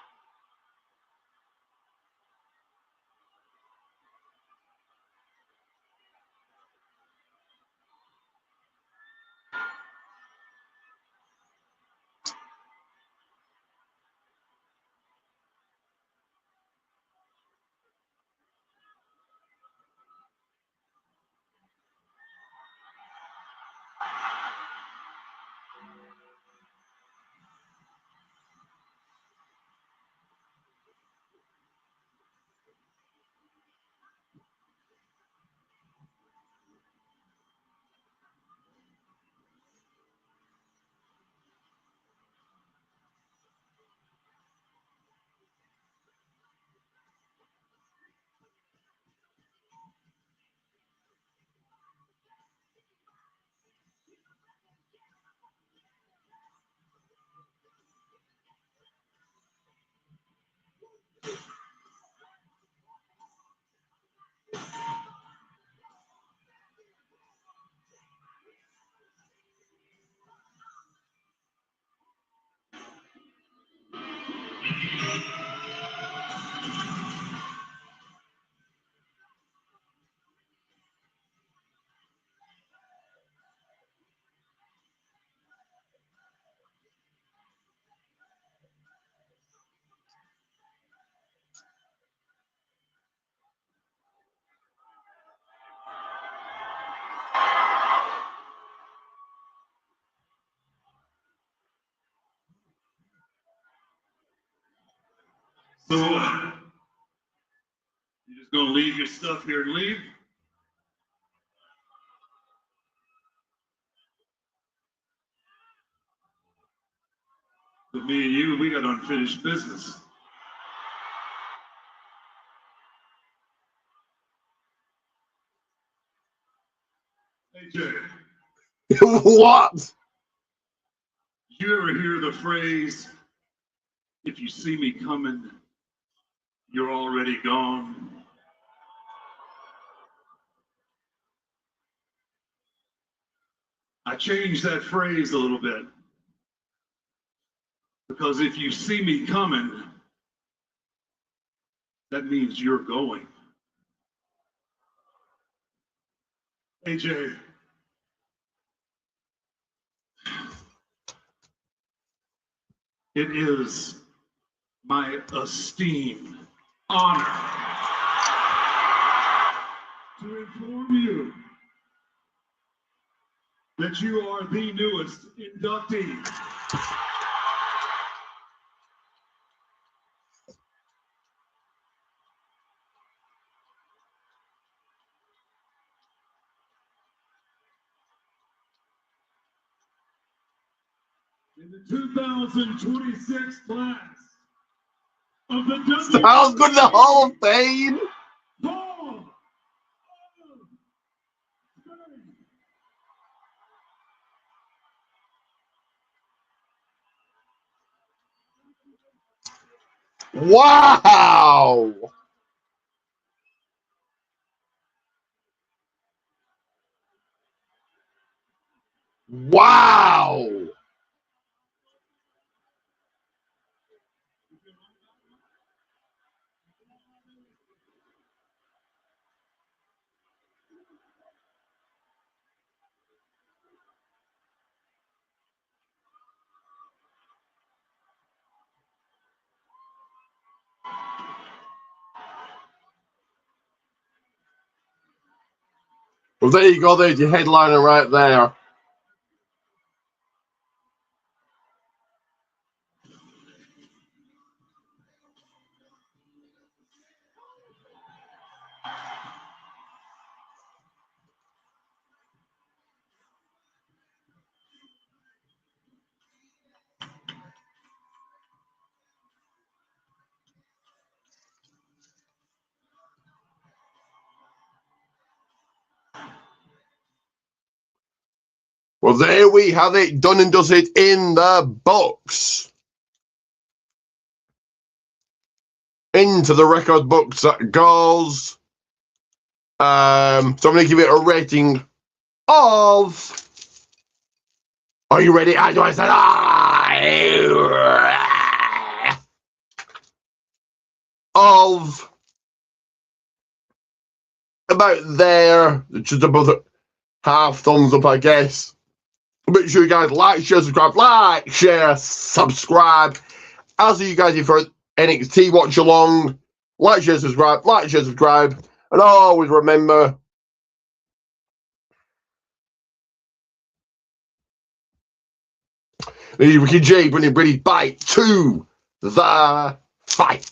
So, you just gonna leave your stuff here and leave? But me and you, we got unfinished business. Hey, Jay. What? You ever hear the phrase, if you see me coming, you're already gone? I changed that phrase a little bit. Because if you see me coming, that means you're going. AJ, it is my esteemed honor to inform you that you are the newest inductee. In the 2026 class of the Sounds good in the Hall of Fame. Wow. Wow. Well, there you go. There's your headliner right there. Well, there we have it. Done and does it in the books. Into the record books that goes. So I'm going to give it a rating of. Are you ready? I said, of about there, just above half thumbs up, I guess. Make sure you guys like, share, subscribe. As you guys here for NXT watch along, like, share, subscribe, and always remember. Ricky J bringing British bite to the fight.